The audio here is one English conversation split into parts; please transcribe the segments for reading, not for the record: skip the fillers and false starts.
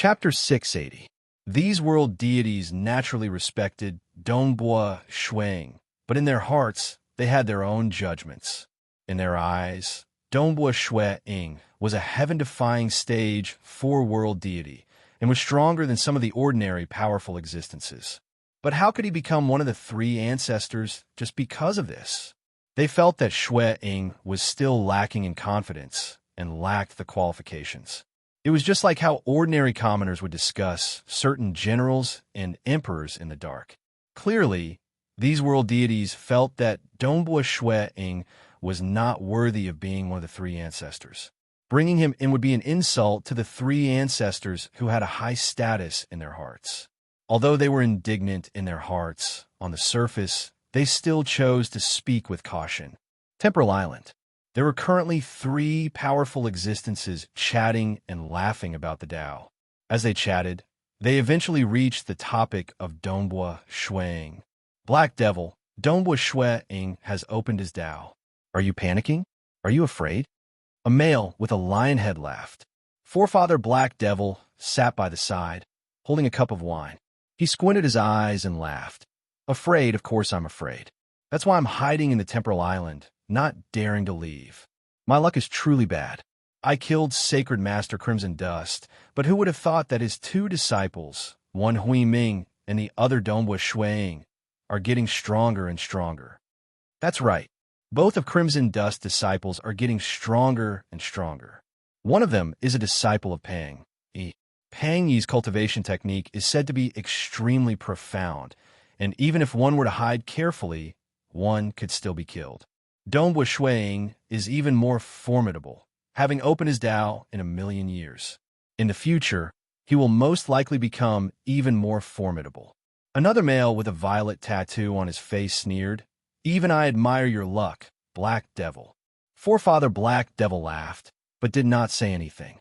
Chapter 680. These world deities naturally respected Dongbua Shuang, but in their hearts they had their own judgments. In their eyes, Dongbua Shuang was a heaven-defying stage four-world deity and was stronger than some of the ordinary powerful existences. But how could he become one of the three ancestors just because of this? They felt that Shuang was still lacking in confidence and lacked the qualifications. It was just like how ordinary commoners would discuss certain generals and emperors in the dark. Clearly, these world deities felt that Dongbua Shuang was not worthy of being one of the three ancestors. Bringing him in would be an insult to the three ancestors who had a high status in their hearts. Although they were indignant in their hearts, on the surface, they still chose to speak with caution. Temporal Island. There were currently three powerful existences chatting and laughing about the Tao. As they chatted, they eventually reached the topic of Dongbua Shuang. Black Devil, Dongbua Shuang has opened his Tao. Are you panicking? Are you afraid? A male with a lion head laughed. Forefather Black Devil sat by the side, holding a cup of wine. He squinted his eyes and laughed. Afraid, of course I'm afraid. That's why I'm hiding in the Temporal Island, not daring to leave. My luck is truly bad. I killed Sacred Master Crimson Dust, but who would have thought that his two disciples, one Hui Ming and the other Dongbua Shuang, are getting stronger and stronger? That's right. Both of Crimson Dust's disciples are getting stronger and stronger. One of them is a disciple of Pang Yi. Pang Yi's cultivation technique is said to be extremely profound, and even if one were to hide carefully, one could still be killed. Dongbua Shuang is even more formidable, having opened his Tao in 1,000,000 years. In the future, he will most likely become even more formidable. Another male with a violet tattoo on his face sneered, "Even I admire your luck, Black Devil." Forefather Black Devil laughed, but did not say anything.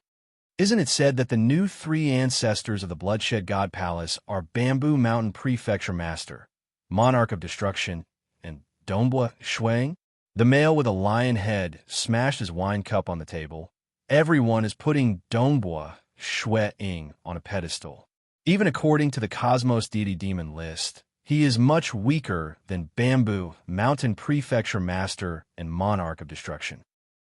Isn't it said that the new three ancestors of the Bloodshed God Palace are Bamboo Mountain Prefecture Master, Monarch of Destruction, and Dongbua Shuang? The male with a lion head smashed his wine cup on the table. Everyone is putting Dongbua Shuang on a pedestal. Even according to the Cosmos Deity Demon list, he is much weaker than Bamboo Mountain Prefecture Master and Monarch of Destruction.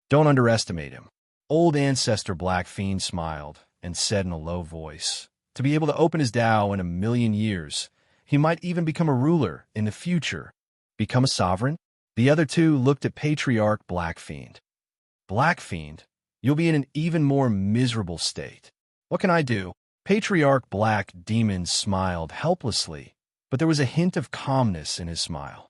Don't underestimate him. Old Ancestor Black Fiend smiled and said in a low voice, to be able to open his Tao in 1,000,000 years, he might even become a ruler in the future. Become a sovereign? The other two looked at Patriarch Black Fiend. Black Fiend, you'll be in an even more miserable state. What can I do? Patriarch Black Demon smiled helplessly, but there was a hint of calmness in his smile.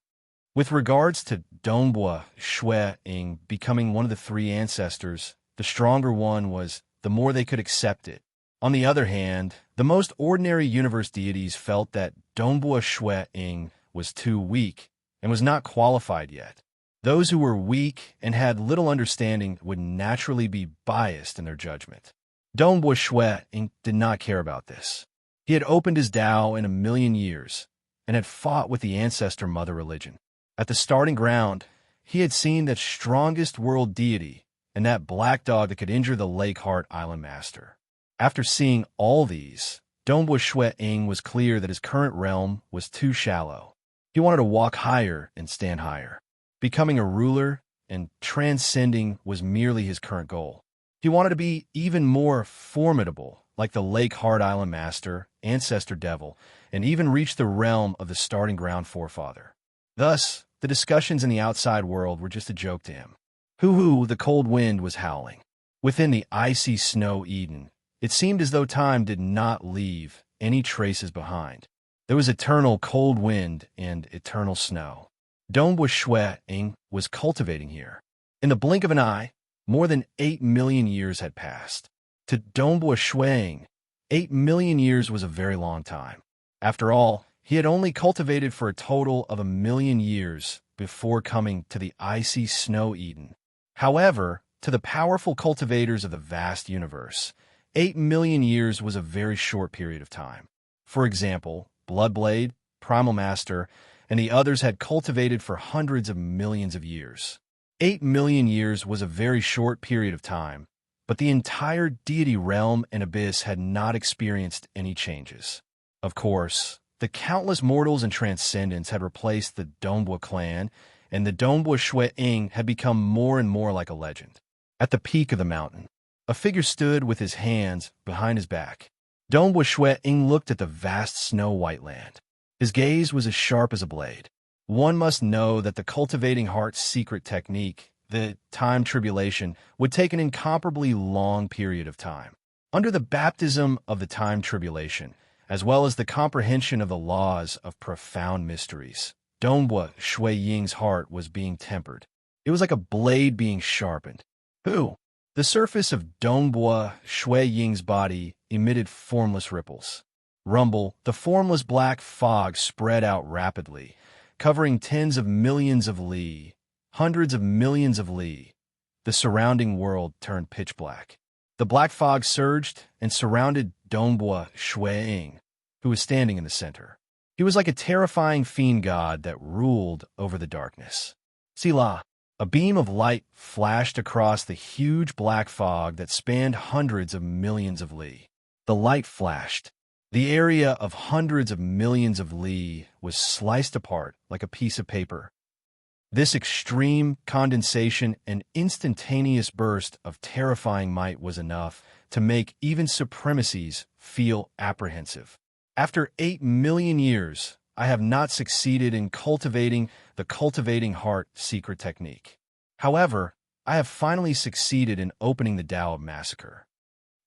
With regards to Dongbua Shuang becoming one of the three ancestors, the stronger one was, the more they could accept it. On the other hand, the most ordinary universe deities felt that Dongbua Shuang was too weak and was not qualified yet. Those who were weak and had little understanding would naturally be biased in their judgment. Dongbua Shuang did not care about this. He had opened his Tao in 1,000,000 years and had fought with the ancestor mother religion. At the starting ground, he had seen that strongest world deity and that black dog that could injure the Lake Heart Island Master. After seeing all these, Dongbua Shuang was clear that his current realm was too shallow. He wanted to walk higher and stand higher. Becoming a ruler and transcending was merely his current goal. He wanted to be even more formidable, like the Lake Heart Island Master, Ancestor Devil, and even reach the realm of the starting ground forefather. Thus, the discussions in the outside world were just a joke to him. Hoo-hoo, the cold wind was howling. Within the icy snow Eden, it seemed as though time did not leave any traces behind. There was eternal cold wind and eternal snow. Dongbua Shuang was cultivating here. In the blink of an eye, more than 8,000,000 years had passed. To Dongbua Shuang, 8,000,000 years was a very long time. After all, he had only cultivated for a total of 1,000,000 years before coming to the icy snow Eden. However, to the powerful cultivators of the vast universe, 8,000,000 years was a very short period of time. For example, Bloodblade, Primal Master, and the others had cultivated for hundreds of millions of years. 8,000,000 years was a very short period of time, but the entire deity realm and abyss had not experienced any changes. Of course, the countless mortals and transcendents had replaced the Dongbua clan, and the Dongbua Shui Ying had become more and more like a legend. At the peak of the mountain, a figure stood with his hands behind his back. Dongbua Shui Ying looked at the vast snow-white land. His gaze was as sharp as a blade. One must know that the cultivating heart's secret technique, the time tribulation, would take an incomparably long period of time. Under the baptism of the time tribulation, as well as the comprehension of the laws of profound mysteries, Dongbua Shui Ying's heart was being tempered. It was like a blade being sharpened. Who? The surface of Dongbua Shui Ying's body emitted formless ripples. Rumble, the formless black fog spread out rapidly, covering tens of millions of li, hundreds of millions of li. The surrounding world turned pitch black. The black fog surged and surrounded Dongbua Shui Ying, who was standing in the center. He was like a terrifying fiend god that ruled over the darkness. Sila, a beam of light flashed across the huge black fog that spanned hundreds of millions of li. The light flashed. The area of hundreds of millions of li was sliced apart like a piece of paper. This extreme condensation and instantaneous burst of terrifying might was enough to make even supremacies feel apprehensive. After 8 million years, I have not succeeded in cultivating the cultivating heart secret technique. However, I have finally succeeded in opening the Tao of Massacre.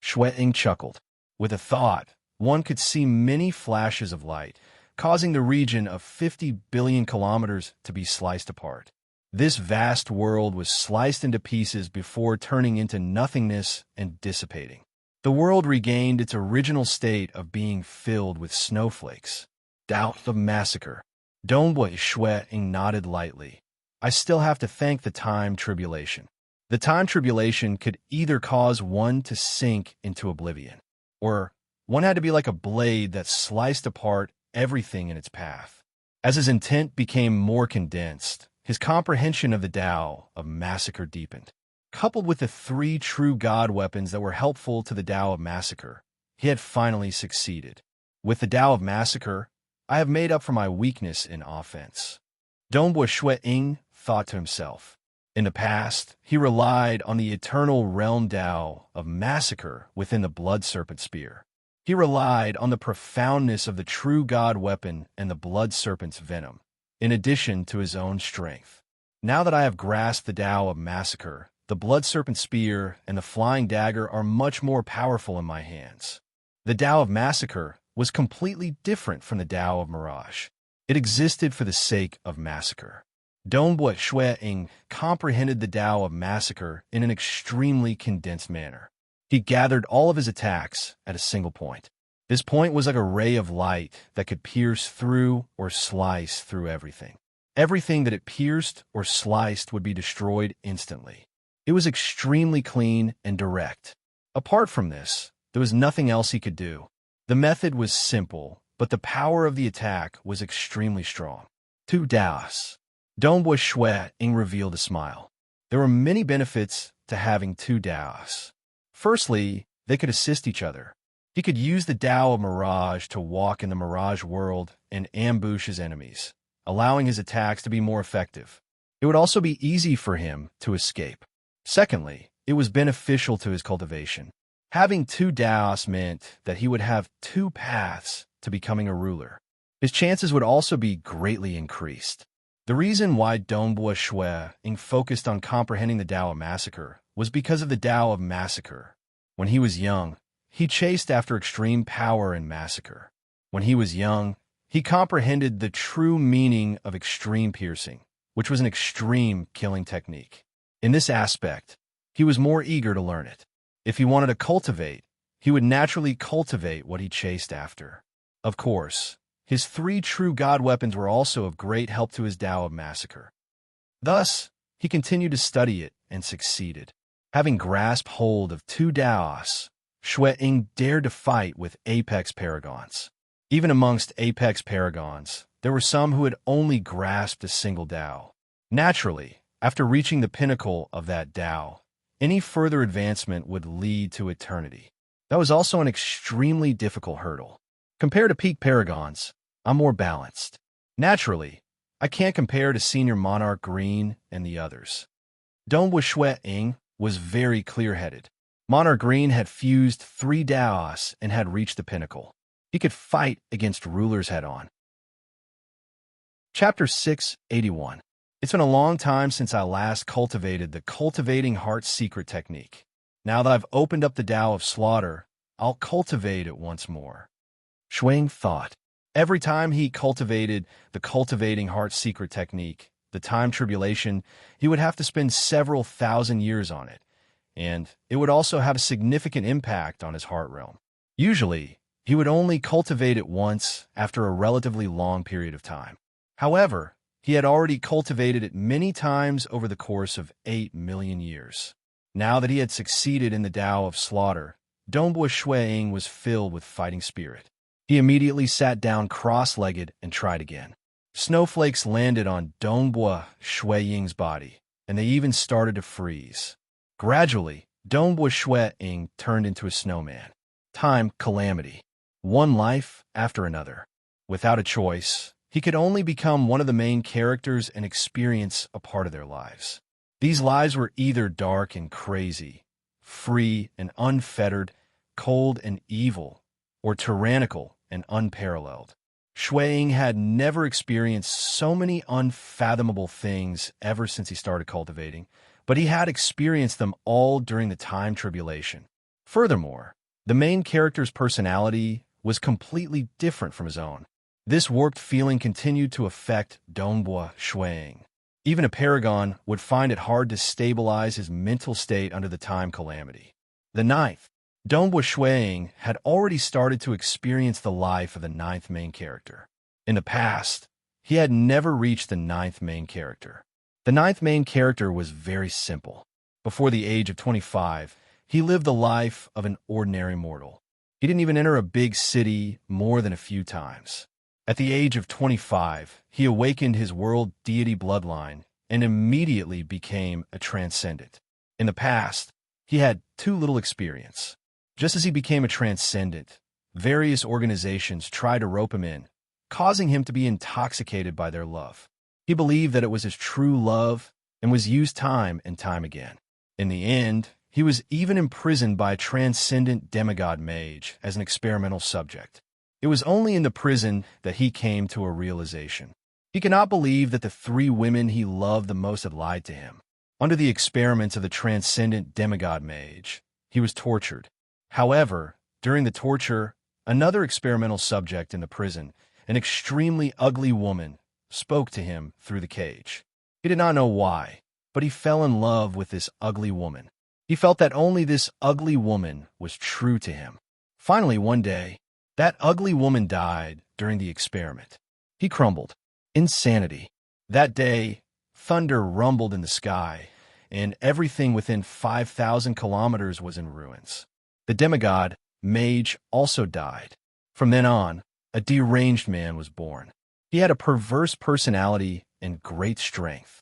Shui Ying chuckled. With a thought, one could see many flashes of light, causing the region of 50 billion kilometers to be sliced apart. This vast world was sliced into pieces before turning into nothingness and dissipating. The world regained its original state of being filled with snowflakes. Tao of Massacre. Dongbua Shui Ying nodded lightly. I still have to thank the time tribulation. The time tribulation could either cause one to sink into oblivion, or one had to be like a blade that sliced apart everything in its path. As his intent became more condensed, his comprehension of the Tao of Massacre deepened. Coupled with the 3 true god weapons that were helpful to the Tao of Massacre, he had finally succeeded. With the Tao of Massacre, I have made up for my weakness in offense. Dongbua Shui Ying thought to himself. In the past, he relied on the eternal realm Tao of Massacre within the Blood Serpent Spear. He relied on the profoundness of the true god weapon and the Blood Serpent's venom, in addition to his own strength. Now that I have grasped the Tao of Massacre, the Blood Serpent Spear and the Flying Dagger are much more powerful in my hands. The Tao of Massacre was completely different from the Tao of Mirage. It existed for the sake of massacre. Dongbua Shui Ying comprehended the Tao of Massacre in an extremely condensed manner. He gathered all of his attacks at a single point. This point was like a ray of light that could pierce through or slice through everything. Everything that it pierced or sliced would be destroyed instantly. It was extremely clean and direct. Apart from this, there was nothing else he could do. The method was simple, but the power of the attack was extremely strong. 2 Taos. Dongbua Shui Ying revealed a smile. There were many benefits to having 2 Taos. Firstly, they could assist each other. He could use the Tao of Mirage to walk in the Mirage world and ambush his enemies, allowing his attacks to be more effective. It would also be easy for him to escape. Secondly, it was beneficial to his cultivation. Having 2 Taos meant that he would have 2 paths to becoming a ruler. His chances would also be greatly increased. The reason why Dongbua Shui Ying focused on comprehending the Tao of Massacre was because of the Tao of Massacre. When he was young, he chased after extreme power and massacre. When he was young, he comprehended the true meaning of extreme piercing, which was an extreme killing technique. In this aspect, he was more eager to learn it. If he wanted to cultivate, he would naturally cultivate what he chased after. Of course, his 3 true god weapons were also of great help to his Tao of Massacre. Thus, he continued to study it and succeeded. Having grasped hold of 2 Taos, Shui Ying dared to fight with apex paragons. Even amongst apex paragons, there were some who had only grasped a single Tao. Naturally, after reaching the pinnacle of that Tao, Any further advancement would lead to eternity. That was also an extremely difficult hurdle. Compared to peak paragons, I'm more balanced. Naturally, I can't compare to Senior Monarch Green and the others. Dongbua Shui Ying was very clear-headed. Monarch Green had fused 3 Daos and had reached the pinnacle. He could fight against rulers head-on. Chapter 681. It's been a long time since I last cultivated the Cultivating Heart's secret technique. Now that I've opened up the Tao of Slaughter, I'll cultivate it once more. Shuang thought. Every time he cultivated the Cultivating Heart's secret technique, the time tribulation, he would have to spend several thousand years on it, and it would also have a significant impact on his heart realm. Usually, he would only cultivate it once after a relatively long period of time. However, he had already cultivated it many times over the course of 8 million years. Now that he had succeeded in the Tao of Slaughter, Dongbua Shui Ying was filled with fighting spirit. He immediately sat down cross-legged and tried again. Snowflakes landed on Dongbua Shui Ying's body, and they even started to freeze. Gradually, Dongbua Shui Ying turned into a snowman. Time calamity. One life after another. Without a choice, he could only become one of the main characters and experience a part of their lives. These lives were either dark and crazy, free and unfettered, cold and evil, or tyrannical and unparalleled. Shui Ying had never experienced so many unfathomable things ever since he started cultivating, but he had experienced them all during the time tribulation. Furthermore, the main character's personality was completely different from his own. This warped feeling continued to affect Dongbua Shui Ying. Even a paragon would find it hard to stabilize his mental state under the time calamity. The 9th, Dongbua Shui Ying had already started to experience the life of the 9th main character. In the past, he had never reached the 9th main character. The 9th main character was very simple. Before the age of 25, he lived the life of an ordinary mortal. He didn't even enter a big city more than a few times. At the age of 25, he awakened his world deity bloodline and immediately became a transcendent. In the past, he had too little experience. Just as he became a transcendent, various organizations tried to rope him in, causing him to be intoxicated by their love. He believed that it was his true love and was used time and time again. In the end, he was even imprisoned by a transcendent demigod mage as an experimental subject. It was only in the prison that he came to a realization. He could not believe that the 3 women he loved the most had lied to him. Under the experiments of the transcendent demigod mage, he was tortured. However, during the torture, another experimental subject in the prison, an extremely ugly woman, spoke to him through the cage. He did not know why, but he fell in love with this ugly woman. He felt that only this ugly woman was true to him. Finally, one day, that ugly woman died during the experiment. He crumbled. Insanity. That day, thunder rumbled in the sky, and everything within 5,000 kilometers was in ruins. The demigod, mage, also died. From then on, a deranged man was born. He had a perverse personality and great strength.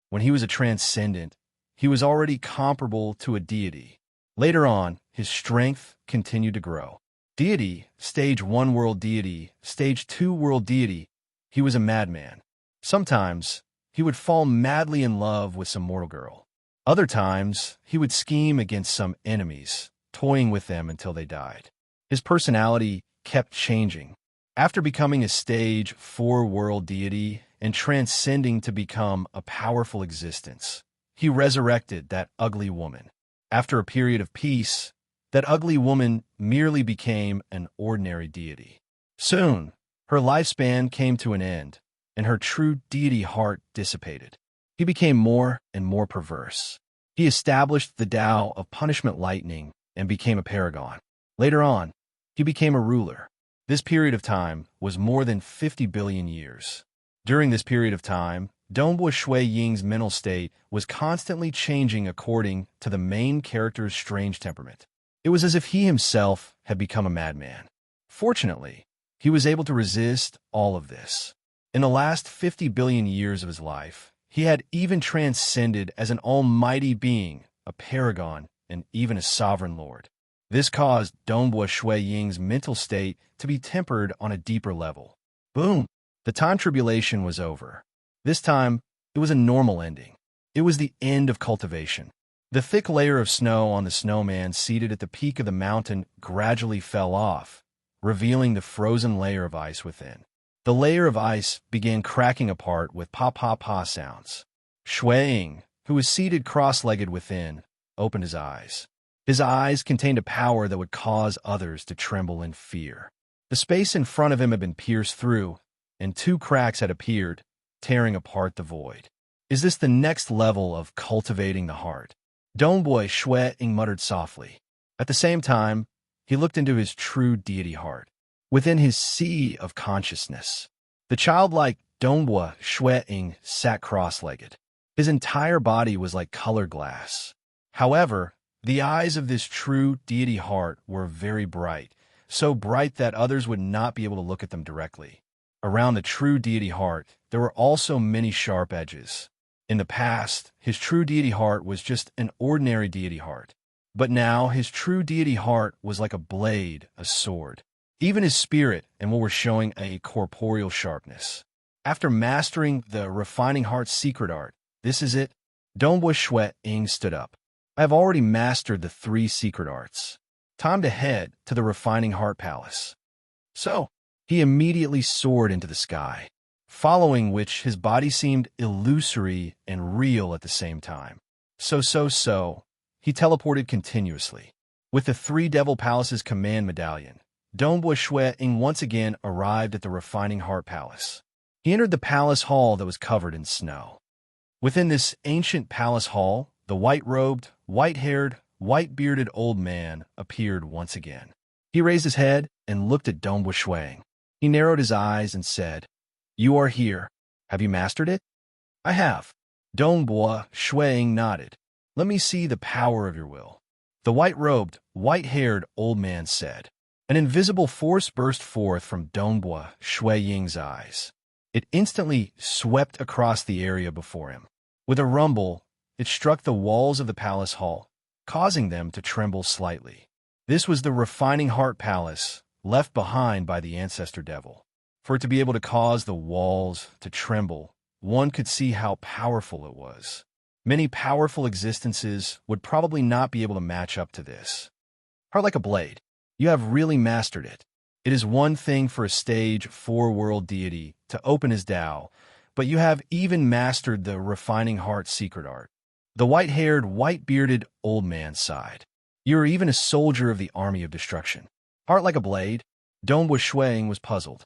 When he was a transcendent, he was already comparable to a deity. Later on, his strength continued to grow. Deity, stage 1 world deity, stage 2 world deity, he was a madman. Sometimes, he would fall madly in love with some mortal girl. Other times, he would scheme against some enemies, toying with them until they died. His personality kept changing. After becoming a stage 4 world deity and transcending to become a powerful existence, he resurrected that ugly woman. After a period of peace, that ugly woman merely became an ordinary deity. Soon, her lifespan came to an end, and her true deity heart dissipated. He became more and more perverse. He established the Tao of punishment lightning and became a paragon. Later on, he became a ruler. This period of time was more than 50 billion years. During this period of time, Dongbua Shui Ying's mental state was constantly changing according to the main character's strange temperament. It was as if he himself had become a madman. Fortunately, he was able to resist all of this. In the last 50 billion years of his life, he had even transcended as an almighty being a paragon, and even a sovereign lord. This caused Dongbua Shui Ying's mental state to be tempered on a deeper level. Boom! The time tribulation was over. This time, it was a normal ending. It was the end of cultivation. The thick layer of snow on the snowman seated at the peak of the mountain gradually fell off, revealing the frozen layer of ice within. The layer of ice began cracking apart with pa-pa-pa sounds. Shui Ying, who was seated cross-legged within, opened his eyes. His eyes contained a power that would cause others to tremble in fear. The space in front of him had been pierced through, and 2 cracks had appeared, tearing apart the void. Is this the next level of cultivating the heart? Dongbua Shui Ying muttered softly. At the same time, he looked into his true deity heart. Within his sea of consciousness, the childlike Dongbua Shui Ying sat cross-legged. His entire body was like colored glass. However, the eyes of this true deity heart were very bright, so bright that others would not be able to look at them directly. Around the true deity heart, there were also many sharp edges. In the past, his true deity heart was just an ordinary deity heart. But now, his true deity heart was like a blade, a sword. Even his spirit and what were showing a corporeal sharpness. After mastering the refining heart's secret art, this is it, Dongbua Shui Ying stood up. I have already mastered the 3 secret arts. Time to head to the refining heart palace. So, he immediately soared into the sky, following which his body seemed illusory and real at the same time. So, he teleported continuously. With the 3 Devil Palaces command medallion, Dongbua Shui Ying once again arrived at the refining heart palace. He entered the palace hall that was covered in snow. Within this ancient palace hall, the white-robed, white-haired, white-bearded old man appeared once again. He raised his head and looked at Dongbua Shui Ying. He narrowed his eyes and said, "You are here. Have you mastered it?" "I have." Dongbua Shui Ying nodded. "Let me see the power of your will." The white-robed, white-haired old man said. An invisible force burst forth from Dongbua Shui Ying's eyes. It instantly swept across the area before him. With a rumble, it struck the walls of the palace hall, causing them to tremble slightly. This was the refining heart palace left behind by the ancestor devil. For it to be able to cause the walls to tremble, one could see how powerful it was. Many powerful existences would probably not be able to match up to this. Heart like a blade. You have really mastered it. It is one thing for a stage 4-world deity to open his Tao, but you have even mastered the refining heart secret art. The white-haired, white-bearded old man sighed. You are even a soldier of the army of destruction. Heart like a blade. Dongbua Shui Ying was puzzled.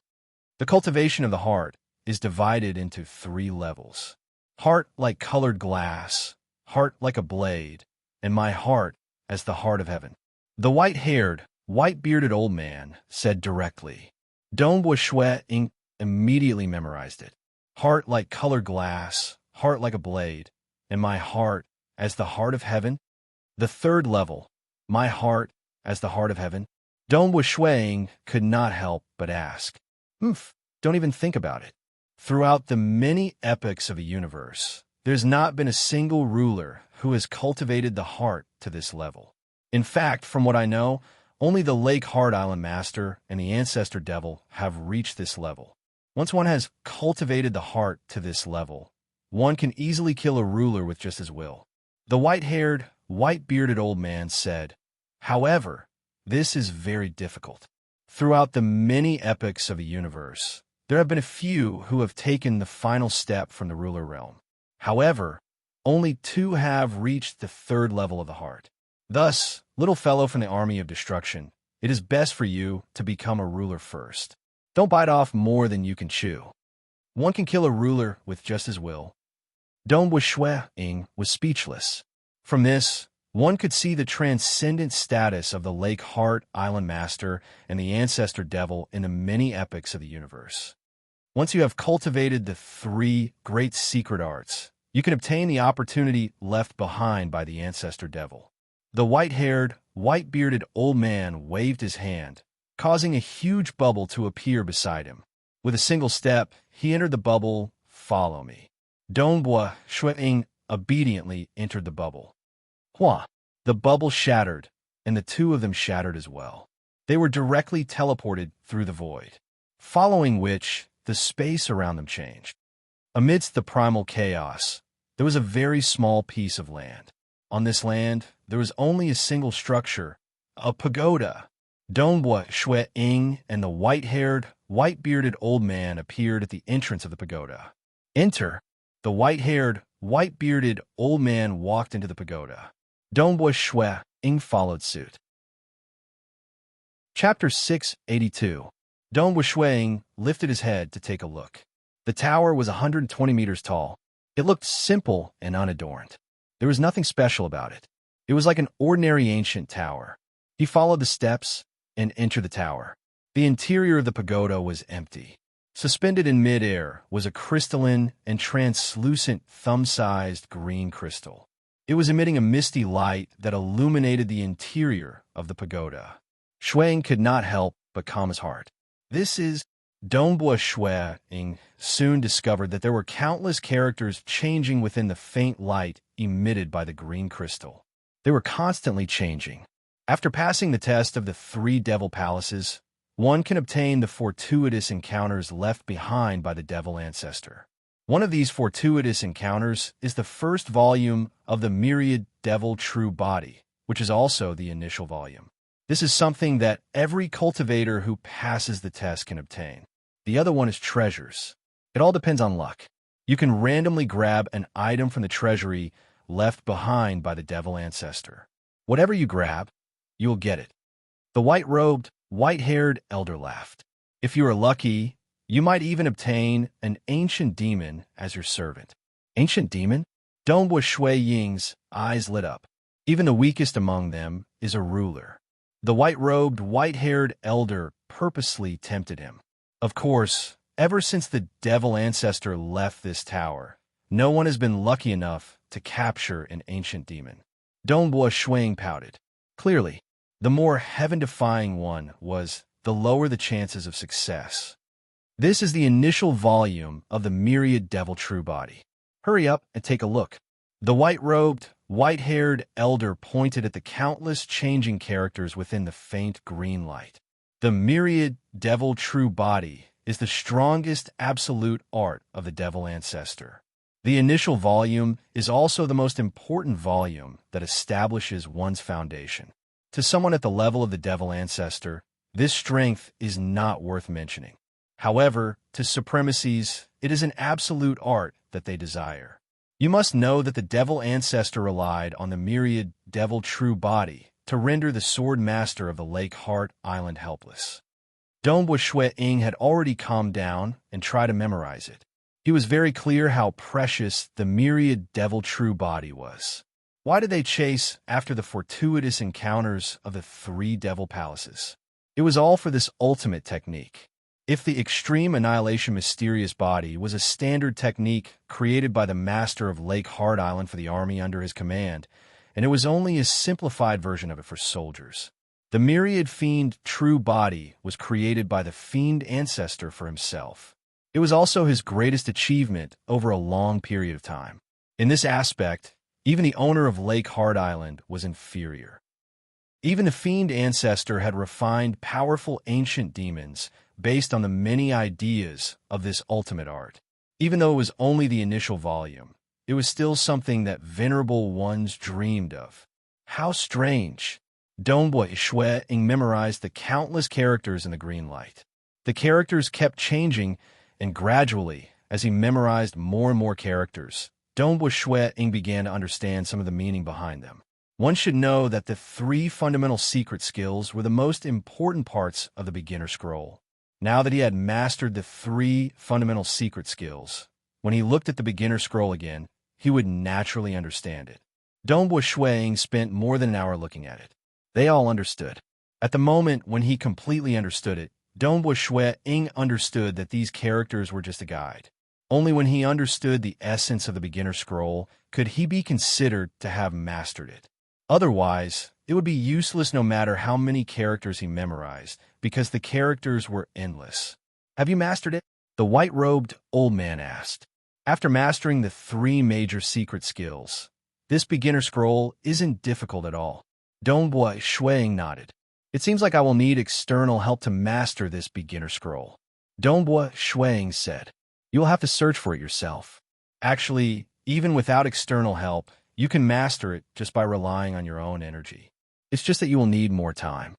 The cultivation of the heart is divided into 3 levels. Heart like colored glass, heart like a blade, and my heart as the heart of heaven. The white-haired, white-bearded old man said directly. Dongbua Shui Ying immediately memorized it. Heart like colored glass, heart like a blade, and my heart as the heart of heaven. The 3rd level, my heart as the heart of heaven. Dongbua Shui Ying could not help but ask. Don't even think about it. Throughout the many epochs of a universe, there's not been a single ruler who has cultivated the heart to this level. In fact, from what I know, only the Lake Heart Island Master and the Ancestor Devil have reached this level. Once one has cultivated the heart to this level, one can easily kill a ruler with just his will. The white-haired, white-bearded old man said, "However, this is very difficult. Throughout the many epochs of a universe, there have been a few who have taken the final step from the ruler realm. However, only 2 have reached the 3rd level of the heart. Thus, little fellow from the army of destruction, it is best for you to become a ruler first. Don't bite off more than you can chew. One can kill a ruler with just his will." Dongbua Shui Ying was speechless. From this, one could see the transcendent status of the Lake Heart Island Master and the Ancestor Devil in the many epochs of the universe. Once you have cultivated the 3 great secret arts, you can obtain the opportunity left behind by the Ancestor Devil. The white-haired, white-bearded old man waved his hand, causing a huge bubble to appear beside him. With a single step, he entered the bubble. "Follow me." Dongbua Shui Ying obediently entered the bubble. Hua! The bubble shattered, and the two of them shattered as well. They were directly teleported through the void, following which the space around them changed. Amidst the primal chaos, there was a very small piece of land. On this land, there was only a single structure, a pagoda. Dongbua, Shui, Ying, and the white-haired, white-bearded old man appeared at the entrance of the pagoda. Enter! The white-haired, white-bearded old man walked into the pagoda. Dongbua, Shui, Ying followed suit. Chapter 682. Dongbua, Shui, Ying lifted his head to take a look. The tower was 120 meters tall. It looked simple and unadorned. There was nothing special about it. It was like an ordinary ancient tower. He followed the steps and entered the tower. The interior of the pagoda was empty. Suspended in midair was a crystalline and translucent thumb-sized green crystal. It was emitting a misty light that illuminated the interior of the pagoda. Shui Ying could not help but calm his heart. This is Dongbua. Shui Ying soon discovered that there were countless characters changing within the faint light emitted by the green crystal. They were constantly changing. After passing the test of the 3 devil palaces, one can obtain the fortuitous encounters left behind by the devil ancestor. One of these fortuitous encounters is the first volume of the myriad devil true body, which is also the initial volume. This is something that every cultivator who passes the test can obtain. The other one is treasures. It all depends on luck. You can randomly grab an item from the treasury left behind by the devil ancestor. Whatever you grab, you will get it. The white-robed, white-haired elder laughed. If you are lucky, you might even obtain an ancient demon as your servant. Ancient demon? Dongbua Shui Ying's eyes lit up. Even the weakest among them is a ruler. The white-robed, white-haired elder purposely tempted him. Of course, ever since the devil ancestor left this tower, no one has been lucky enough to capture an ancient demon. Dongbua Shui Ying pouted. Clearly, the more heaven-defying one was, the lower the chances of success. This is the initial volume of the myriad devil true body. Hurry up and take a look. The white-robed, white-haired elder pointed at the countless changing characters within the faint green light. The myriad devil true body is the strongest absolute art of the devil ancestor. The initial volume is also the most important volume that establishes one's foundation. To someone at the level of the devil ancestor, this strength is not worth mentioning. However, to supremacies, it is an absolute art that they desire. You must know that the devil ancestor relied on the myriad devil true body to render the sword master of the Lake Heart Island helpless. Dongbua Shui Ying had already calmed down and tried to memorize it. He was very clear how precious the myriad devil true body was. Why did they chase after the fortuitous encounters of the 3 devil palaces? It was all for this ultimate technique. If the extreme annihilation mysterious body was a standard technique created by the master of Lake Heart Island for the army under his command, and it was only a simplified version of it for soldiers. The myriad fiend true body was created by the fiend ancestor for himself. It was also his greatest achievement over a long period of time. In this aspect, even the owner of Lake Heart Island was inferior. Even the fiend ancestor had refined powerful ancient demons based on the many ideas of this ultimate art. Even though it was only the initial volume, it was still something that venerable ones dreamed of. How strange! Dongbua Shui Ying memorized the countless characters in the green light. The characters kept changing, and gradually, as he memorized more and more characters, Dongbua Shui Ying began to understand some of the meaning behind them. One should know that the 3 fundamental secret skills were the most important parts of the beginner scroll. Now that he had mastered the 3 fundamental secret skills, when he looked at the beginner scroll again, he would naturally understand it. Dongbua Shui Ying spent more than an hour looking at it. They all understood. At the moment when he completely understood it, Dongbua Shui Ying understood that these characters were just a guide. Only when he understood the essence of the beginner scroll could he be considered to have mastered it. Otherwise, it would be useless no matter how many characters he memorized, because the characters were endless. Have you mastered it? The white-robed old man asked. After mastering the 3 major secret skills, This beginner scroll isn't difficult at all. Dongbua Shuang nodded. It seems like I will need external help to master this beginner scroll. Dongbua Shuang said. You will have to search for it yourself. Actually, even without external help, you can master it just by relying on your own energy. It's just that you will need more time.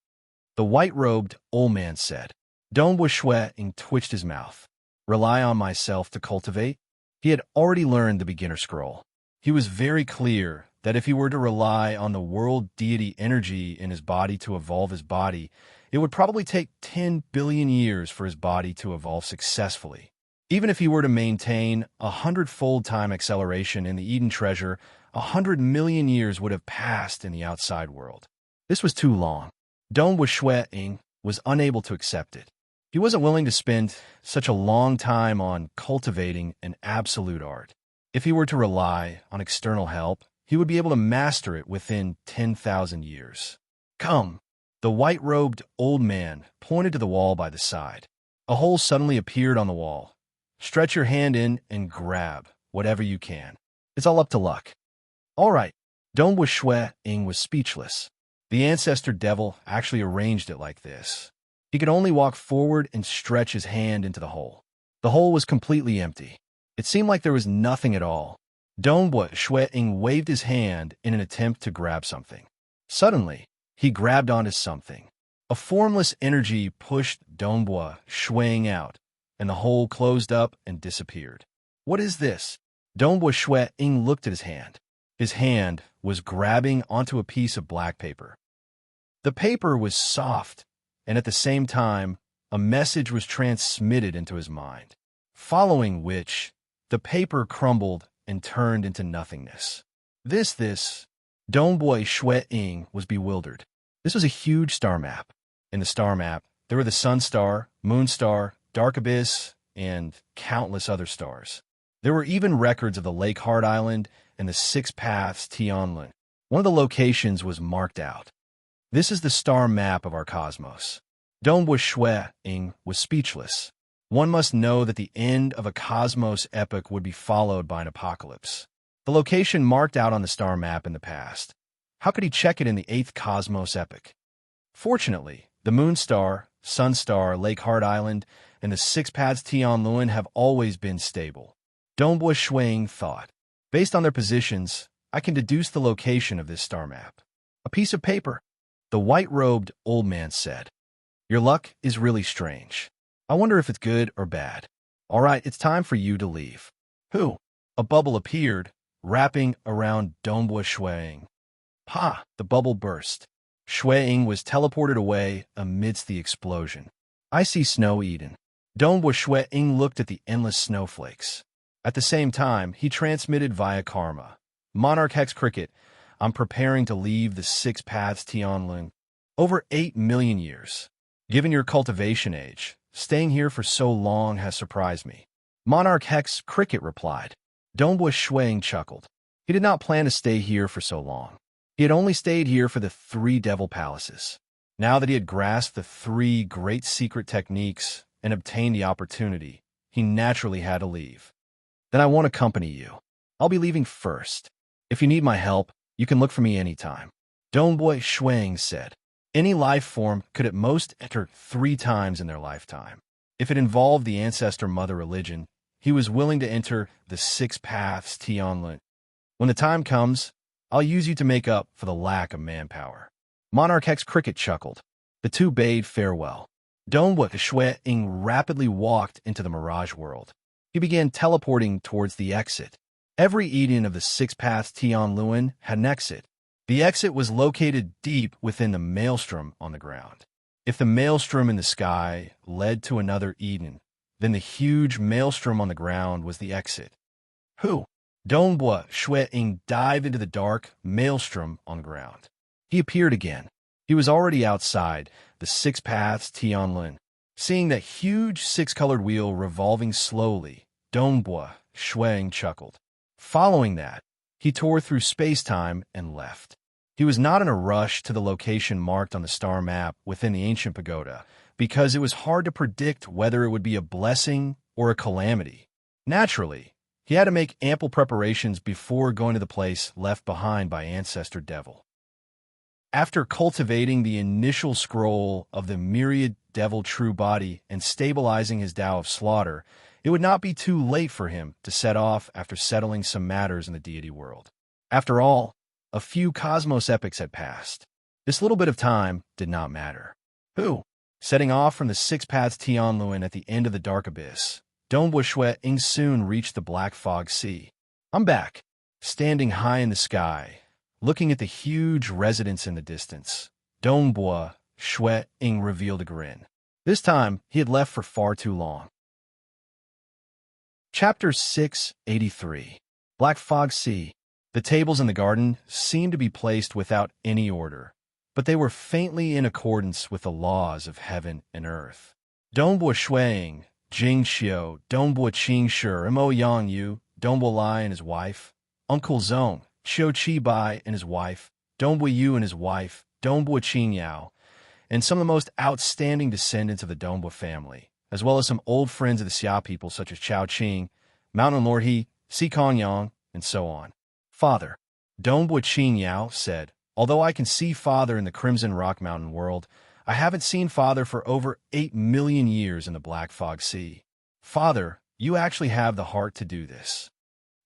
The white-robed old man said. Dongbua Shuang twitched his mouth. Rely on myself to cultivate? He had already learned the beginner scroll. He was very clear that if he were to rely on the world deity energy in his body to evolve his body, it would probably take 10 billion years for his body to evolve successfully. Even if he were to maintain 100-fold time acceleration in the Eden treasure, 100 million years would have passed in the outside world. This was too long. Dongbua Shuang was unable to accept it. He wasn't willing to spend such a long time on cultivating an absolute art. If he were to rely on external help, he would be able to master it within 10,000 years. Come. The white-robed old man pointed to the wall by the side. A hole suddenly appeared on the wall. Stretch your hand in and grab whatever you can. It's all up to luck. All right. Dongbua Shuang was speechless. The ancestor devil actually arranged it like this. He could only walk forward and stretch his hand into the hole. The hole was completely empty. It seemed like there was nothing at all. Dongbua Shuang waved his hand in an attempt to grab something. Suddenly, he grabbed onto something. A formless energy pushed Dongbua Shuang out, and the hole closed up and disappeared. What is this? Dongbua Shuang looked at his hand. His hand was grabbing onto a piece of black paper. The paper was soft, and at the same time, a message was transmitted into his mind, following which the paper crumbled and turned into nothingness. Dongbua Shuang was bewildered. This was a huge star map. In the star map, there were the sun star, moon star, dark abyss, and countless other stars. There were even records of the Lake Heart Island and the Six Paths Tianlun. One of the locations was marked out. This is the star map of our cosmos. Dongbua Shuang was speechless. One must know that the end of a cosmos epoch would be followed by an apocalypse. The location marked out on the star map in the past. How could he check it in the 8th cosmos epoch? Fortunately, the moon star, sun star, Lake Heart Island, and the Six Paths Tianlun have always been stable. Dongbua Shuang thought. Based on their positions, I can deduce the location of this star map. A piece of paper. The white-robed old man said. Your luck is really strange. I wonder if it's good or bad. All right, it's time for you to leave. Who? A bubble appeared, wrapping around Dongbua Shuang. Ha! The bubble burst. Shuang was teleported away amidst the explosion. I see snow Eden. Dongbua Shuang looked at the endless snowflakes. At the same time, he transmitted via karma. Monarch Hex Cricket, I'm preparing to leave the Six Paths Tianlun. Over 8 million years. Given your cultivation age, staying here for so long has surprised me. Monarch Hex Cricket replied. Dongbua Shuang chuckled. He did not plan to stay here for so long. He had only stayed here for the 3 devil palaces. Now that he had grasped the 3 great secret techniques and obtained the opportunity, he naturally had to leave. Then I won't accompany you. I'll be leaving first. If you need my help, you can look for me anytime. Dongbua Shuang said. Any life form could at most enter 3 times in their lifetime. If it involved the ancestor mother religion, he was willing to enter the Six Paths Tianlun. When the time comes, I'll use you to make up for the lack of manpower. Monarch Hex Cricket chuckled. The two bade farewell. Dongbua Shuang rapidly walked into the mirage world. He began teleporting towards the exit. Every Eden of the Six Paths Tianlun had an exit. The exit was located deep within the maelstrom on the ground. If the maelstrom in the sky led to another Eden, then the huge maelstrom on the ground was the exit. Who? Dongbua Shuang dived into the dark maelstrom on the ground. He appeared again. He was already outside the Six Paths Tianlun. Seeing that huge 6-colored wheel revolving slowly, Dongbua Shuang chuckled. Following that, he tore through space-time and left. He was not in a rush to the location marked on the star map within the ancient pagoda, because it was hard to predict whether it would be a blessing or a calamity. Naturally, He had to make ample preparations before going to the place left behind by Ancestor Devil. After cultivating the initial scroll of the myriad devil true body and stabilizing his Tao of slaughter, it would not be too late for him to set off after settling some matters in the deity world. After all, a few cosmos epochs had passed. This little bit of time did not matter. Who? Setting off from the Six Paths Tianluan at the end of the dark abyss, Dongbua Shui Ying soon reached the Black Fog Sea. I'm back, standing high in the sky, looking at the huge residence in the distance. Dongbua Shui Ying revealed a grin. This time, he had left for far too long. Chapter 683. Black Fog Sea. The tables in the garden seemed to be placed without any order, but they were faintly in accordance with the laws of heaven and earth. Dongbua Shui Ying, Jing Xiu, Dongbua Qing Shi, Mo Yang Yu, Dongbua Lai and his wife, Uncle Zong, Xiu Qi Bai and his wife, Dongbua Yu and his wife, Dongbua Qing Yao, and some of the most outstanding descendants of the Dongbua family, as well as some old friends of the Xia people such as Chao Qing, Mountain Lord He, Si Kong Yang, and so on. Father, Dongbua Qing Yao said, although I can see Father in the Crimson Rock Mountain world, I haven't seen Father for over 8 million years in the Black Fog Sea. Father, you actually have the heart to do this.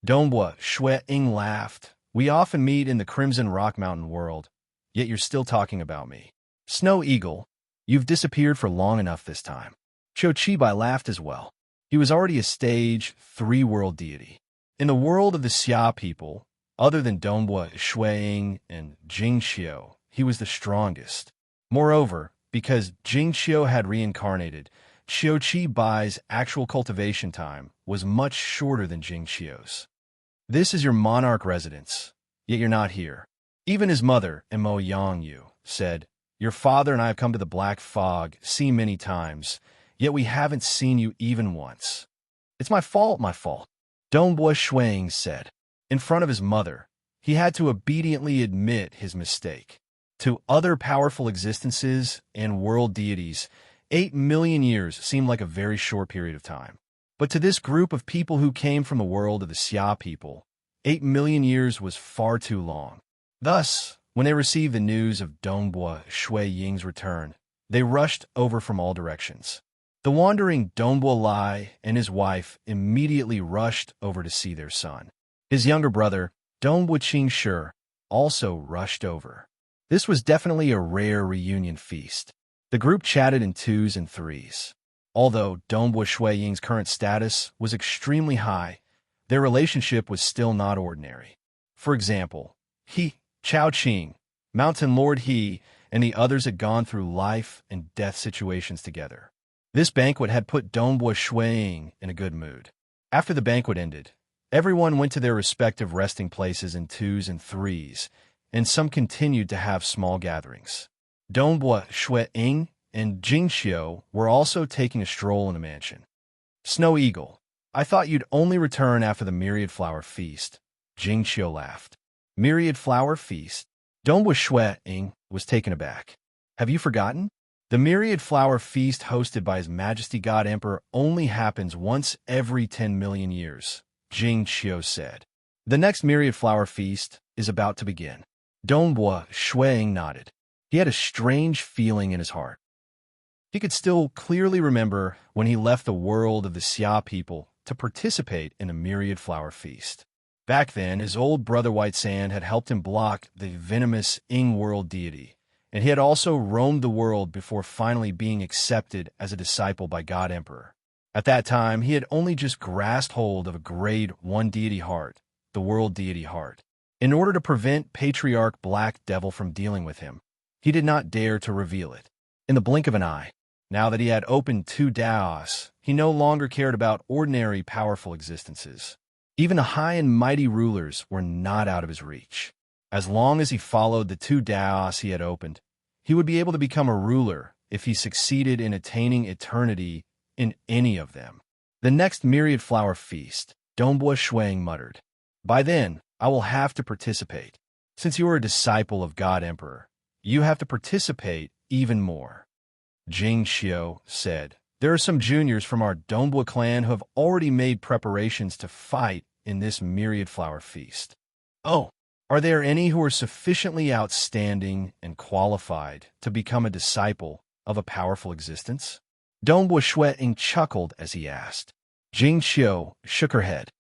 Dongbua Shui Ying laughed. We often meet in the Crimson Rock Mountain world, yet you're still talking about me. Snow Eagle, you've disappeared for long enough this time. Qiu Qibai laughed as well. He was already a stage 3 world deity. In the world of the Xia people, other than Dongbua Shui Ying and Jing Xiu, he was the strongest. Moreover, because Jing Xiu had reincarnated, Qiu Qibai's actual cultivation time was much shorter than Jing Xiu's. This is your monarch residence, yet you're not here. Even his mother, Mo Yang Yu, said, your father and I have come to the Black Fog Sea many times, yet we haven't seen you even once. It's my fault, my fault. Dongbua Shui Ying said. In front of his mother, he had to obediently admit his mistake. To other powerful existences and world deities, 8 million years seemed like a very short period of time. But to this group of people who came from the world of the Xia people, 8 million years was far too long. Thus, when they received the news of Dongbua Shui Ying's return, they rushed over from all directions. The wandering Dongbua Lai and his wife immediately rushed over to see their son. His younger brother, Dongbua Qing Shi, also rushed over. This was definitely a rare reunion feast. The group chatted in 2s and 3s. Although Dongbua Shui Ying's current status was extremely high, their relationship was still not ordinary. For example, he, Chao Qing, Mountain Lord He, and the others had gone through life and death situations together. This banquet had put Dongbua Shui Ying in a good mood. After the banquet ended, everyone went to their respective resting places in 2s and 3s, and some continued to have small gatherings. Dongbua Shui Ying and Jing Xiu were also taking a stroll in the mansion. Snow Eagle, I thought you'd only return after the Myriad Flower Feast. Jing Xiu laughed. Myriad Flower Feast? Dongbua Shui Ying was taken aback. Have you forgotten? The Myriad Flower Feast hosted by His Majesty God Emperor only happens once every 10 million years, Jing Xiu said. The next Myriad Flower Feast is about to begin. Dongbua Shui Ying nodded. He had a strange feeling in his heart. He could still clearly remember when he left the world of the Xia people to participate in a Myriad Flower Feast. Back then, his old brother White Sand had helped him block the venomous Ying world deity, and he had also roamed the world before finally being accepted as a disciple by God Emperor. At that time, he had only just grasped hold of a grade 1 deity heart, the world deity heart. In order to prevent Patriarch Black Devil from dealing with him, he did not dare to reveal it. In the blink of an eye, now that he had opened 2 Daos, he no longer cared about ordinary powerful existences. Even the high and mighty rulers were not out of his reach. As long as he followed the 2 Daos he had opened, he would be able to become a ruler if he succeeded in attaining eternity in any of them. The next Myriad Flower Feast, Dongbua Shui Ying muttered. By then, I will have to participate. Since you are a disciple of God Emperor, you have to participate even more. Jing Xiu said, there are some juniors from our Dongbua clan who have already made preparations to fight in this myriad flower feast. Oh, are there any who are sufficiently outstanding and qualified to become a disciple of a powerful existence? Dongbua Shueting chuckled as he asked. Jing Xiu shook her head.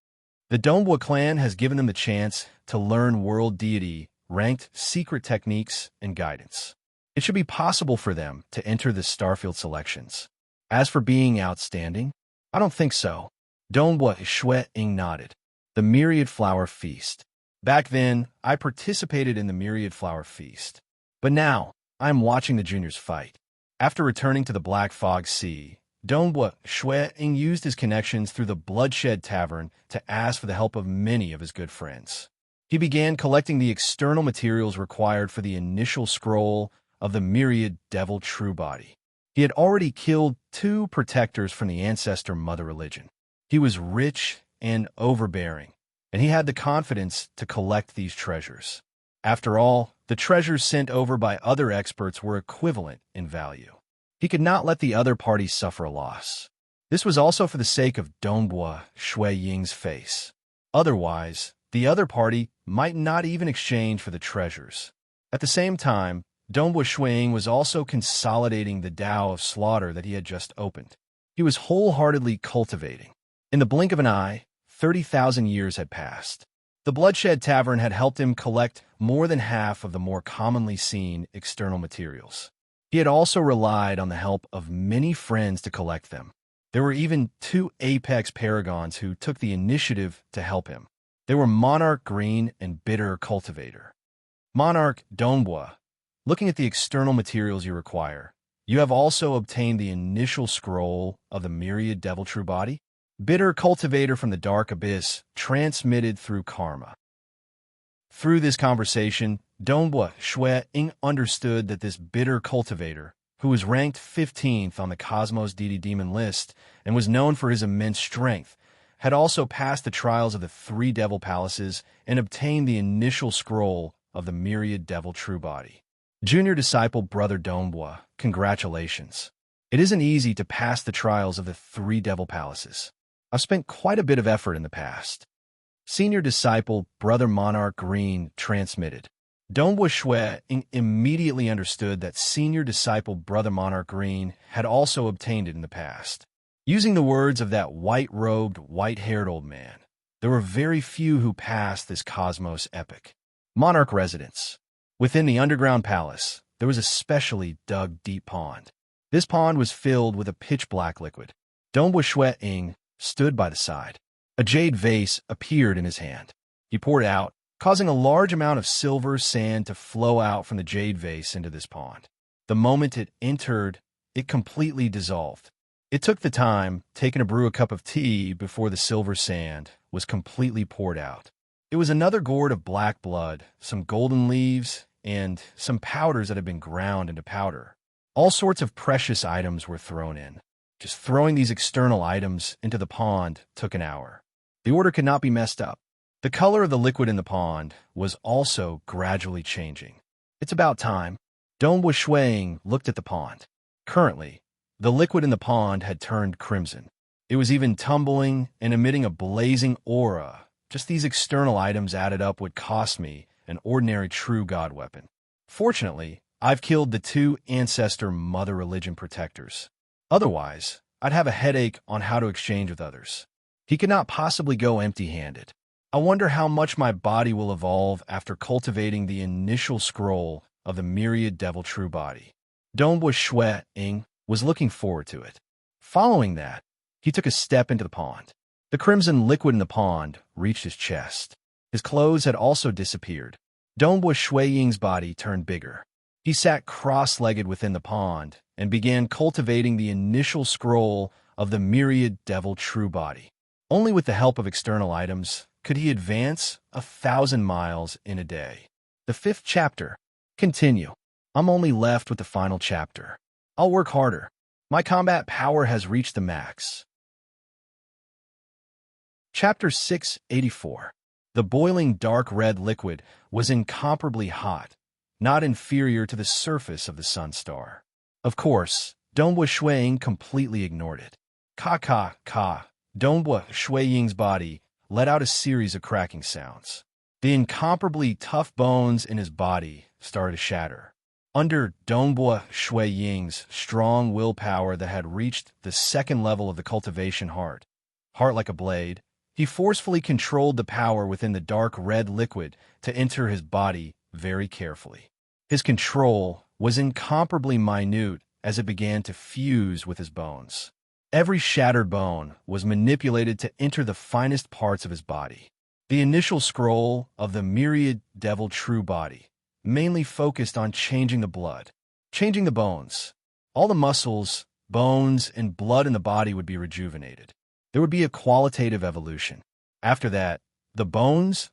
The Dongbua clan has given them the chance to learn world deity ranked secret techniques and guidance. It should be possible for them to enter the Starfield selections. As for being outstanding, I don't think so. Dongbua Shueting nodded. The Myriad Flower Feast. Back then, I participated in the Myriad Flower Feast. But now, I am watching the juniors fight. After returning to the Black Fog Sea, Dongbua Shueting used his connections through the Bloodshed Tavern to ask for the help of many of his good friends. He began collecting the external materials required for the initial scroll of the Myriad Devil True Body. He had already killed 2 protectors from the ancestor mother religion. He was rich and overbearing, and he had the confidence to collect these treasures. After all, the treasures sent over by other experts were equivalent in value. He could not let the other party suffer a loss. This was also for the sake of Dongbua Ying's face. Otherwise, the other party might not even exchange for the treasures. At the same time, Dongbua Ying was also consolidating the Tao of slaughter that he had just opened. He was wholeheartedly cultivating. In the blink of an eye, 30,000 years had passed. The Bloodshed Tavern had helped him collect more than half of the more commonly seen external materials. He had also relied on the help of many friends to collect them. There were even 2 apex paragons who took the initiative to help him. They were Monarch Green and Bitter Cultivator. Monarch Dongbua, looking at the external materials you require, you have also obtained the initial scroll of the Myriad Devil True Body. Bitter Cultivator from the Dark Abyss, transmitted through karma. Through this conversation, Dongbua Ying understood that this Bitter Cultivator, who was ranked 15th on the Cosmos Deity Demon list and was known for his immense strength, had also passed the trials of the 3 Devil Palaces and obtained the initial scroll of the Myriad Devil True Body. Junior disciple Brother Dongbua, congratulations. It isn't easy to pass the trials of the 3 Devil Palaces. I've spent quite a bit of effort in the past. Senior disciple Brother Monarch Green transmitted. Dongbua Ying immediately understood that senior disciple Brother Monarch Green had also obtained it in the past. Using the words of that white-robed, white-haired old man, there were very few who passed this cosmos epic. Monarch residence. Within the underground palace, there was a specially dug deep pond. This pond was filled with a pitch-black liquid. Dongbua Ying stood by the side. A jade vase appeared in his hand. He poured out, causing a large amount of silver sand to flow out from the jade vase into this pond. The moment it entered, it completely dissolved. It took the time taken to brew a cup of tea before the silver sand was completely poured out. It was another gourd of black blood, some golden leaves, and some powders that had been ground into powder. All sorts of precious items were thrown in. Just throwing these external items into the pond took an hour. The order could not be messed up. The color of the liquid in the pond was also gradually changing. It's about time. Dongbua Ying looked at the pond. Currently, the liquid in the pond had turned crimson. It was even tumbling and emitting a blazing aura. Just these external items added up would cost me an ordinary true god weapon. Fortunately, I've killed the 2 ancestor mother religion protectors. Otherwise, I'd have a headache on how to exchange with others. He could not possibly go empty-handed. I wonder how much my body will evolve after cultivating the initial scroll of the Myriad Devil True Body. Dongbua Ying was looking forward to it. Following that, he took a step into the pond. The crimson liquid in the pond reached his chest. His clothes had also disappeared. Dongbua Ying's body turned bigger. He sat cross-legged within the pond and began cultivating the initial scroll of the Myriad Devil True Body. Only with the help of external items could he advance 1,000 miles in a day. The 5th chapter. Continue. I'm only left with the final chapter. I'll work harder. My combat power has reached the max. Chapter 684. The boiling dark red liquid was incomparably hot, not inferior to the surface of the sun star. Of course, Dongbua Ying completely ignored it. Dongbua Ying's body let out a series of cracking sounds. The incomparably tough bones in his body started to shatter. Under Dongbua Shui Ying's strong willpower that had reached the second level of the cultivation heart like a blade, he forcefully controlled the power within the dark red liquid to enter his body very carefully. His control was incomparably minute as it began to fuse with his bones. Every shattered bone was manipulated to enter the finest parts of his body. The initial scroll of the myriad devil true body mainly focused on changing the blood, changing the bones. All the muscles, bones, and blood in the body would be rejuvenated. There would be a qualitative evolution. After that, the bones,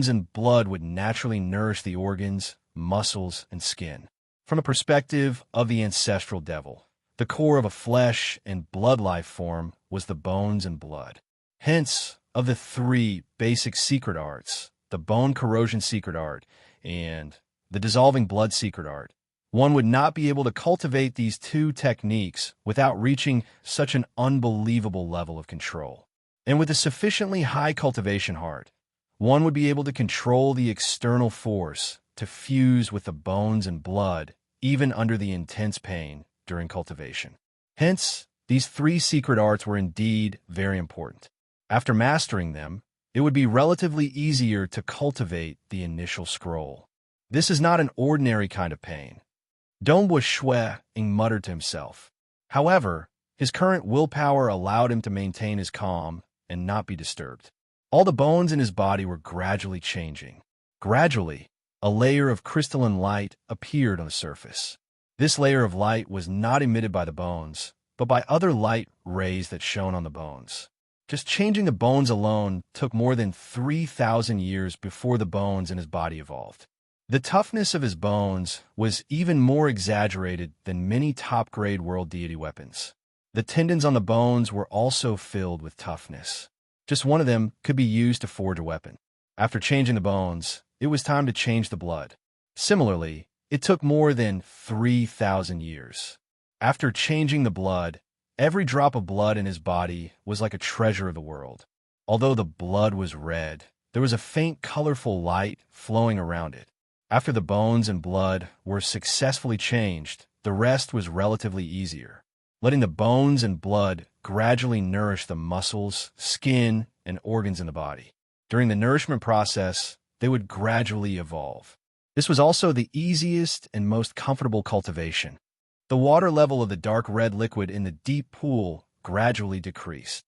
and blood would naturally nourish the organs, muscles, and skin. From a perspective of the ancestral devil, the core of a flesh and blood life form was the bones and blood. Hence, of the three basic secret arts, the bone corrosion secret art and the dissolving blood secret art, one would not be able to cultivate these two techniques without reaching such an unbelievable level of control. And with a sufficiently high cultivation heart, one would be able to control the external force to fuse with the bones and blood, even under the intense pain during cultivation. Hence, these three secret arts were indeed very important. After mastering them, it would be relatively easier to cultivate the initial scroll. This is not an ordinary kind of pain. Dongbua Shui Ying muttered to himself. However, his current willpower allowed him to maintain his calm and not be disturbed. All the bones in his body were gradually changing. Gradually, a layer of crystalline light appeared on the surface. This layer of light was not emitted by the bones, but by other light rays that shone on the bones. Just changing the bones alone took more than 3,000 years before the bones in his body evolved. The toughness of his bones was even more exaggerated than many top-grade world deity weapons. The tendons on the bones were also filled with toughness. Just one of them could be used to forge a weapon. After changing the bones, it was time to change the blood. Similarly, it took more than 3,000 years. After changing the blood, every drop of blood in his body was like a treasure of the world. Although the blood was red, there was a faint colorful light flowing around it. After the bones and blood were successfully changed, the rest was relatively easier. Letting the bones and blood gradually nourish the muscles, skin, and organs in the body. During the nourishment process, they would gradually evolve. This was also the easiest and most comfortable cultivation. The water level of the dark red liquid in the deep pool gradually decreased.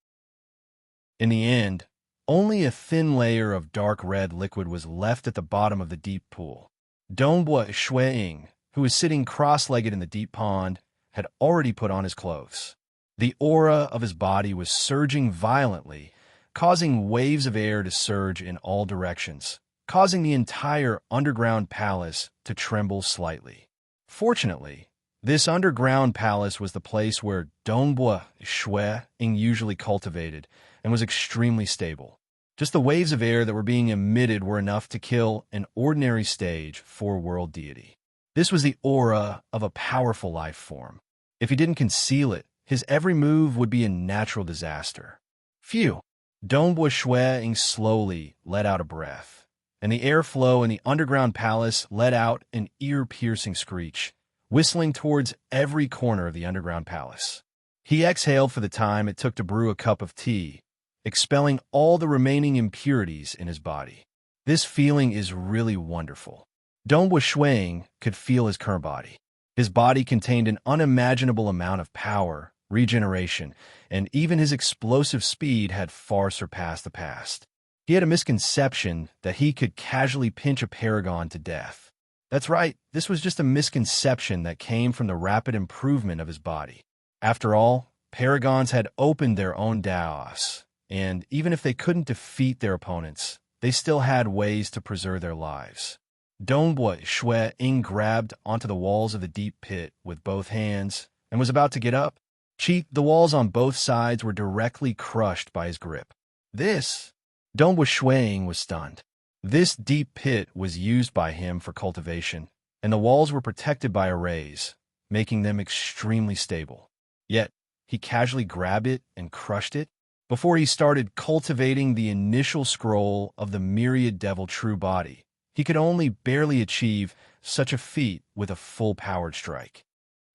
In the end, only a thin layer of dark red liquid was left at the bottom of the deep pool. Dongbua Shui Ying, who was sitting cross-legged in the deep pond, had already put on his clothes. The aura of his body was surging violently, causing waves of air to surge in all directions, causing the entire underground palace to tremble slightly. Fortunately, this underground palace was the place where Dongbua Shui Ying usually cultivated and was extremely stable. Just the waves of air that were being emitted were enough to kill an ordinary stage 4 world deity. This was the aura of a powerful life form. If he didn't conceal it, his every move would be a natural disaster. Phew! Dongbua Shui Ying slowly let out a breath, and the airflow in the underground palace let out an ear-piercing screech, whistling towards every corner of the underground palace. He exhaled for the time it took to brew a cup of tea, expelling all the remaining impurities in his body. This feeling is really wonderful. Dongbua Shui Ying could feel his current body. His body contained an unimaginable amount of power, regeneration, and even his explosive speed had far surpassed the past. He had a misconception that he could casually pinch a paragon to death. That's right, this was just a misconception that came from the rapid improvement of his body. After all, paragons had opened their own Daos, and even if they couldn't defeat their opponents, they still had ways to preserve their lives. Dongbua Shui Ying grabbed onto the walls of the deep pit with both hands and was about to get up. The walls on both sides were directly crushed by his grip. Dongbua Shui Ying was stunned. This deep pit was used by him for cultivation, and the walls were protected by arrays, making them extremely stable. Yet, he casually grabbed it and crushed it. before he started cultivating the initial scroll of the myriad devil true body. He could only barely achieve such a feat with a full-powered strike.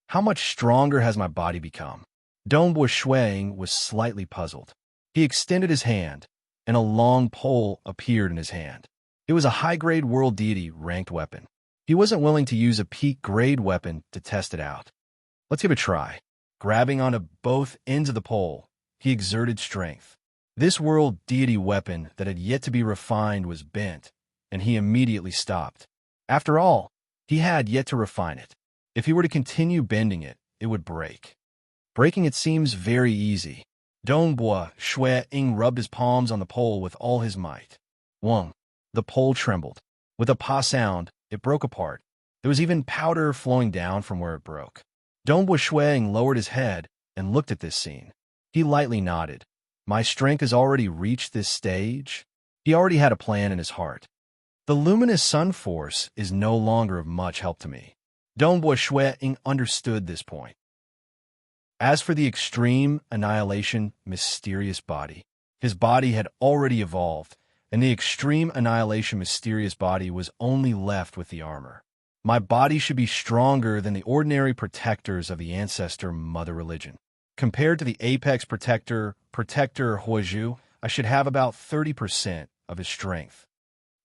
How much stronger has my body become? Dongbua Shuang was slightly puzzled. He extended his hand, and a long pole appeared in his hand. It was a high-grade world deity ranked weapon. He wasn't willing to use a peak-grade weapon to test it out. Let's give it a try. Grabbing onto both ends of the pole, he exerted strength. This world deity weapon that had yet to be refined was bent, and he immediately stopped. After all, he had yet to refine it. If he were to continue bending it, it would break. Breaking it seems very easy. Dongbua Shuang rubbed his palms on the pole with all his might. Wong. The pole trembled. With a pa sound, it broke apart. There was even powder flowing down from where it broke. Dongbua Shuang lowered his head and looked at this scene. He lightly nodded. My strength has already reached this stage? He already had a plan in his heart. The luminous sun force is no longer of much help to me. Dongbua Shuang understood this point. As for the extreme annihilation mysterious body, his body had already evolved, and the extreme annihilation mysterious body was only left with the armor. My body should be stronger than the ordinary protectors of the ancestor mother religion. Compared to the apex protector Huozhu, I should have about 30% of his strength.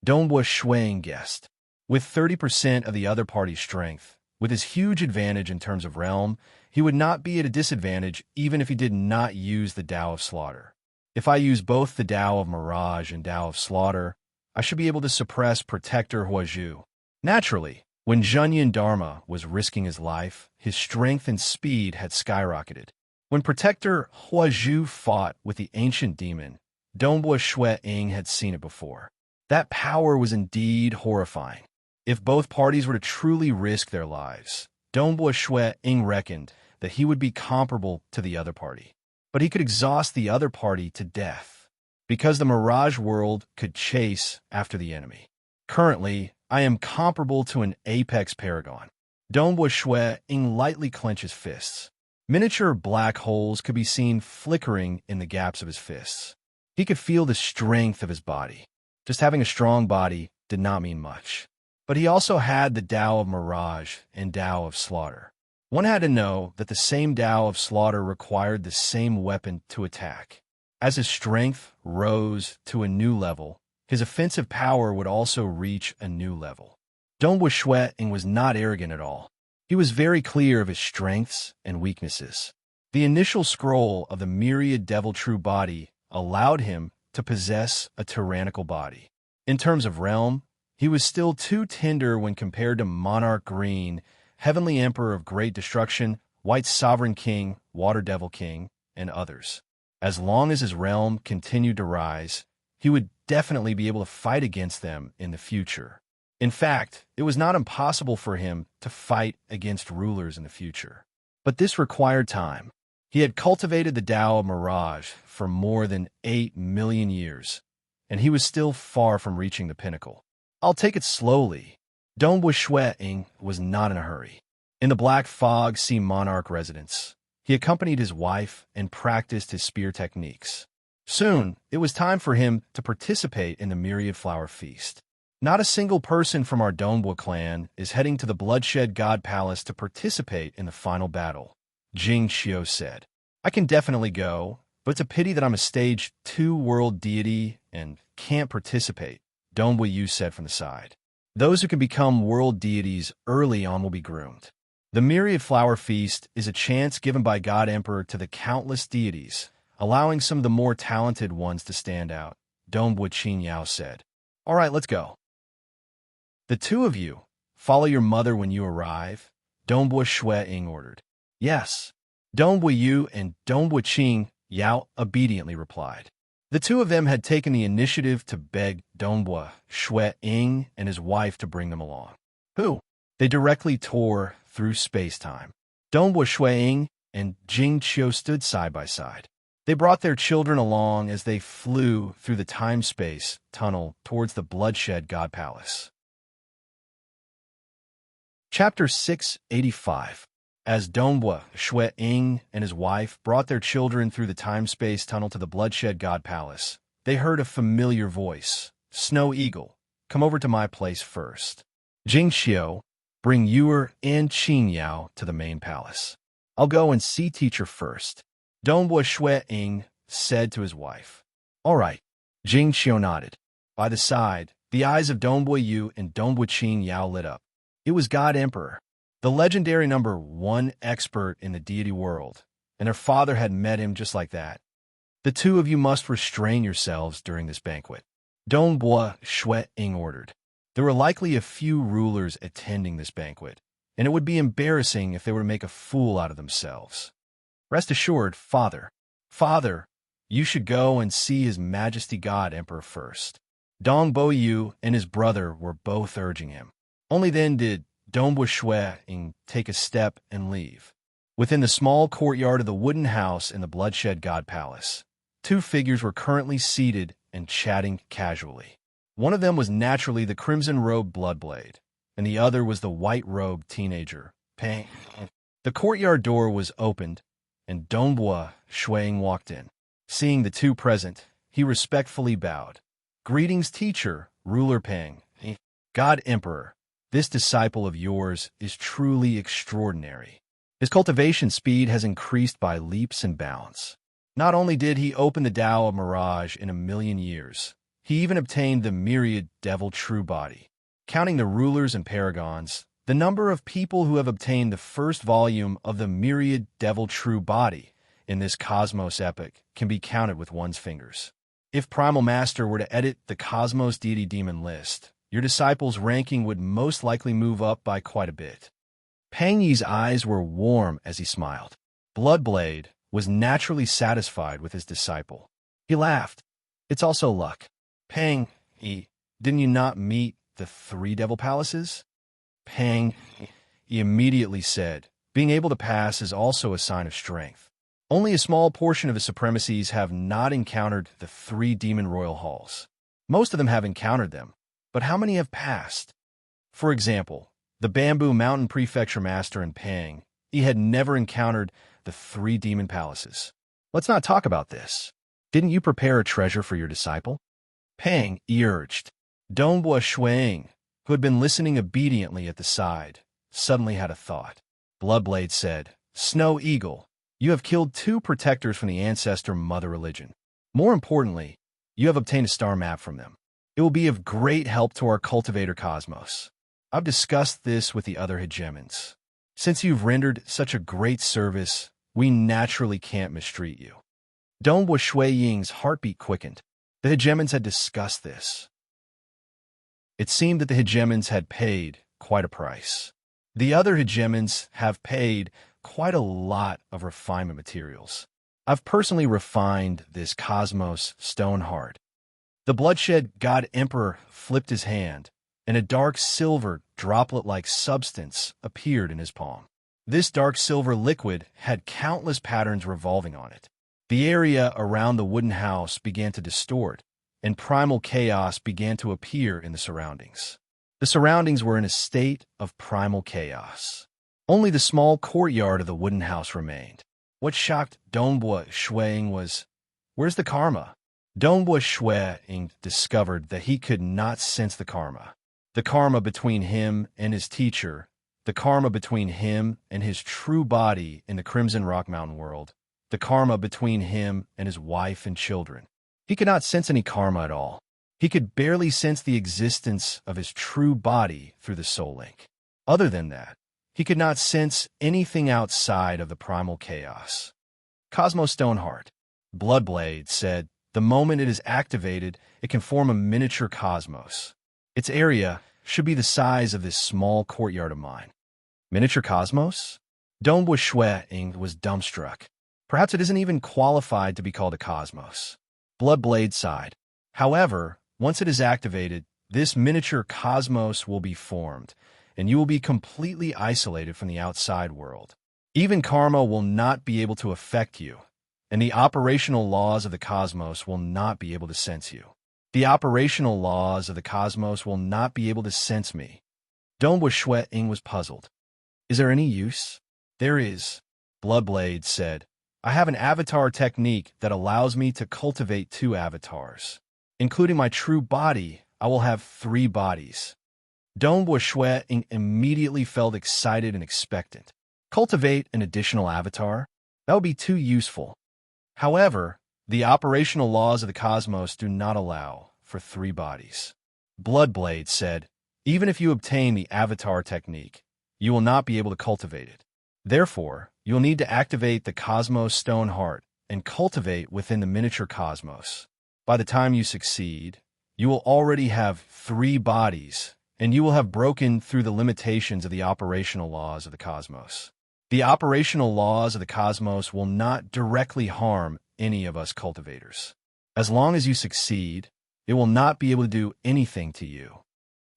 Dongbua Shuang guessed. With 30% of the other party's strength, with his huge advantage in terms of realm, he would not be at a disadvantage even if he did not use the Tao of Slaughter. If I use both the Tao of Mirage and Tao of Slaughter, I should be able to suppress Protector Huozhu. Naturally, when Zhenyan Dharma was risking his life, his strength and speed had skyrocketed. When Protector Huozhu fought with the ancient demon, Dongbua Shuang had seen it before. That power was indeed horrifying. If both parties were to truly risk their lives, Dongbua Shuang reckoned that he would be comparable to the other party. But he could exhaust the other party to death, because the Mirage world could chase after the enemy. Currently, I am comparable to an apex paragon. Dongbua Shuang lightly clenched his fists. Miniature black holes could be seen flickering in the gaps of his fists. He could feel the strength of his body. Just having a strong body did not mean much. But he also had the Tao of Mirage and Tao of Slaughter. One had to know that the same Tao of Slaughter required the same weapon to attack. As his strength rose to a new level, his offensive power would also reach a new level. Dongbua Shuang was not arrogant at all. He was very clear of his strengths and weaknesses. The initial scroll of the myriad devil true body allowed him to possess a tyrannical body. In terms of realm, he was still too tender when compared to Monarch Green, Heavenly Emperor of Great Destruction, White Sovereign King, Water Devil King, and others. As long as his realm continued to rise, he would definitely be able to fight against them in the future. In fact, it was not impossible for him to fight against rulers in the future. But this required time. He had cultivated the Tao of Mirage for more than 8 million years, and he was still far from reaching the pinnacle. I'll take it slowly. Dongbua Shuang was not in a hurry. In the Black Fog Sea Monarch residence, he accompanied his wife and practiced his spear techniques. Soon, it was time for him to participate in the Myriad Flower Feast. Not a single person from our Dongbua clan is heading to the Bloodshed God Palace to participate in the final battle, Jing Xiu said. I can definitely go, but it's a pity that I'm a Stage 2 world deity and can't participate, Dongbua Yu said from the side. Those who can become world deities early on will be groomed. The Myriad Flower Feast is a chance given by God Emperor to the countless deities, allowing some of the more talented ones to stand out, Dongbua Qin Yao said. All right, let's go. The two of you, follow your mother when you arrive, Dongbua Shuang ordered. Yes. Dongbua Yu and Dongbua Qin Yao obediently replied. The two of them had taken the initiative to beg Dongbua Shuang and his wife to bring them along. Who? They directly tore through space-time. Dongbua Shuang and Jing Qiu stood side by side. They brought their children along as they flew through the time-space tunnel towards the Bloodshed God Palace. Chapter 685. As Dongbua, Shui Ying, and his wife brought their children through the time-space tunnel to the Bloodshed God Palace, they heard a familiar voice. Snow Eagle, come over to my place first. Jing Xiao, bring Yuer and Qing Yao to the main palace. I'll go and see teacher first. Dongbua Shui Ying said to his wife. All right. Jing Xiao nodded. By the side, the eyes of Dongbua Yu and Dongbua Qing Yao lit up. It was God Emperor, the legendary #1 expert in the deity world, and her father had met him just like that. The two of you must restrain yourselves during this banquet. Dongbua Shui Ying ordered. There were likely a few rulers attending this banquet, and it would be embarrassing if they were to make a fool out of themselves. Rest assured, Father, you should go and see His Majesty God Emperor first. Dongbo Yu and his brother were both urging him. Only then did Dongbua Shui Ying take a step and leave. Within the small courtyard of the wooden house in the Bloodshed God Palace, two figures were currently seated and chatting casually. One of them was naturally the crimson-robed Bloodblade, and the other was the white-robed teenager, Pang. The courtyard door was opened, and Dongbua Shui Ying walked in. Seeing the two present, he respectfully bowed. Greetings, teacher, ruler Pang. God Emperor, this disciple of yours is truly extraordinary. His cultivation speed has increased by leaps and bounds. Not only did he open the Tao of Mirage in 1,000,000 years, he even obtained the myriad devil true body. Counting the rulers and paragons, the number of people who have obtained the first volume of the myriad devil true body in this cosmos epic can be counted with one's fingers. If Primal Master were to edit the Cosmos Deity Demon list, your disciple's ranking would most likely move up by quite a bit. Pang Yi's eyes were warm as he smiled. Bloodblade was naturally satisfied with his disciple. He laughed. It's also luck. Pang Yi, didn't you not meet the 3 devil palaces? Pang Yi immediately said, being able to pass is also a sign of strength. Only a small portion of the supremacies have not encountered the 3 demon royal halls. Most of them have encountered them, but how many have passed? For example, the Bamboo Mountain Prefecture Master in Pang, he had never encountered the 3 demon palaces. Let's not talk about this. Didn't you prepare a treasure for your disciple? Pang Yi urged. Dongbua Shui Ying, who had been listening obediently at the side, suddenly had a thought. Bloodblade said, Snow Eagle, you have killed 2 protectors from the ancestor mother religion. More importantly, you have obtained a star map from them. It will be of great help to our cultivator cosmos. I've discussed this with the other hegemons. Since you've rendered such a great service, we naturally can't mistreat you. Dongbua Shui Ying's heartbeat quickened. The hegemons had discussed this. It seemed that the hegemons had paid quite a price. The other hegemons have paid quite a lot of refinement materials. I've personally refined this cosmos stone hard. The Bloodshed God Emperor flipped his hand, and a dark silver droplet-like substance appeared in his palm. This dark silver liquid had countless patterns revolving on it. The area around the wooden house began to distort, and primal chaos began to appear in the surroundings. The surroundings were in a state of primal chaos. Only the small courtyard of the wooden house remained. What shocked Dongbua Shui Ying was, where's the karma? Dongbua Shui Ying discovered that he could not sense the karma. The karma between him and his teacher, the karma between him and his true body in the Crimson Rock Mountain world, the karma between him and his wife and children. He could not sense any karma at all. He could barely sense the existence of his true body through the soul link. Other than that, he could not sense anything outside of the primal chaos. Cosmos Stoneheart, Bloodblade said, the moment it is activated, it can form a miniature cosmos. Its area should be the size of this small courtyard of mine. Miniature cosmos? Dongbua Shui Ying was dumbstruck. Perhaps it isn't even qualified to be called a cosmos. Bloodblade sighed. However, once it is activated, this miniature cosmos will be formed, and you will be completely isolated from the outside world. Even karma will not be able to affect you, and the operational laws of the cosmos will not be able to sense you. The operational laws of the cosmos will not be able to sense me. Dongbua Shui Ying was puzzled. Is there any use? There is, Bloodblade said. I have an avatar technique that allows me to cultivate 2 avatars. Including my true body, I will have 3 bodies. Dongbua Shui immediately felt excited and expectant. Cultivate an additional avatar? That would be too useful. However, the operational laws of the cosmos do not allow for 3 bodies. Bloodblade said, even if you obtain the avatar technique, you will not be able to cultivate it. Therefore, you'll need to activate the Cosmos Stone Heart and cultivate within the miniature cosmos. By the time you succeed, you will already have 3 bodies, and you will have broken through the limitations of the operational laws of the cosmos. The operational laws of the cosmos will not directly harm any of us cultivators. As long as you succeed, it will not be able to do anything to you.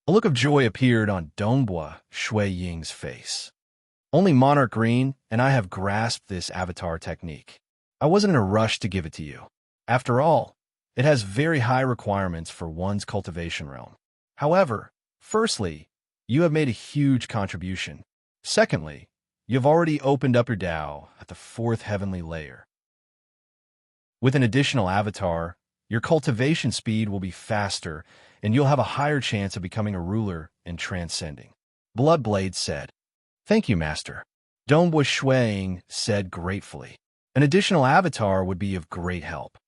A look of joy appeared on Dongbua Shui Ying's face. Only Monarch Green and I have grasped this avatar technique. I wasn't in a rush to give it to you. After all, it has very high requirements for one's cultivation realm. However, firstly, you have made a huge contribution. Secondly, you have already opened up your Tao at the 4th heavenly layer. With an additional avatar, your cultivation speed will be faster, and you'll have a higher chance of becoming a ruler and transcending. Bloodblade said. Thank you, Master. Dongbua Shui said gratefully. An additional avatar would be of great help.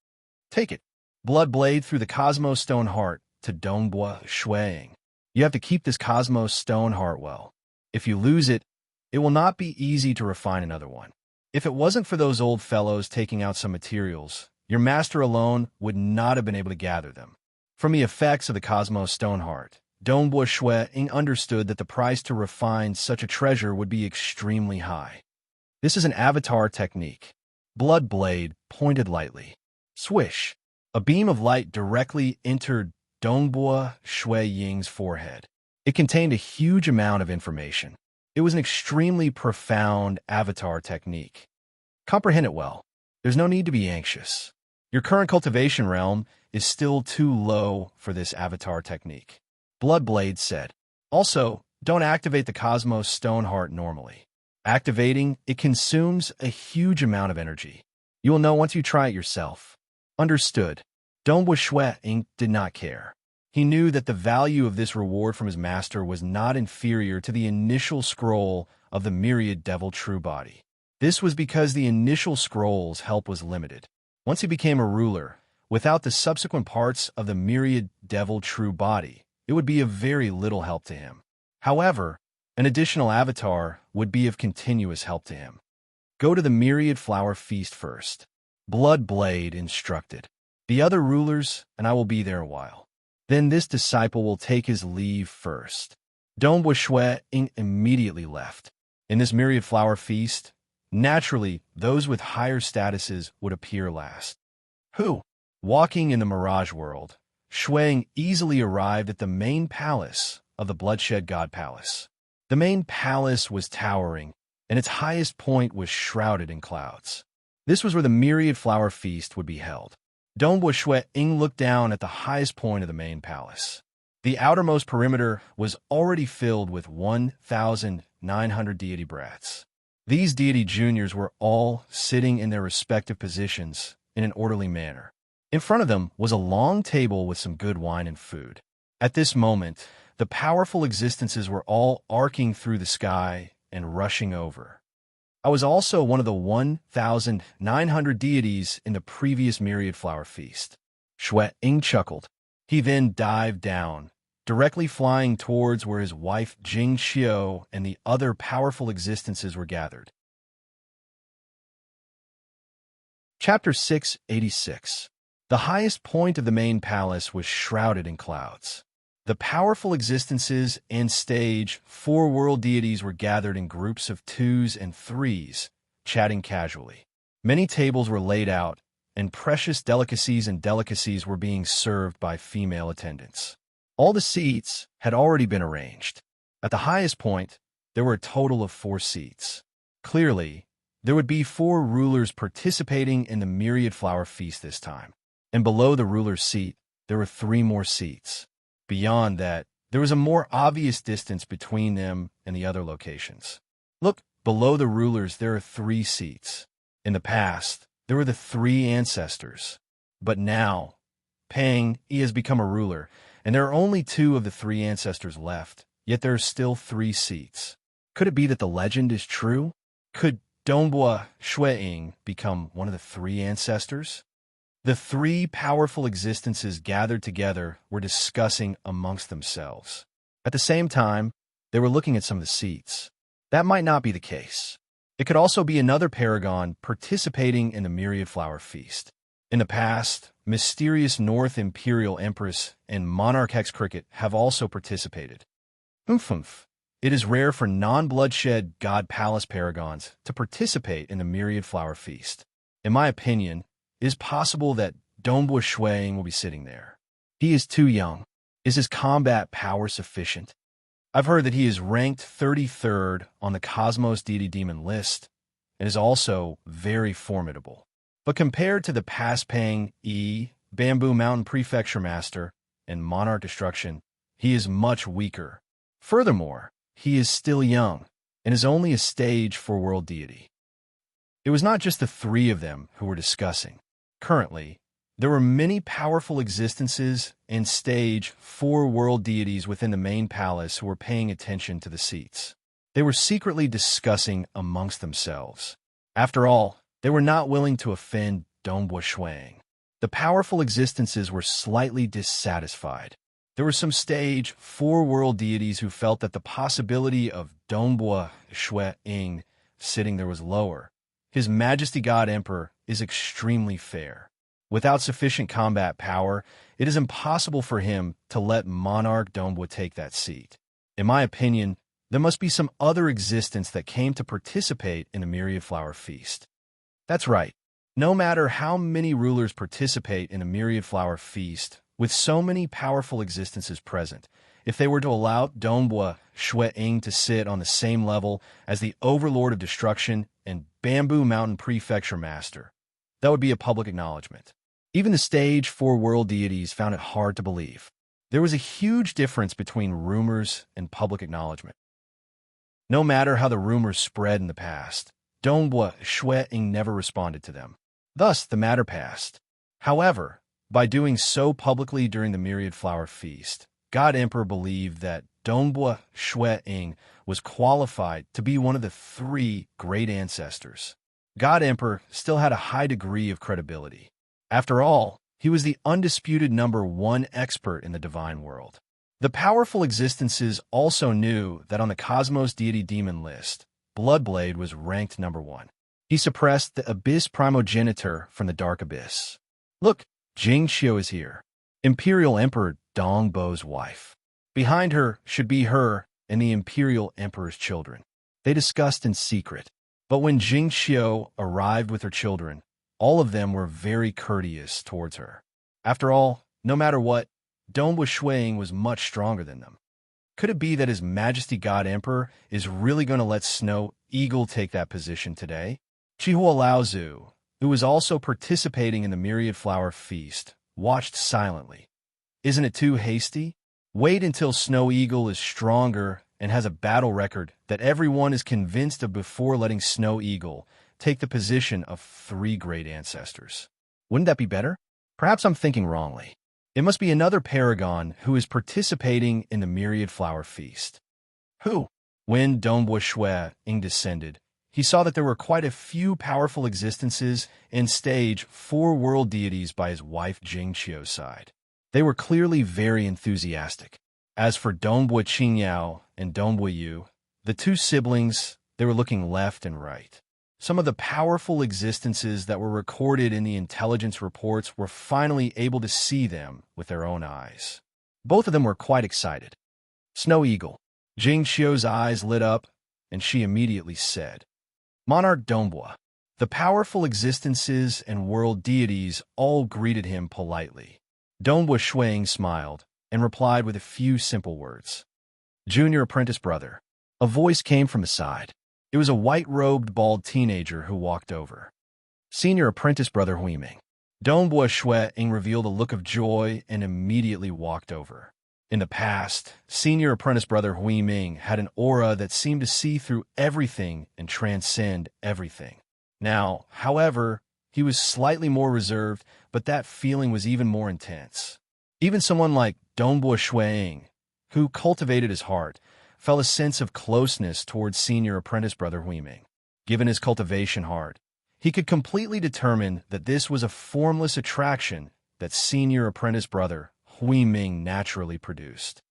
Take it. Bloodblade threw the Cosmos Stone Heart to Dongbua Shui. You have to keep this Cosmos Stone Heart well. If you lose it, it will not be easy to refine another one. If it wasn't for those old fellows taking out some materials, your master alone would not have been able to gather them. From the effects of the Cosmos Stone Heart, Dongbua Shui understood that the price to refine such a treasure would be extremely high. This is an avatar technique. Bloodblade pointed lightly. Swish! A beam of light directly entered Dongbua Shui Ying's forehead. It contained a huge amount of information. It was an extremely profound avatar technique. Comprehend it well. There's no need to be anxious. Your current cultivation realm is still too low for this avatar technique. Bloodblade said. Also, don't activate the Cosmos Stone Heart normally. Activating, it consumes a huge amount of energy. You will know once you try it yourself. Understood. Dongbua Shui did not care. He knew that the value of this reward from his master was not inferior to the initial scroll of the Myriad Devil True Body. This was because the initial scroll's help was limited. Once he became a ruler, without the subsequent parts of the Myriad Devil True Body, it would be of very little help to him. However, an additional avatar would be of continuous help to him. Go to the Myriad Flower Feast first. Bloodblade instructed. The other rulers, and I will be there a while. Then this disciple will take his leave first. Dongbua Shui immediately left. In this Myriad Flower Feast, naturally, those with higher statuses would appear last. Who? Walking in the Mirage World, Shui easily arrived at the main palace of the Bloodshed God Palace. The main palace was towering, and its highest point was shrouded in clouds. This was where the Myriad Flower Feast would be held. Dongbua Shui looked down at the highest point of the main palace. The outermost perimeter was already filled with 1,900 deity brats. These deity juniors were all sitting in their respective positions in an orderly manner. In front of them was a long table with some good wine and food. At this moment, the powerful existences were all arcing through the sky and rushing over. I was also one of the 1,900 deities in the previous Myriad Flower Feast. Shui chuckled. He then dived down, directly flying towards where his wife Jing Xiao and the other powerful existences were gathered. Chapter 686. The highest point of the main palace was shrouded in clouds. The powerful existences and stage 4 world deities were gathered in groups of 2s and 3s, chatting casually. Many tables were laid out, and precious delicacies were being served by female attendants. All the seats had already been arranged. At the highest point, there were a total of 4 seats. Clearly, there would be 4 rulers participating in the Myriad Flower Feast this time. And below the ruler's seat, there were 3 more seats. Beyond that, there was a more obvious distance between them and the other locations. Look, Below the rulers, there are 3 seats. In the past, there were the 3 ancestors. But now, Pang Yi has become a ruler, and there are only 2 of the 3 ancestors left, yet there are still 3 seats. Could it be that the legend is true? Could Dongbua Shueying become one of the 3 ancestors? The 3 powerful existences gathered together were discussing amongst themselves. At the same time, they were looking at some of the seats. That might not be the case. It could also be another paragon participating in the Myriad Flower Feast. In the past, mysterious North Imperial Empress and Monarch Hex Cricket have also participated. Oomph. It is rare for non-bloodshed God Palace paragons to participate in the Myriad Flower Feast. In my opinion, it is possible that Dongbua Shueying will be sitting there. He is too young. Is his combat power sufficient? I've heard that he is ranked 33rd on the Cosmos Deity Demon list and is also very formidable. But compared to the past Pang Yi, Bamboo Mountain Prefecture Master, and Monarch Destruction, he is much weaker. Furthermore, he is still young and is only a stage 4 world deity. It was not just the 3 of them who were discussing. Currently, there were many powerful existences and stage 4 world deities within the main palace who were paying attention to the seats. They were secretly discussing amongst themselves. After all, they were not willing to offend Dongbua Shueying. The powerful existences were slightly dissatisfied. There were some stage 4 world deities who felt that the possibility of Dongbua Shueying sitting there was lower. His Majesty God Emperor is extremely fair. Without sufficient combat power, it is impossible for him to let Monarch Dongbua take that seat. In my opinion, there must be some other existence that came to participate in the Myriad Flower Feast. That's right. No matter how many rulers participate in a Myriad Flower Feast, with so many powerful existences present, if they were to allow Dongbua Shueying to sit on the same level as the Overlord of Destruction and Bamboo Mountain Prefecture Master, that would be a public acknowledgement. Even the stage 4 world deities found it hard to believe. There was a huge difference between rumors and public acknowledgement. No matter how the rumors spread in the past, Dongbua Shueying never responded to them. Thus, the matter passed. However, by doing so publicly during the Myriad Flower Feast, God Emperor believed that Dongbua Shueying was qualified to be one of the 3 great ancestors. God Emperor still had a high degree of credibility. After all, he was the undisputed #1 expert in the divine world. The powerful existences also knew that on the Cosmos Deity Demon list, Bloodblade was ranked #1. He suppressed the Abyss Primogenitor from the Dark Abyss. Look, Jing Xiao is here, Imperial Emperor Dongbo's wife. Behind her should be her and the Imperial Emperor's children. They discussed in secret, but when Jing Xiao arrived with her children, all of them were very courteous towards her. After all, no matter what, Dongbua Shueying was much stronger than them. Could it be that His Majesty God Emperor is really going to let Snow Eagle take that position today? Chihua Laozu, who was also participating in the Myriad Flower Feast, watched silently. Isn't it too hasty? Wait until Snow Eagle is stronger and has a battle record that everyone is convinced of before letting Snow Eagle take the position of 3 great ancestors. Wouldn't that be better? Perhaps I'm thinking wrongly. It must be another paragon who is participating in the Myriad Flower Feast. Who? When Dongbua Shueying descended, he saw that there were quite a few powerful existences and stage 4 world deities by his wife Jing Qiu's side. They were clearly very enthusiastic. As for Dongbua Qingyao and Dongbua Yu, the 2 siblings, they were looking left and right. Some of the powerful existences that were recorded in the intelligence reports were finally able to see them with their own eyes. Both of them were quite excited. Snow Eagle. Jing Qiu's eyes lit up, and she immediately said, Monarch Dongbua. The powerful existences and world deities all greeted him politely. Dongbua Shueying smiled and replied with a few simple words. Junior apprentice brother. A voice came from his side. It was a white-robed, bald teenager who walked over. Senior apprentice brother Huiming. Dongbua Shueying revealed a look of joy and immediately walked over. In the past, senior apprentice brother Hui Ming had an aura that seemed to see through everything and transcend everything. Now, however, he was slightly more reserved, but that feeling was even more intense. Even someone like Dongbua Shuiying, who cultivated his heart, felt a sense of closeness towards senior apprentice brother Hui Ming. Given his cultivation heart, he could completely determine that this was a formless attraction that senior apprentice brother Hui Ming naturally produced.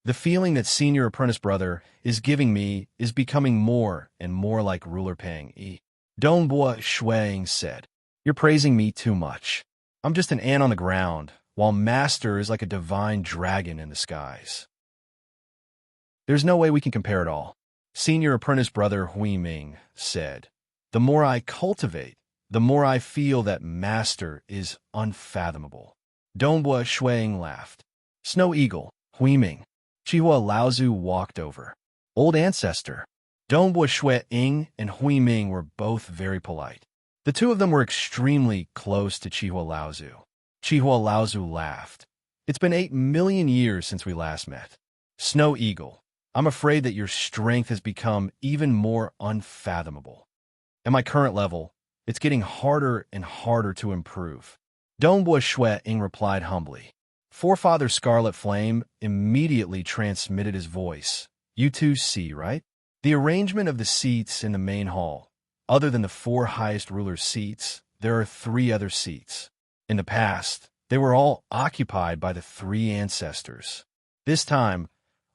The feeling that senior apprentice brother is giving me is becoming more and more like ruler Pang Yi. Dongbua Shuiying said, "You're praising me too much. I'm just an ant on the ground, while master is like a divine dragon in the skies." "There's no way we can compare at all," senior apprentice brother Hui Ming said. "The more I cultivate, the more I feel that master is unfathomable." Dongbua Shuiying laughed. "Snow Eagle, Hui Ming." Chihua Laozu walked over. "Old ancestor." Dongbua Shuiying and Hui Ming were both very polite. The two of them were extremely close to Chihua Laozu. Chihua Laozu laughed. "It's been 8 million years since we last met. Snow Eagle, I'm afraid that your strength has become even more unfathomable. At my current level, it's getting harder and harder to improve." Dongbua Shuiying replied humbly. Forefather Scarlet Flame immediately transmitted his voice. "You two see, right? The arrangement of the seats in the main hall. Other than the 4 highest rulers' seats, there are 3 other seats. In the past, they were all occupied by the 3 ancestors. This time,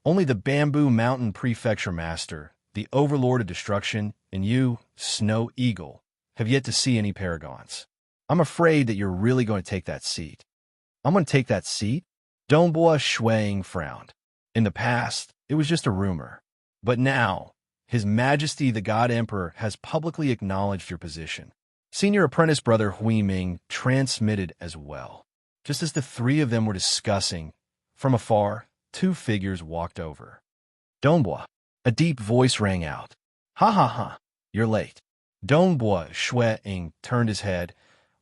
only the Bamboo Mountain Prefecture Master, the Overlord of Destruction, and you, Snow Eagle, have yet to see any paragons. I'm afraid that you're really going to take that seat." "I'm going to take that seat?" Dongbua Shuiying frowned. "In the past, it was just a rumor. But now, His Majesty the God Emperor has publicly acknowledged your position." Senior apprentice brother Hui Ming transmitted as well. Just as the 3 of them were discussing, from afar, 2 figures walked over. "Dongbua," a deep voice rang out. "Ha ha ha, you're late." Dongbua Shuiying turned his head,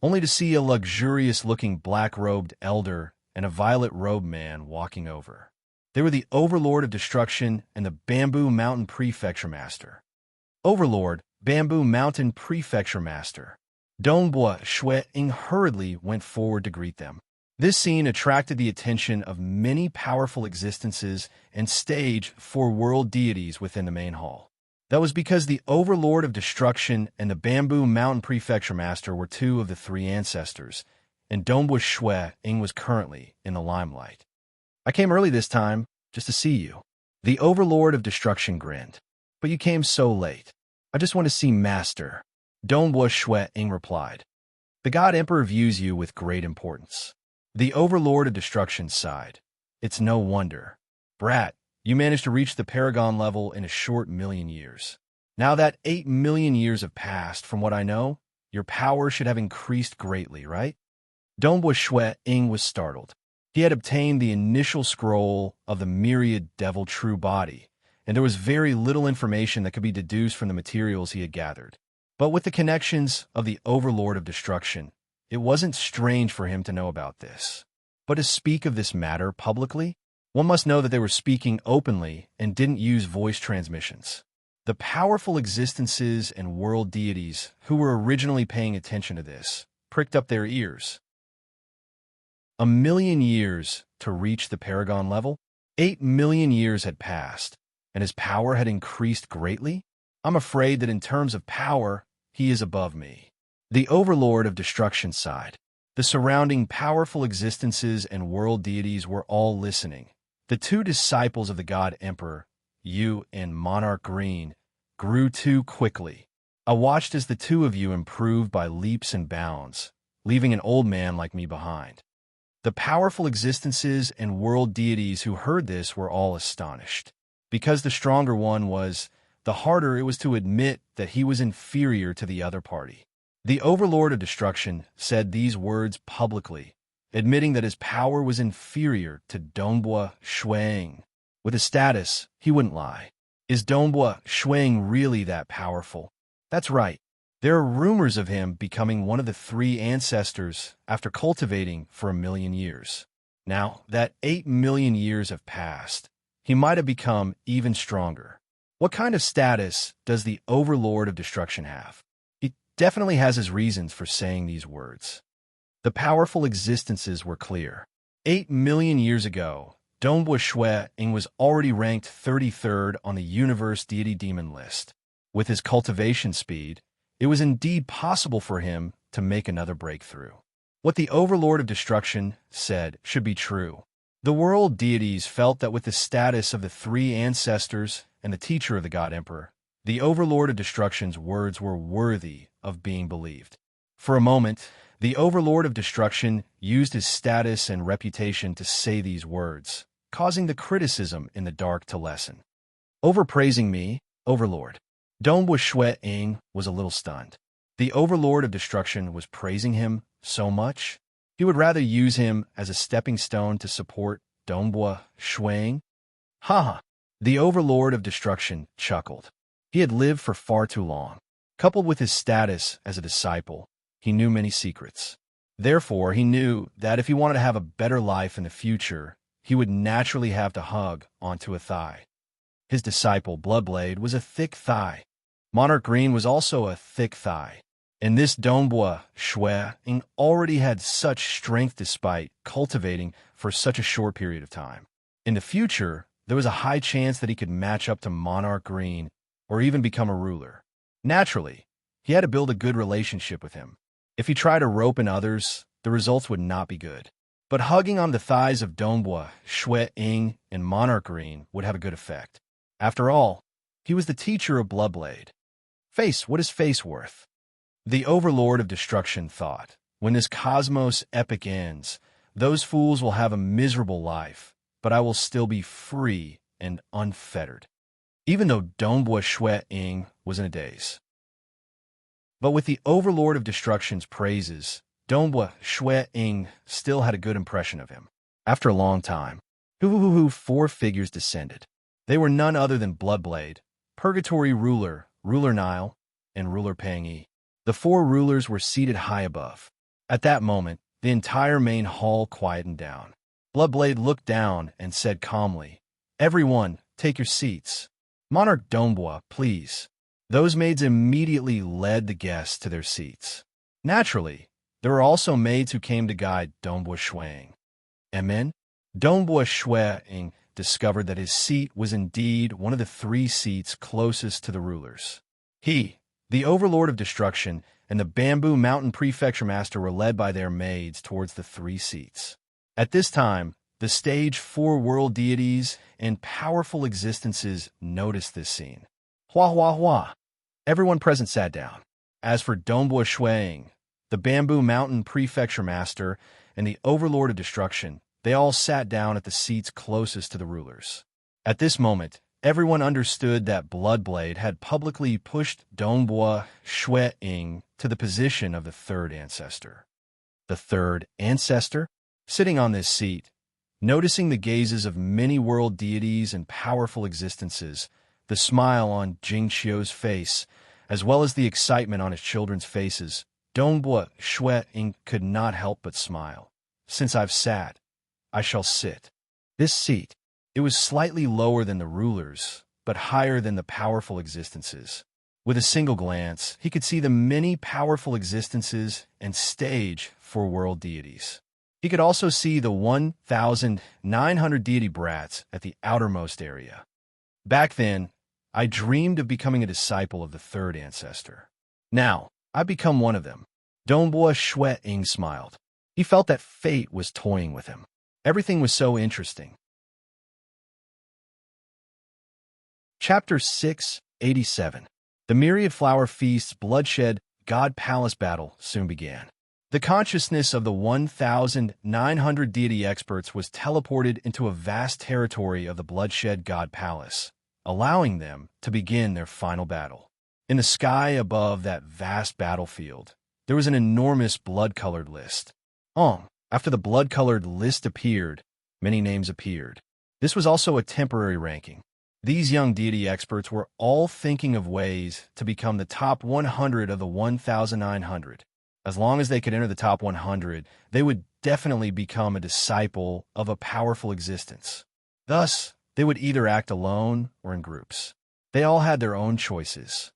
only to see a luxurious-looking black-robed elder and a violet-robed man walking over. They were the Overlord of Destruction and the Bamboo Mountain Prefecture Master. "Overlord, Bamboo Mountain Prefecture Master." Dongbua Shuiying hurriedly went forward to greet them. This scene attracted the attention of many powerful existences and staged 4 world deities within the main hall. That was because the Overlord of Destruction and the Bamboo Mountain Prefecture Master were 2 of the 3 ancestors, and Dongbua Shuiying was currently in the limelight. "I came early this time, just to see you." The Overlord of Destruction grinned. "But you came so late. I just want to see Master." Dongbua Shuiying replied. "The God Emperor views you with great importance." The Overlord of Destruction sighed. "It's no wonder. Brat, you managed to reach the Paragon level in a short 1,000,000 years. Now that 8 million years have passed, from what I know, your power should have increased greatly, right?" Dongbua Shuiying was startled. He had obtained the initial scroll of the myriad devil true body, and there was very little information that could be deduced from the materials he had gathered. But with the connections of the Overlord of Destruction, it wasn't strange for him to know about this. But to speak of this matter publicly, one must know that they were speaking openly and didn't use voice transmissions. The powerful existences and world deities who were originally paying attention to this pricked up their ears. 1,000,000 years to reach the Paragon level? 8 million years had passed, and his power had increased greatly? I'm afraid that in terms of power, he is above me. The Overlord of Destruction sighed. The surrounding powerful existences and world deities were all listening. The 2 disciples of the God Emperor, you and Monarch Green, grew too quickly. I watched as the 2 of you improved by leaps and bounds, leaving an old man like me behind. The powerful existences and world deities who heard this were all astonished. Because the stronger one was, the harder it was to admit that he was inferior to the other party. The Overlord of Destruction said these words publicly, admitting that his power was inferior to Dongbua Shuiying. With his status, he wouldn't lie. Is Dongbua Shuiying really that powerful? That's right. There are rumors of him becoming one of the 3 ancestors after cultivating for 1,000,000 years. Now that 8 million years have passed, he might have become even stronger. What kind of status does the Overlord of Destruction have? He definitely has his reasons for saying these words. The powerful existences were clear. 8 million years ago, Dongbua Shui Ying was already ranked 33rd on the universe deity demon list. With his cultivation speed, it was indeed possible for him to make another breakthrough. What the Overlord of Destruction said should be true. The world deities felt that with the status of the three ancestors and the teacher of the God Emperor, the Overlord of Destruction's words were worthy of being believed. For a moment, the Overlord of Destruction used his status and reputation to say these words, causing the criticism in the dark to lessen. Overpraising me, Overlord. Dongbua Shui Ying was a little stunned. The Overlord of Destruction was praising him so much? He would rather use him as a stepping stone to support Dongbua Shui Ying? Ha! The Overlord of Destruction chuckled. He had lived for far too long. Coupled with his status as a disciple, he knew many secrets. Therefore, he knew that if he wanted to have a better life in the future, he would naturally have to hug onto a thigh. His disciple, Bloodblade, was a thick thigh. Monarch Green was also a thick thigh. And this Dongbua Shui Ying already had such strength despite cultivating for such a short period of time. In the future, there was a high chance that he could match up to Monarch Green or even become a ruler. Naturally, he had to build a good relationship with him. If he tried to rope in others, the results would not be good. But hugging on the thighs of Dongbua Shui Ying and Monarch Green would have a good effect. After all, he was the teacher of Bloodblade. Face, what is face worth? The Overlord of Destruction thought, when this cosmos epic ends, those fools will have a miserable life, but I will still be free and unfettered. Even though Dongbua Shui Ying was in a daze. But with the Overlord of Destruction's praises, Dongbua Shui Ying still had a good impression of him. After a long time, four figures descended. They were none other than Bloodblade, Purgatory Ruler, Ruler Nile, and Ruler Pangyi. The four rulers were seated high above. At that moment, the entire main hall quietened down. Bloodblade looked down and said calmly, "Everyone, take your seats. Monarch Dongbua, please." Those maids immediately led the guests to their seats. Naturally, there were also maids who came to guide Dongbua Shui Ying. And then, Dongbua Shui Ying discovered that his seat was indeed one of the three seats closest to the rulers. He, the Overlord of Destruction, and the Bamboo Mountain Prefecture Master were led by their maids towards the three seats. At this time, the stage 4 world deities and powerful existences noticed this scene. Hua hua hua. Everyone present sat down. As for Dongbua Shui Ying, the Bamboo Mountain Prefecture Master, and the Overlord of Destruction, they all sat down at the seats closest to the rulers. At this moment, everyone understood that Bloodblade had publicly pushed Dongbua Shui Ying to the position of the third ancestor. The third ancestor? Sitting on this seat, noticing the gazes of many world deities and powerful existences, the smile on Jing Qiu's face, as well as the excitement on his children's faces, Dongbua Shui Ying could not help but smile. Since I've sat, I shall sit. This seat, it was slightly lower than the rulers, but higher than the powerful existences. With a single glance, he could see the many powerful existences and stage for world deities. He could also see the 1,900 deity brats at the outermost area. Back then, I dreamed of becoming a disciple of the third ancestor. Now, I've become one of them. Dongbua Shui Ying smiled. He felt that fate was toying with him. Everything was so interesting. Chapter 687. The Myriad Flower Feast's bloodshed God Palace battle soon began. The consciousness of the 1,900 deity experts was teleported into a vast territory of the bloodshed God Palace, allowing them to begin their final battle. In the sky above that vast battlefield, there was an enormous blood-colored list. After the blood-colored list appeared, many names appeared. This was also a temporary ranking. These young deity experts were all thinking of ways to become the top 100 of the 1,900. As long as they could enter the top 100, they would definitely become a disciple of a powerful existence. Thus, they would either act alone or in groups. They all had their own choices.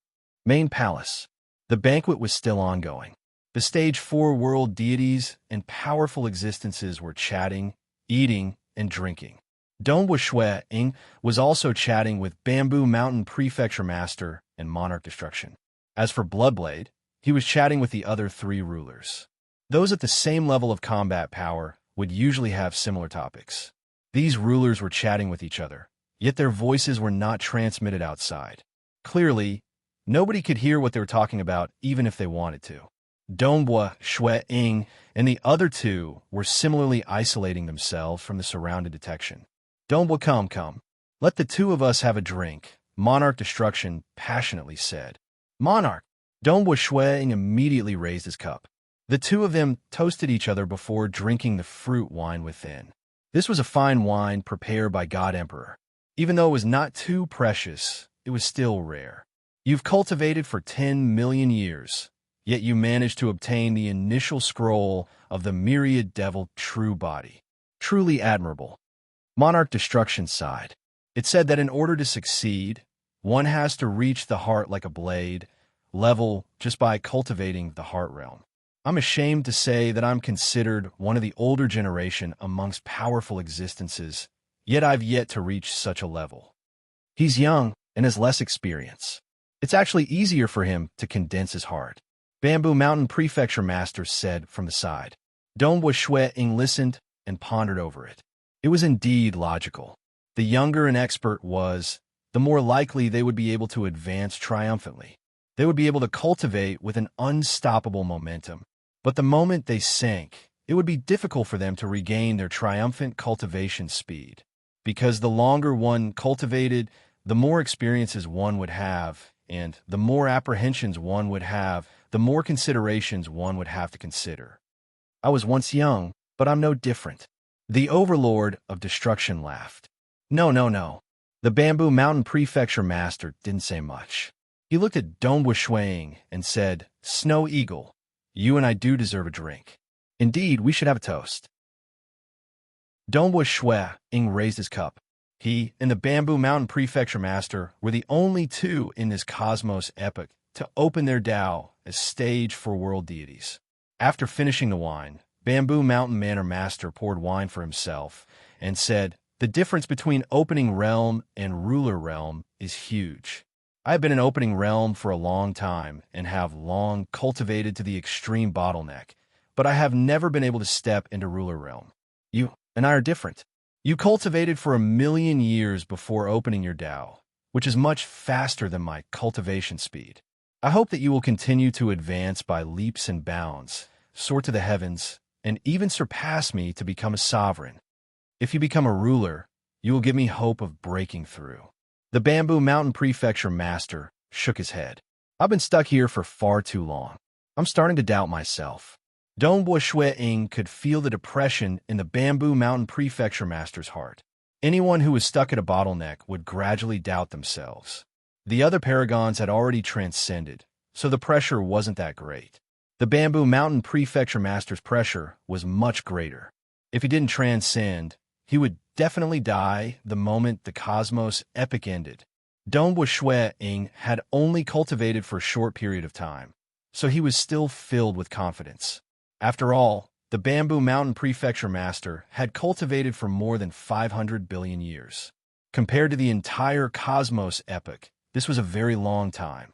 Main Palace. The banquet was still ongoing. The stage 4 world deities and powerful existences were chatting, eating, and drinking. Dongbua Shui Ying was also chatting with Bamboo Mountain Prefecture Master and Monarch Destruction. As for Bloodblade, he was chatting with the other 3 rulers. Those at the same level of combat power would usually have similar topics. These rulers were chatting with each other, yet their voices were not transmitted outside. Clearly, nobody could hear what they were talking about even if they wanted to. Dongbua Shui Ying and the other 2 were similarly isolating themselves from the surrounded detection. Dongbua, come. Let the 2 of us have a drink, Monarch Destruction passionately said. Monarch! Dongbua Shui Ying immediately raised his cup. The 2 of them toasted each other before drinking the fruit wine within. This was a fine wine prepared by God Emperor. Even though it was not too precious, it was still rare. You've cultivated for 10 million years, yet you managed to obtain the initial scroll of the myriad devil true body. Truly admirable. Monarch Destruction sighed. It said that in order to succeed, one has to reach the heart like a blade, level just by cultivating the heart realm. I'm ashamed to say that I'm considered one of the older generation amongst powerful existences, yet I've yet to reach such a level. He's young and has less experience. It's actually easier for him to condense his heart. Bamboo Mountain Prefecture Master said from the side. Dongbua Shui Ying listened and pondered over it. It was indeed logical. The younger an expert was, the more likely they would be able to advance triumphantly. They would be able to cultivate with an unstoppable momentum. But the moment they sank, it would be difficult for them to regain their triumphant cultivation speed. Because the longer one cultivated, the more experiences one would have, and the more apprehensions one would have, the more considerations one would have to consider. I was once young, but I'm no different. The Overlord of Destruction laughed. No. The Bamboo Mountain Prefecture Master didn't say much. He looked at Dongbua Shui Ying and said, Snow Eagle, you and I do deserve a drink. Indeed, we should have a toast. Dongbua Shui Ying raised his cup. He and the Bamboo Mountain Prefecture Master were the only 2 in this cosmos epoch to open their Tao as stage for world deities. After finishing the wine, Bamboo Mountain Manor Master poured wine for himself and said, the difference between opening realm and ruler realm is huge. I have been in opening realm for a long time and have long cultivated to the extreme bottleneck, but I have never been able to step into ruler realm. You and I are different. You cultivated for 1,000,000 years before opening your Tao, which is much faster than my cultivation speed. I hope that you will continue to advance by leaps and bounds, soar to the heavens, and even surpass me to become a sovereign. If you become a ruler, you will give me hope of breaking through. The Bamboo Mountain Prefecture Master shook his head. I've been stuck here for far too long. I'm starting to doubt myself. Dongbua Shui Ying could feel the depression in the Bamboo Mountain Prefecture Master's heart. Anyone who was stuck at a bottleneck would gradually doubt themselves. The other paragons had already transcended, so the pressure wasn't that great. The Bamboo Mountain Prefecture Master's pressure was much greater. If he didn't transcend, he would definitely die the moment the cosmos epic ended. Dongbua Shui Ying had only cultivated for a short period of time, so he was still filled with confidence. After all, the Bamboo Mountain Prefecture Master had cultivated for more than 500 billion years. Compared to the entire cosmos epoch, this was a very long time.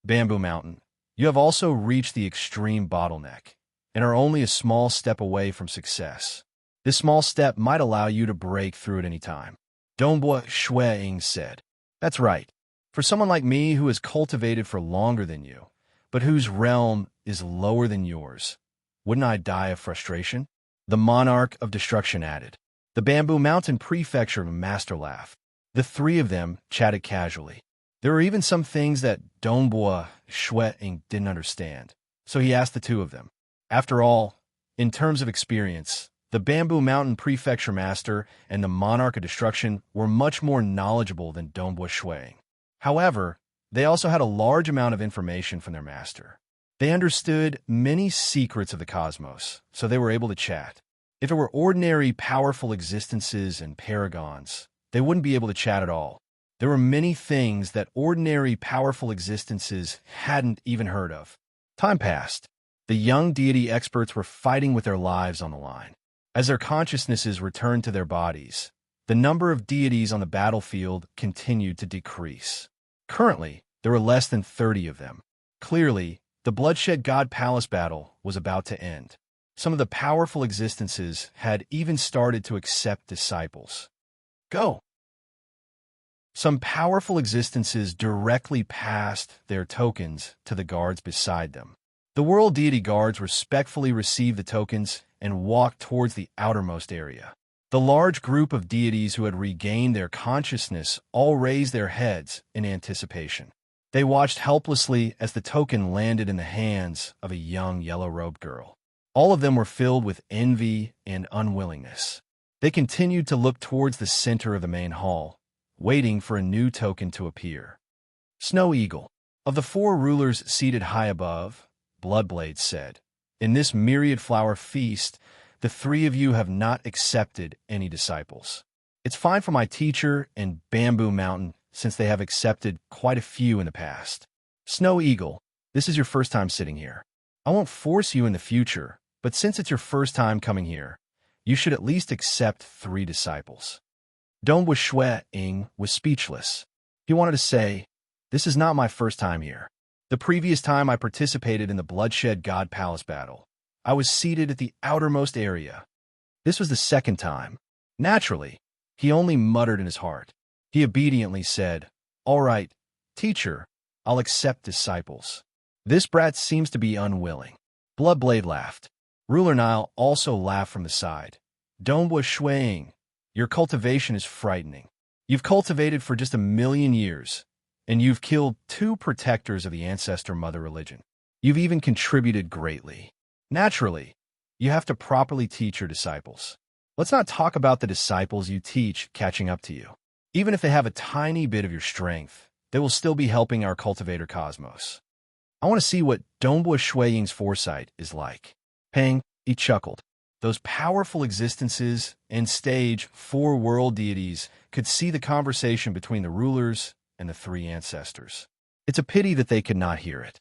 Bamboo Mountain, you have also reached the extreme bottleneck and are only a small step away from success. This small step might allow you to break through at any time. Dongbua Shui Ying said. That's right. For someone like me who has cultivated for longer than you, but whose realm is lower than yours, wouldn't I die of frustration? The Monarch of Destruction added. The Bamboo Mountain Prefecture Master laughed. The 3 of them chatted casually. There were even some things that Dongbua Shui Ying didn't understand, so he asked the 2 of them. After all, in terms of experience, the Bamboo Mountain Prefecture Master and the Monarch of Destruction were much more knowledgeable than Dongbua Shui Ying. However, they also had a large amount of information from their master. They understood many secrets of the cosmos, so they were able to chat. If it were ordinary, powerful existences and paragons, they wouldn't be able to chat at all. There were many things that ordinary, powerful existences hadn't even heard of. Time passed. The young deity experts were fighting with their lives on the line. As their consciousnesses returned to their bodies, the number of deities on the battlefield continued to decrease. Currently, there were less than 30 of them. Clearly, the Bloodshed God Palace battle was about to end. Some of the powerful existences had even started to accept disciples. Go! Some powerful existences directly passed their tokens to the guards beside them. The world deity guards respectfully received the tokens and walked towards the outermost area. The large group of deities who had regained their consciousness all raised their heads in anticipation. They watched helplessly as the token landed in the hands of a young yellow-robed girl. All of them were filled with envy and unwillingness. They continued to look towards the center of the main hall, waiting for a new token to appear. Snow Eagle. Of the 4 rulers seated high above, Bloodblade said, "In this myriad flower feast, the 3 of you have not accepted any disciples. It's fine for my teacher and Bamboo Mountain, since they have accepted quite a few in the past. Snow Eagle, this is your first time sitting here. I won't force you in the future, but since it's your first time coming here, you should at least accept 3 disciples." Dongbua Shui Ying was speechless. He wanted to say, "This is not my first time here. The previous time I participated in the Bloodshed God Palace battle, I was seated at the outermost area. This was the second time." Naturally, he only muttered in his heart. He obediently said, "All right, teacher, I'll accept disciples. This brat seems to be unwilling." Bloodblade laughed. Ruler Nile also laughed from the side. "Dongbua Shui Ying, your cultivation is frightening. You've cultivated for just 1,000,000 years, and you've killed 2 protectors of the ancestor mother religion. You've even contributed greatly. Naturally, you have to properly teach your disciples. Let's not talk about the disciples you teach catching up to you. Even if they have a tiny bit of your strength, they will still be helping our cultivator cosmos. I want to see what Dongbua Shui Ying's foresight is like." Pang, he chuckled. Those powerful existences and stage 4 world deities could see the conversation between the rulers and the 3 ancestors. It's a pity that they could not hear it.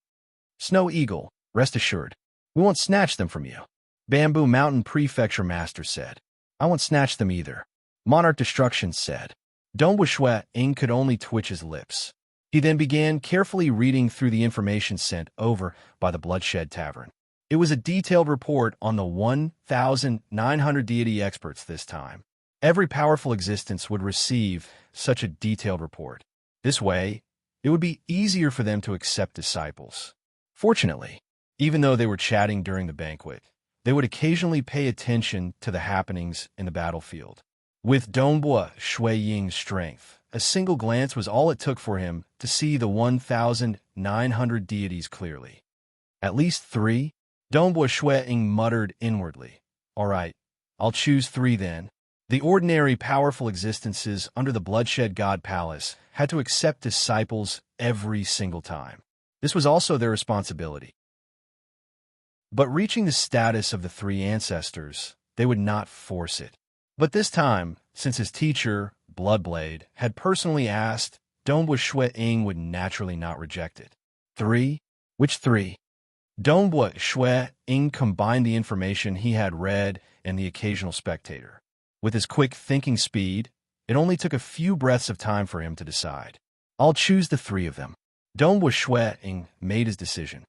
"Snow Eagle, rest assured, we won't snatch them from you," Bamboo Mountain Prefecture Master said. "I won't snatch them either," Monarch Destruction said. Dongbua Shui Ying could only twitch his lips. He then began carefully reading through the information sent over by the Bloodshed Tavern. It was a detailed report on the 1,900 deity experts this time. Every powerful existence would receive such a detailed report. This way, it would be easier for them to accept disciples. Fortunately, even though they were chatting during the banquet, they would occasionally pay attention to the happenings in the battlefield. With Dongbua Shui Ying's strength, a single glance was all it took for him to see the 1,900 deities clearly. "At least 3? Dongbua Shui Ying muttered inwardly. "All right, I'll choose 3 then." The ordinary powerful existences under the Bloodshed God Palace had to accept disciples every single time. This was also their responsibility. But reaching the status of the 3 ancestors, they would not force it. But this time, since his teacher, Bloodblade, had personally asked, Dongbua Shui Ying would naturally not reject it. 3? Which 3? Dongbua Shui Ying combined the information he had read and the occasional spectator. With his quick thinking speed, it only took a few breaths of time for him to decide. "I'll choose the 3 of them." Dongbua Shui Ying made his decision.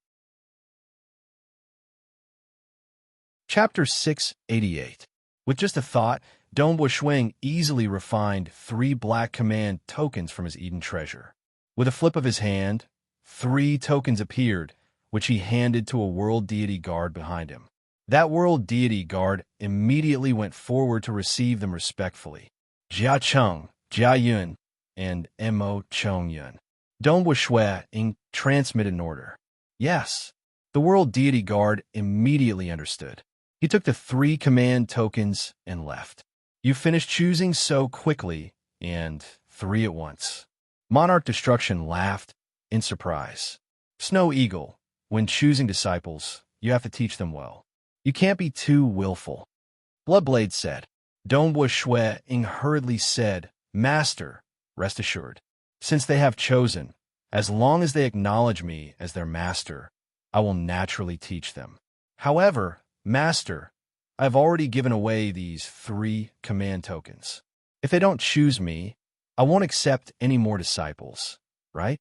Chapter 688. With just a thought, Dongbua Shui Ying easily refined 3 black command tokens from his Eden treasure. With a flip of his hand, 3 tokens appeared, which he handed to a world deity guard behind him. That world deity guard immediately went forward to receive them respectfully. Jia Cheng, Jia Yun, and Mo Chong Yun. Dongbua Shui Ying transmitted an order. Yes. The world deity guard immediately understood. He took the 3 command tokens and left. "You finished choosing so quickly, and 3 at once." Monarch Destruction laughed in surprise. "Snow Eagle, when choosing disciples, you have to teach them well. You can't be too willful." Bloodblade said. Dongbua Shui Ying hurriedly said, Master, rest assured. Since they have chosen, as long as they acknowledge me as their master, I will naturally teach them. However, Master, I have already given away these 3 command tokens. If they don't choose me, I won't accept any more disciples, right?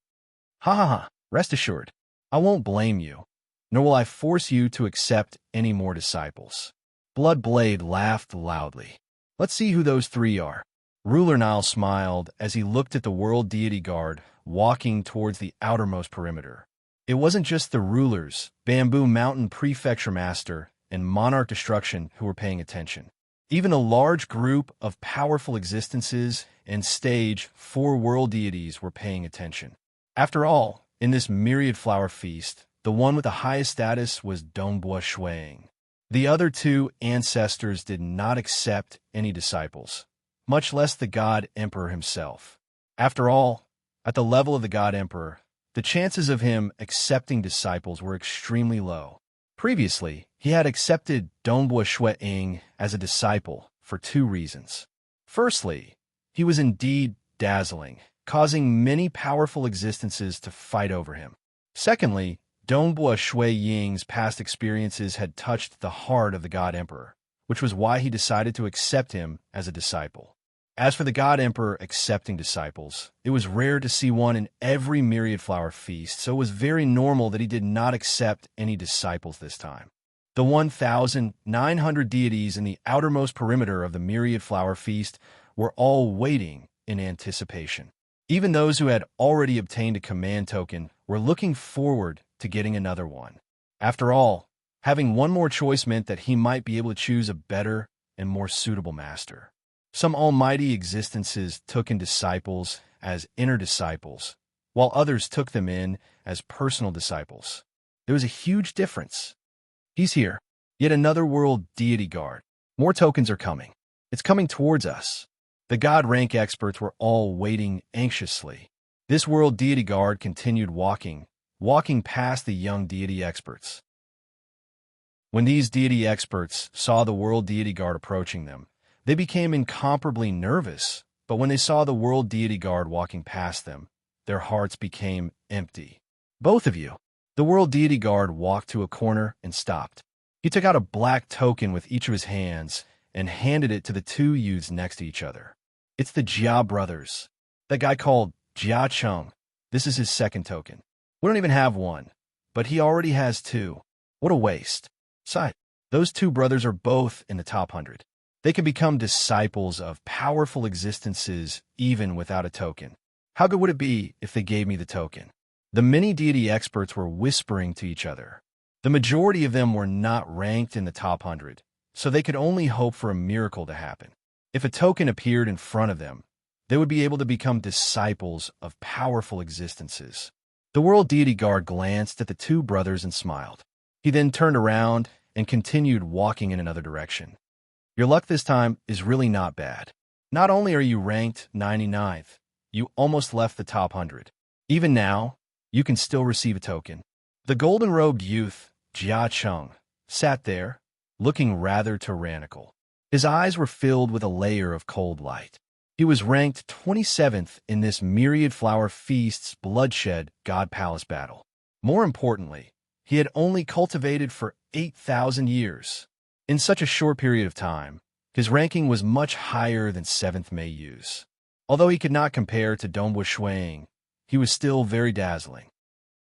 Ha ha ha, rest assured. I won't blame you, nor will I force you to accept any more disciples. Bloodblade laughed loudly. Let's see who those 3 are. Ruler Nile smiled as he looked at the World Deity Guard walking towards the outermost perimeter. It wasn't just the rulers, Bamboo Mountain Prefecture Master, and Monarch Destruction who were paying attention. Even a large group of powerful existences and stage 4 world deities were paying attention. After all, in this myriad flower feast, the one with the highest status was Dongbua Shui. The other 2 ancestors did not accept any disciples, much less the God Emperor himself. After all, at the level of the God Emperor, the chances of him accepting disciples were extremely low. Previously, he had accepted Dongbua Shui Ying as a disciple for 2 reasons. Firstly, he was indeed dazzling, causing many powerful existences to fight over him. Secondly, Dongbua Shui Ying's past experiences had touched the heart of the God Emperor, which was why he decided to accept him as a disciple. As for the God Emperor accepting disciples, it was rare to see one in every myriad flower feast, so it was very normal that he did not accept any disciples this time. The 1,900 deities in the outermost perimeter of the myriad flower feast were all waiting in anticipation. Even those who had already obtained a command token were looking forward to getting another one. After all, having one more choice meant that he might be able to choose a better and more suitable master. Some almighty existences took in disciples as inner disciples, while others took them in as personal disciples. There was a huge difference. He's here. Yet another world deity guard. More tokens are coming. It's coming towards us. The god rank experts were all waiting anxiously. This world deity guard continued walking past the young deity experts. When these deity experts saw the world deity guard approaching them, they became incomparably nervous, but when they saw the world deity guard walking past them, their hearts became empty. Both of you. The world deity guard walked to a corner and stopped. He took out a black token with each of his hands and handed it to the 2 youths next to each other. It's the Jia brothers. That guy called Jia Cheng. This is his 2nd token. We don't even have one, but he already has 2. What a waste. Besides, those 2 brothers are both in the top 100. They can become disciples of powerful existences even without a token. How good would it be if they gave me the token? The many deity experts were whispering to each other. The majority of them were not ranked in the top 100, so they could only hope for a miracle to happen. If a token appeared in front of them, they would be able to become disciples of powerful existences. The world deity guard glanced at the 2 brothers and smiled. He then turned around and continued walking in another direction. Your luck this time is really not bad. Not only are you ranked 99th, you almost left the top 100. Even now, you can still receive a token. The golden-robed youth, Jia Cheng, sat there, looking rather tyrannical. His eyes were filled with a layer of cold light. He was ranked 27th in this myriad flower feast's bloodshed God Palace battle. More importantly, he had only cultivated for 8,000 years. In such a short period of time, his ranking was much higher than 7th Meiyu's. Although he could not compare to Dongbua Shui, he was still very dazzling.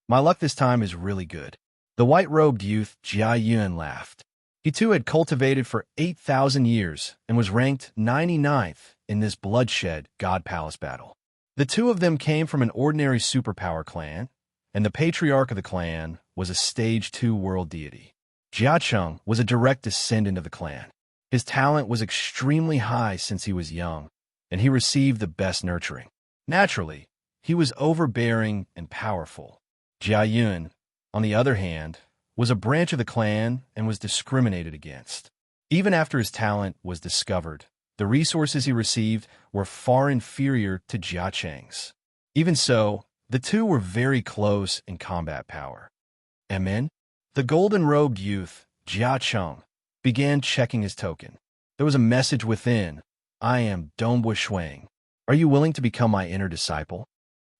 My luck this time is really good. The white-robed youth Jia Yun laughed. He too had cultivated for 8,000 years and was ranked 99th in this bloodshed God Palace battle. The 2 of them came from an ordinary superpower clan, and the patriarch of the clan was a stage 2 world deity. Jia Cheng was a direct descendant of the clan. His talent was extremely high since he was young, and he received the best nurturing. Naturally, he was overbearing and powerful. Jia Yun, on the other hand, was a branch of the clan and was discriminated against. Even after his talent was discovered, the resources he received were far inferior to Jia Cheng's. Even so, the 2 were very close in combat power. Amen? The golden-robed youth, Jia Cheng, began checking his token. There was a message within. I am Dongbua Shuang. Are you willing to become my inner disciple?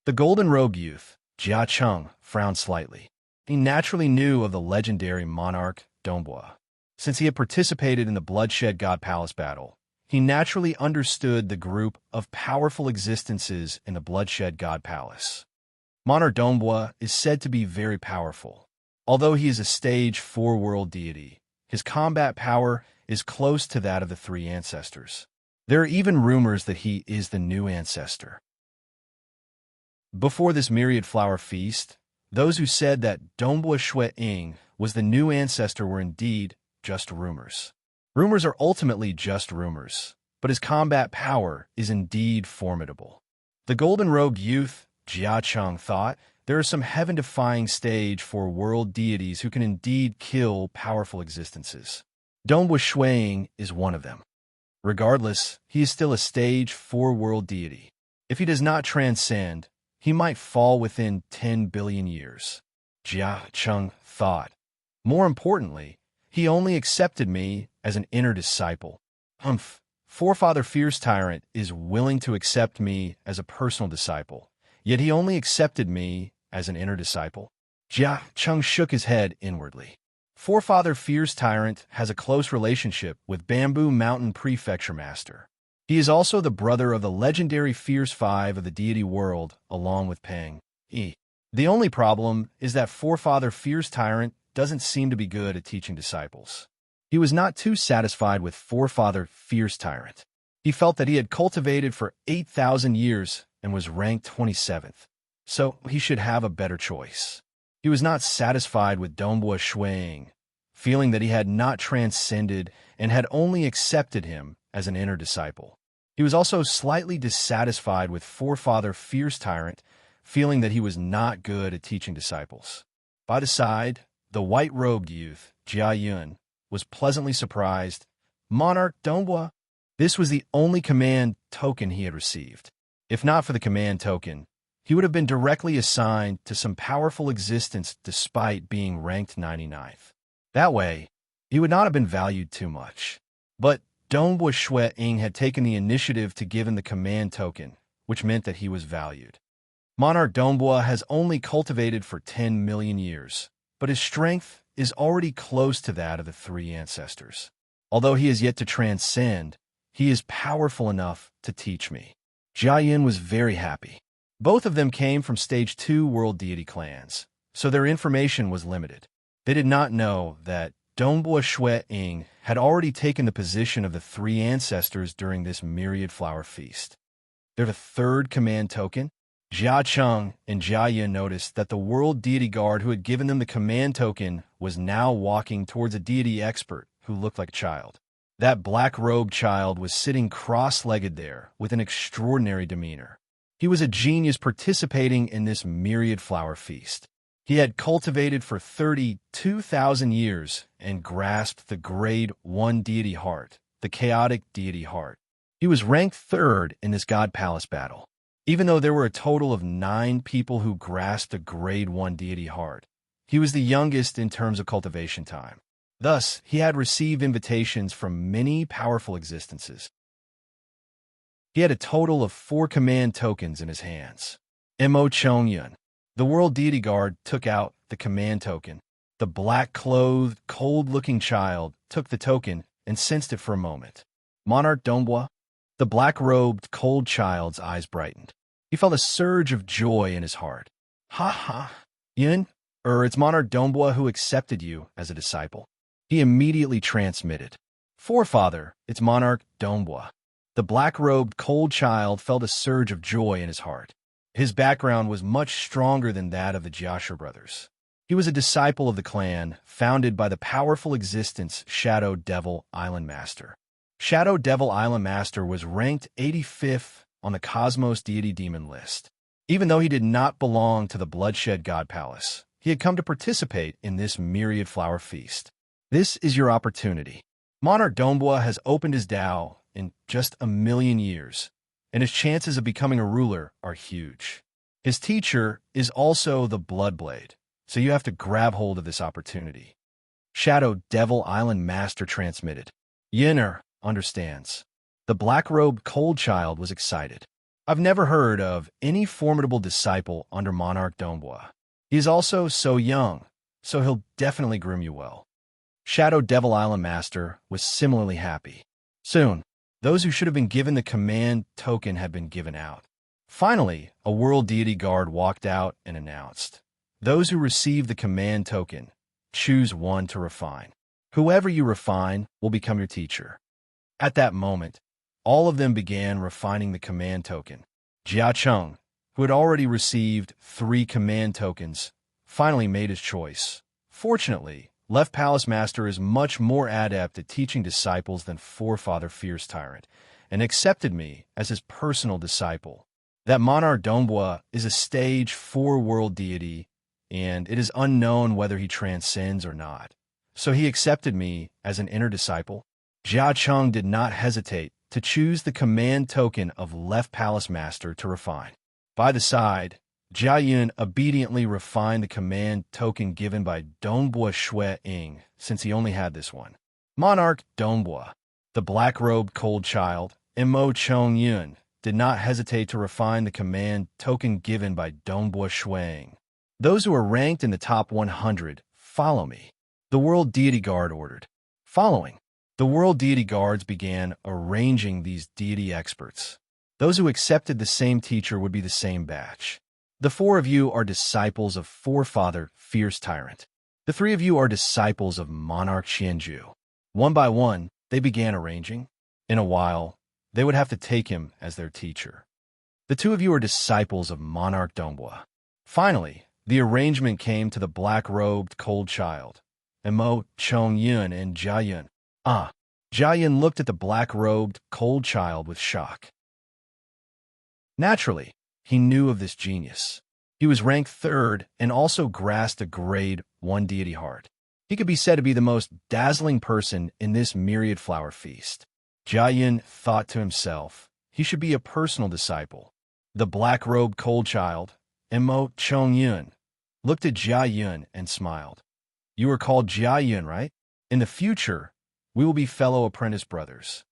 The golden-robed youth, Jia Cheng, frowned slightly. He naturally knew of the legendary monarch Dongbua. Since he had participated in the Bloodshed God Palace battle, he naturally understood the group of powerful existences in the Bloodshed God Palace. Monarch Dongbua is said to be very powerful. Although he is a stage 4 world deity, his combat power is close to that of the three ancestors. There are even rumors that he is the new ancestor. Before this myriad flower feast, those who said that Dongbua Shui Ying was the new ancestor were indeed just rumors. Rumors are ultimately just rumors, but his combat power is indeed formidable. The golden-robed youth, Jia Cheng, thought there are some heaven-defying stage 4 world deities who can indeed kill powerful existences. Dongbua Shui Ying is one of them. Regardless, he is still a stage 4 world deity. If he does not transcend, he might fall within 10 billion years. Jia Cheng thought. More importantly, he only accepted me as an inner disciple. Forefather Fierce Tyrant is willing to accept me as a personal disciple, yet he only accepted me as an inner disciple. Jia Cheng shook his head inwardly. Forefather Fierce Tyrant has a close relationship with Bamboo Mountain Prefecture Master. He is also the brother of the legendary Fierce Five of the deity world, along with Peng Yi. The only problem is that Forefather Fierce Tyrant doesn't seem to be good at teaching disciples. He was not too satisfied with Forefather Fierce Tyrant. He felt that he had cultivated for 8,000 years and was ranked 27th, so he should have a better choice. He was not satisfied with Dongbua Shui Ying, feeling that he had not transcended and had only accepted him as an inner disciple. He was also slightly dissatisfied with Forefather Fierce Tyrant, feeling that he was not good at teaching disciples. By the side, the white-robed youth, Jia Yun, was pleasantly surprised. Monarch Dongbua? This was the only command token he had received. If not for the command token, he would have been directly assigned to some powerful existence despite being ranked 99th. That way, he would not have been valued too much. But Dongbua Shui Ying had taken the initiative to give him the command token, which meant that he was valued. Monarch Dongbua has only cultivated for 10 million years, but his strength is already close to that of the three ancestors. Although he is yet to transcend, he is powerful enough to teach me. Jia Yun was very happy. Both of them came from Stage 2 World Deity clans, so their information was limited. They did not know that Dongbua Shui Ying had already taken the position of the three ancestors during this myriad flower feast. They're the third command token. Jia Cheng and Jia Yun noticed that the world deity guard who had given them the command token was now walking towards a deity expert who looked like a child. That black-robed child was sitting cross-legged there with an extraordinary demeanor. He was a genius participating in this myriad flower feast. He had cultivated for 32,000 years and grasped the grade 1 deity heart, the chaotic deity heart. He was ranked 3rd in this God Palace battle. Even though there were a total of 9 people who grasped the grade 1 deity heart, he was the youngest in terms of cultivation time. Thus, he had received invitations from many powerful existences. He had a total of 4 command tokens in his hands. Mo Chongyun, the world deity guard, took out the command token. The black-clothed, cold-looking child took the token and sensed it for a moment. Monarch Dongbua, the black-robed, cold child's eyes brightened. He felt a surge of joy in his heart. Ha ha, Yun, it's Monarch Dongbua who accepted you as a disciple. He immediately transmitted. Forefather, it's Monarch Dongbua. The black-robed, cold child felt a surge of joy in his heart. His background was much stronger than that of the Jiashi brothers. He was a disciple of the clan, founded by the powerful existence Shadow Devil Island Master. Shadow Devil Island Master was ranked 85th on the Cosmos Deity Demon list. Even though he did not belong to the Bloodshed God Palace, he had come to participate in this myriad flower feast. This is your opportunity. Monarch Dongbua has opened his Dao in just 1,000,000 years, and his chances of becoming a ruler are huge. His teacher is also the Bloodblade, so you have to grab hold of this opportunity. Shadow Devil Island Master transmitted. Yinner, understands. The black-robed cold child was excited. I've never heard of any formidable disciple under Monarch Dongbua. He is also so young, so he'll definitely groom you well. Shadow Devil Island Master was similarly happy. Soon, those who should have been given the command token had been given out. Finally, a world deity guard walked out and announced, "Those who receive the command token, choose one to refine. Whoever you refine will become your teacher." At that moment, all of them began refining the command token. Jia Cheng, who had already received 3 command tokens, finally made his choice. Fortunately, Left Palace Master is much more adept at teaching disciples than Forefather Fierce Tyrant, and accepted me as his personal disciple. That Monarch Dongbua is a stage 4 world deity, and it is unknown whether he transcends or not. So he accepted me as an inner disciple. Jia Cheng did not hesitate to choose the command token of Left Palace Master to refine. By the side, Jia Yun obediently refined the command token given by Dongbua Shui Ying, since he only had this one. Monarch Dongbua, the black-robed cold child, and Mo Chong Yun did not hesitate to refine the command token given by Dongbua Shui Ying. "Those who are ranked in the top 100, follow me," the World Deity Guard ordered. Following, the World Deity Guards began arranging these deity experts. Those who accepted the same teacher would be the same batch. "The 4 of you are disciples of Forefather Fierce Tyrant. The 3 of you are disciples of Monarch Qianju." One by one, they began arranging. In a while, they would have to take him as their teacher. "The 2 of you are disciples of Monarch Dongbua." Finally, the arrangement came to the black-robed cold child, and Mo Chong Yun and Jia Yun. Jia Yun looked at the black-robed cold child with shock. Naturally, he knew of this genius. He was ranked 3rd and also grasped a grade 1 deity heart. He could be said to be the most dazzling person in this myriad flower feast. Jia Yun thought to himself, he should be a personal disciple. The black-robed cold child, and Mo Chong Yun, looked at Jia Yun and smiled. "You are called Jia Yun, right? In the future, we will be fellow apprentice brothers."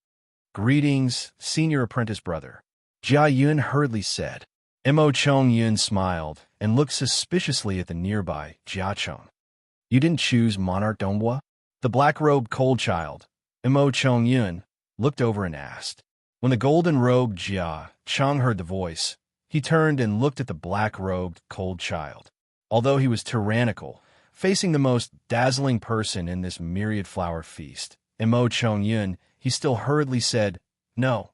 "Greetings, senior apprentice brother," Jia Yun hurriedly said. Mo Chong Yun smiled and looked suspiciously at the nearby Jia Cheng. "You didn't choose Monarch Dongbua?" The black-robed cold child, Mo Chong Yun, looked over and asked. When the golden-robed Jia Cheng heard the voice, he turned and looked at the black-robed cold child. Although he was tyrannical, facing the most dazzling person in this myriad flower feast, Mo Chong Yun, he still hurriedly said, "No,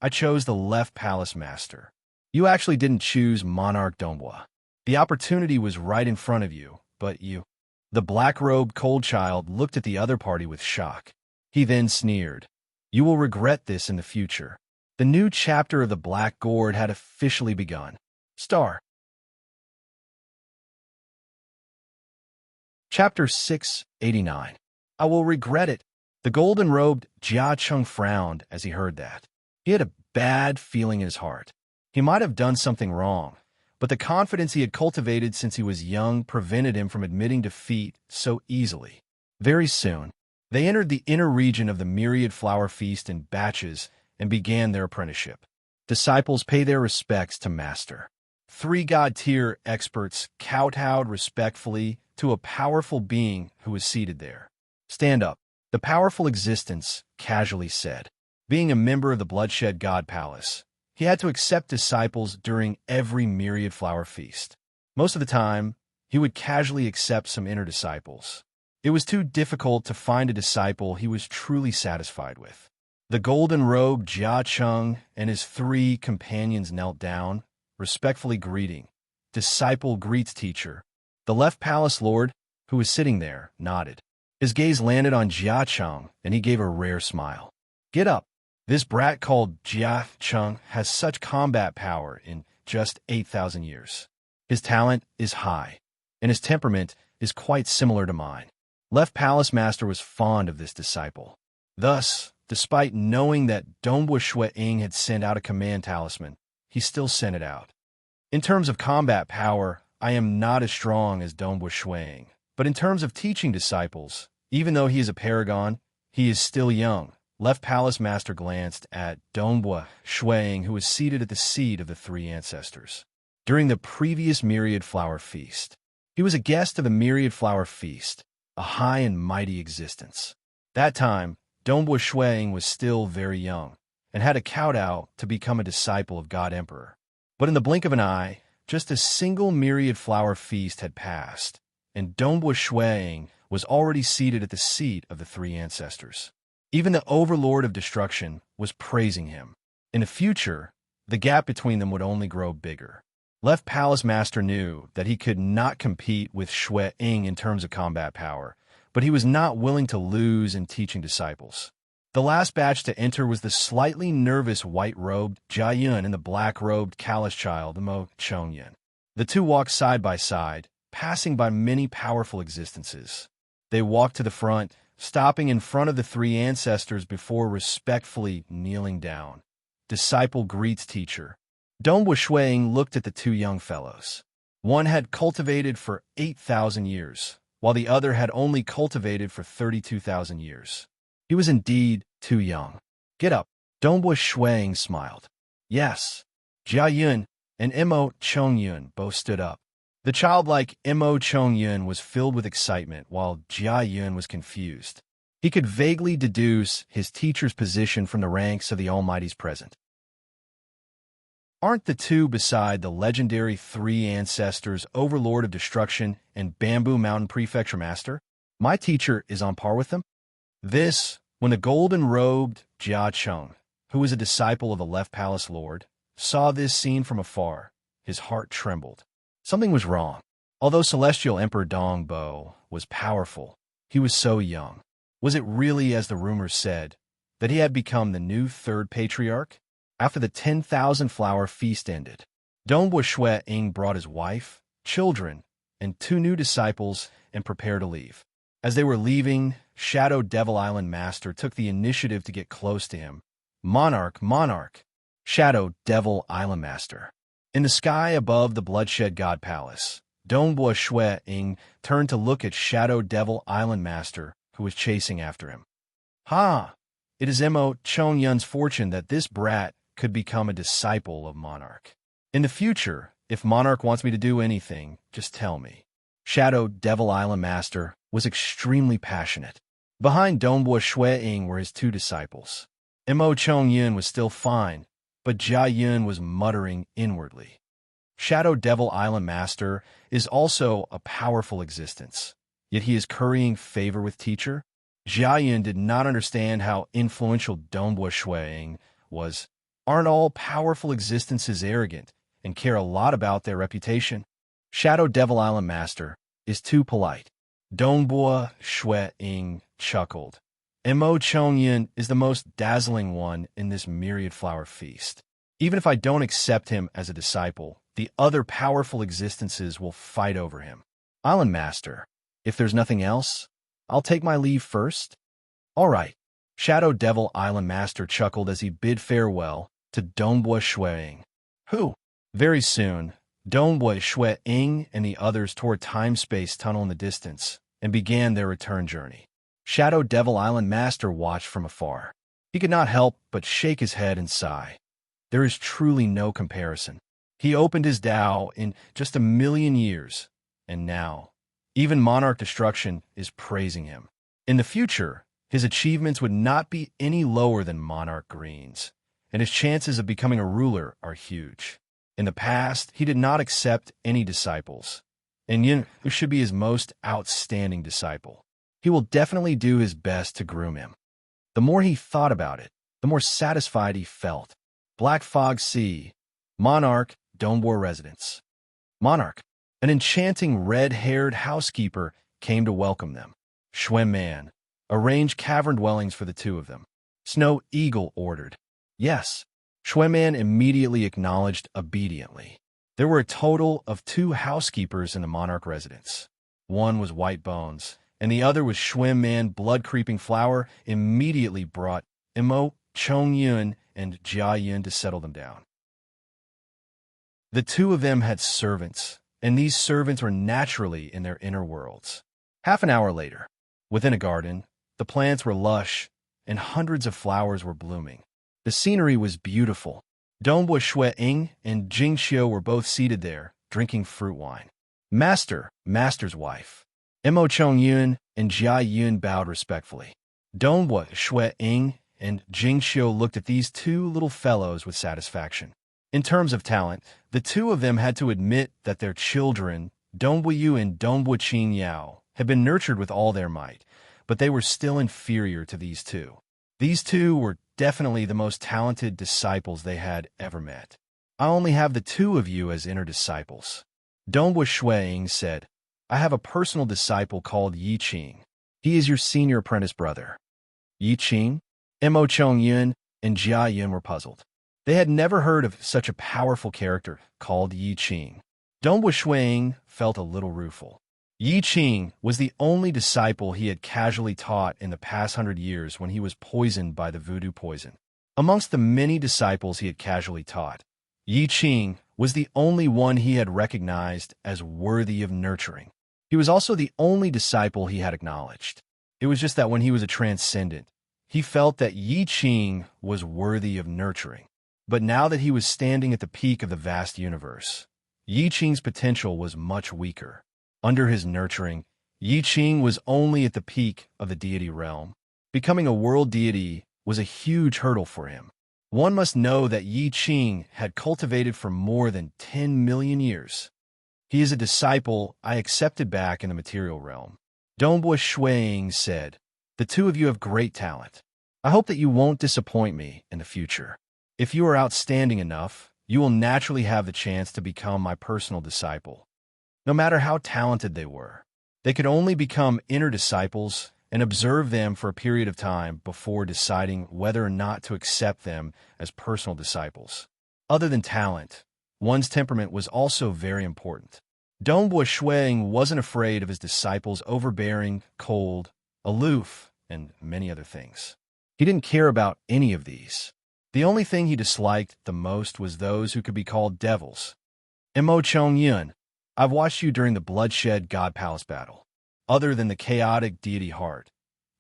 I chose the Left Palace Master. You actually didn't choose Monarch Dongbua. The opportunity was right in front of you, but you..." The black-robed cold child looked at the other party with shock. He then sneered, "You will regret this in the future." The new chapter of the Black Gourd had officially begun. Star. Chapter 689. I will regret it. The golden-robed Jia Cheng frowned as he heard that. He had a bad feeling in his heart. He might have done something wrong, but the confidence he had cultivated since he was young prevented him from admitting defeat so easily. Very soon, they entered the inner region of the myriad flower feast in batches and began their apprenticeship. Disciples pay their respects to Master. 3 god-tier experts kowtowed respectfully to a powerful being who was seated there. "Stand up," the powerful existence casually said. Being a member of the Bloodshed God Palace, he had to accept disciples during every myriad flower feast. Most of the time, he would casually accept some inner disciples. It was too difficult to find a disciple he was truly satisfied with. The golden-robed Jia Cheng and his 3 companions knelt down, respectfully greeting. "Disciple greets teacher." The Left Palace Lord, who was sitting there, nodded. His gaze landed on Jia Cheng, and he gave a rare smile. "Get up. This brat called Jia Cheng has such combat power in just 8,000 years. His talent is high, and his temperament is quite similar to mine." Left Palace Master was fond of this disciple. Thus, despite knowing that Dongbua Shui Ying had sent out a command talisman, he still sent it out. "In terms of combat power, I am not as strong as Dongbua Shui Ying, but in terms of teaching disciples, even though he is a paragon, he is still young, Left Palace Master glanced at Dongbua Shuang, who was seated at the seat of the three ancestors. During the previous Myriad Flower Feast, he was a guest of the Myriad Flower Feast, a high and mighty existence. That time, Dongbua Shuang was still very young, and had a kowtow to become a disciple of God Emperor. But in the blink of an eye, just a single Myriad Flower Feast had passed, and Dongbua Shuang was already seated at the seat of the three ancestors. Even the Overlord of Destruction was praising him. In the future, the gap between them would only grow bigger. Left Palace Master knew that he could not compete with Shui Ying in terms of combat power, but he was not willing to lose in teaching disciples. The last batch to enter was the slightly nervous white-robed Jia Yun and the black-robed callous child, Mo Chongyun. The two walked side by side, passing by many powerful existences. They walked to the front, stopping in front of the three ancestors before respectfully kneeling down. Disciple greets teacher. Dongbua Shuang looked at the two young fellows. One had cultivated for 8,000 years, while the other had only cultivated for 32,000 years. He was indeed too young. Get up. Dongbua Shuang smiled. Yes. Jia Yun and Mo Chongyun both stood up. The childlike Mo Chongyun was filled with excitement, while Jia Yun was confused. He could vaguely deduce his teacher's position from the ranks of the Almighty's present. Aren't the two beside the legendary three ancestors, Overlord of Destruction and Bamboo Mountain Prefecture Master? My teacher is on par with them? This, when the golden-robed Jia Cheng, who was a disciple of the Left Palace Lord, saw this scene from afar, his heart trembled. Something was wrong. Although Celestial Emperor Dongbo was powerful, he was so young. Was it really, as the rumors said, that he had become the new third patriarch? After the 10,000 flower feast ended, Dongbua Shui Ying brought his wife, children, and two new disciples and prepared to leave. As they were leaving, Shadow Devil Island Master took the initiative to get close to him. Monarch, Monarch, Shadow Devil Island Master. In the sky above the Bloodshed God Palace, Dongbua Shui Ying turned to look at Shadow Devil Island Master, who was chasing after him. Ha! It is Mo Chongyun's fortune that this brat could become a disciple of Monarch. In the future, if Monarch wants me to do anything, just tell me. Shadow Devil Island Master was extremely passionate. Behind Dongbua Shui Ying were his two disciples. Mo Chongyun was still fine, but Jia Yun was muttering inwardly. Shadow Devil Island Master is also a powerful existence, yet he is currying favor with teacher. Jia Yun did not understand how influential Dongbua Shui Ying was. Aren't all powerful existences arrogant and care a lot about their reputation? Shadow Devil Island Master is too polite. Dongbua Shui Ying chuckled. Mo Chongyun is the most dazzling one in this Myriad Flower Feast. Even if I don't accept him as a disciple, the other powerful existences will fight over him. Island Master, if there's nothing else, I'll take my leave first. All right. Shadow Devil Island Master chuckled as he bid farewell to Dongbua Shui Ying. Who? Very soon, Dongbua Shui Ying and the others tore a time-space tunnel in the distance and began their return journey. Shadow Devil Island Master watched from afar. He could not help but shake his head and sigh. There is truly no comparison. He opened his Tao in just 1,000,000 years, and now, even Monarch Destruction is praising him. In the future, his achievements would not be any lower than Monarch Green's, and his chances of becoming a ruler are huge. In the past, he did not accept any disciples, and Ying, who should be his most outstanding disciple. He will definitely do his best to groom him. The more he thought about it, the more satisfied he felt. Black Fog Sea, Monarch, Dongbua Residence. Monarch, an enchanting red-haired housekeeper, came to welcome them. Shuen Man, arrange cavern dwellings for the two of them. Snow Eagle ordered. Yes. Shuen Man immediately acknowledged obediently. There were a total of 2 housekeepers in the Monarch residence. One was White Bones, and the other was Shuen Man Blood-Creeping Flower, immediately brought Mo Chongyun and Jia Yun to settle them down. The two of them had servants, and these servants were naturally in their inner worlds. Half an hour later, within a garden, the plants were lush and hundreds of flowers were blooming. The scenery was beautiful. Dongbua Shui Ying and Jing Xiu were both seated there, drinking fruit wine. Master's wife. Mo Chong Yun and Jia Yun bowed respectfully. Dongbua Shui Ying and Jing Xiu looked at these two little fellows with satisfaction. In terms of talent, the two of them had to admit that their children, Dongbua Yu and Dongbua Qin Yao, had been nurtured with all their might, but they were still inferior to these two. These two were definitely the most talented disciples they had ever met. I only have the two of you as inner disciples. Dongbua Shui Ying said, I have a personal disciple called Yi Qing. He is your senior apprentice brother. Yi Qing? Mo Chong Yun and Jia Yun were puzzled. They had never heard of such a powerful character called Yi Qing. Dongbua Shui Ying felt a little rueful. Yi Qing was the only disciple he had casually taught in the past 100 years when he was poisoned by the voodoo poison. Amongst the many disciples he had casually taught, Yi Qing was the only one he had recognized as worthy of nurturing. He was also the only disciple he had acknowledged. It was just that when he was a transcendent, he felt that Yi Qing was worthy of nurturing. But now that he was standing at the peak of the vast universe, Yi Qing's potential was much weaker. Under his nurturing, Yi Qing was only at the peak of the deity realm. Becoming a world deity was a huge hurdle for him. One must know that Yi Qing had cultivated for more than 10 million years. He is a disciple I accepted back in the material realm. Dongbua Shui Ying said, the two of you have great talent. I hope that you won't disappoint me in the future. If you are outstanding enough, you will naturally have the chance to become my personal disciple. No matter how talented they were, they could only become inner disciples and observe them for a period of time before deciding whether or not to accept them as personal disciples. Other than talent, one's temperament was also very important. Dongbua Shui Ying wasn't afraid of his disciples overbearing, cold, aloof, and many other things. He didn't care about any of these. The only thing he disliked the most was those who could be called devils. Mo Chong Yun, I've watched you during the bloodshed God Palace battle. Other than the chaotic deity heart,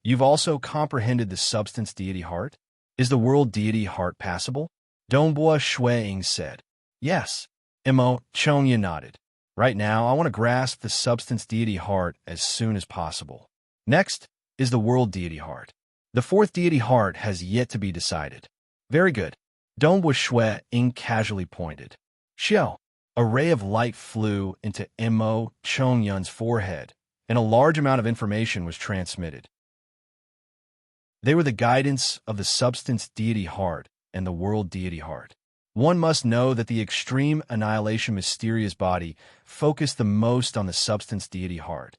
you've also comprehended the substance deity heart? Is the world deity heart passable? Dongbua Shui Ying said. Yes. Mo Chong Yun nodded. Right now, I want to grasp the substance deity heart as soon as possible. Next is the world deity heart. The fourth deity heart has yet to be decided. Very good. Dongbua Shui Ying casually pointed. Xiao. A ray of light flew into Mo Chong Yun's forehead, and a large amount of information was transmitted. They were the guidance of the substance deity heart and the world deity heart. One must know that the extreme annihilation mysterious body focused the most on the substance deity heart,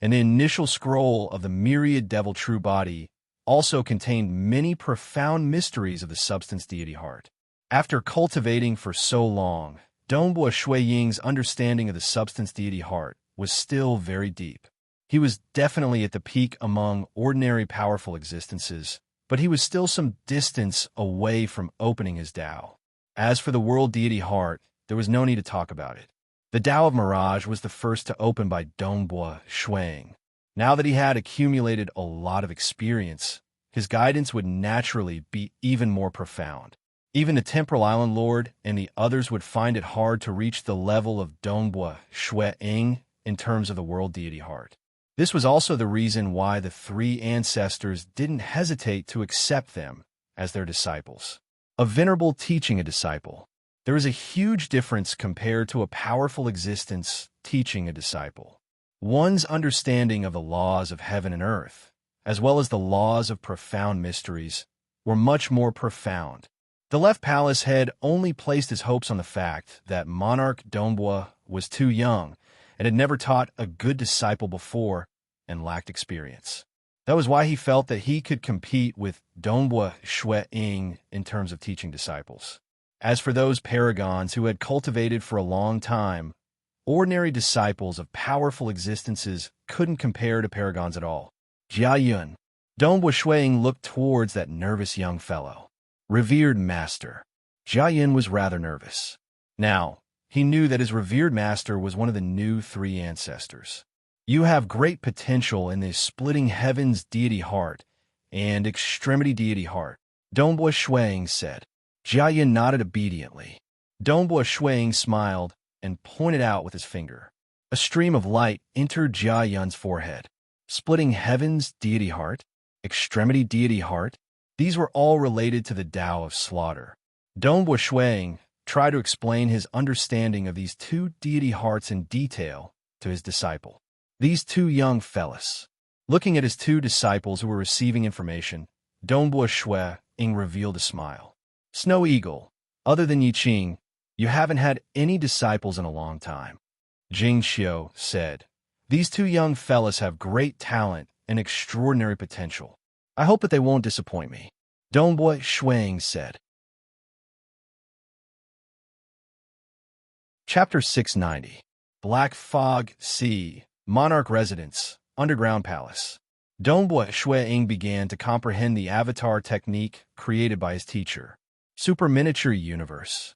and the initial scroll of the myriad devil true body also contained many profound mysteries of the substance deity heart. After cultivating for so long, Dongbua Shui Ying's understanding of the substance deity heart was still very deep. He was definitely at the peak among ordinary powerful existences, but he was still some distance away from opening his Tao. As for the world deity heart, there was no need to talk about it. The Tao of Mirage was the first to open by Dongbua Shui Ying. Now that he had accumulated a lot of experience, his guidance would naturally be even more profound. Even the Temporal Island Lord and the others would find it hard to reach the level of Dongbua Shui Ying in terms of the world deity heart. This was also the reason why the three ancestors didn't hesitate to accept them as their disciples. A venerable teaching a disciple. There is a huge difference compared to a powerful existence teaching a disciple. One's understanding of the laws of heaven and earth, as well as the laws of profound mysteries, were much more profound. The left palace head only placed his hopes on the fact that Monarch Dongbua was too young and had never taught a good disciple before and lacked experience. That was why he felt that he could compete with Dongbua Shui Ying in terms of teaching disciples. As for those paragons who had cultivated for a long time, ordinary disciples of powerful existences couldn't compare to paragons at all. Jia Yun. Dongbua Shui Ying looked towards that nervous young fellow. Revered master. Jia Yun was rather nervous. Now, he knew that his revered master was one of the new three ancestors. You have great potential in the splitting heavens deity heart and extremity deity heart. Dongbua Shuang said. Jia Yin nodded obediently. Dongbua Shuang smiled and pointed out with his finger. A stream of light entered Jia Yun's forehead. Splitting heavens deity heart, extremity deity heart, these were all related to the Tao of slaughter. Dongbua Shuang tried to explain his understanding of these two deity hearts in detail to his disciple. These two young fellas. Looking at his two disciples who were receiving information, Dongbua Shuang revealed a smile. Snow Eagle, other than Yi Qing, you haven't had any disciples in a long time. Jing Xiu said, these two young fellas have great talent and extraordinary potential. I hope that they won't disappoint me. Dongbua Shuang said. Chapter 690. Black Fog Sea, Monarch Residence, Underground Palace. Dongbua Shuang began to comprehend the avatar technique created by his teacher. Super Miniature Universe.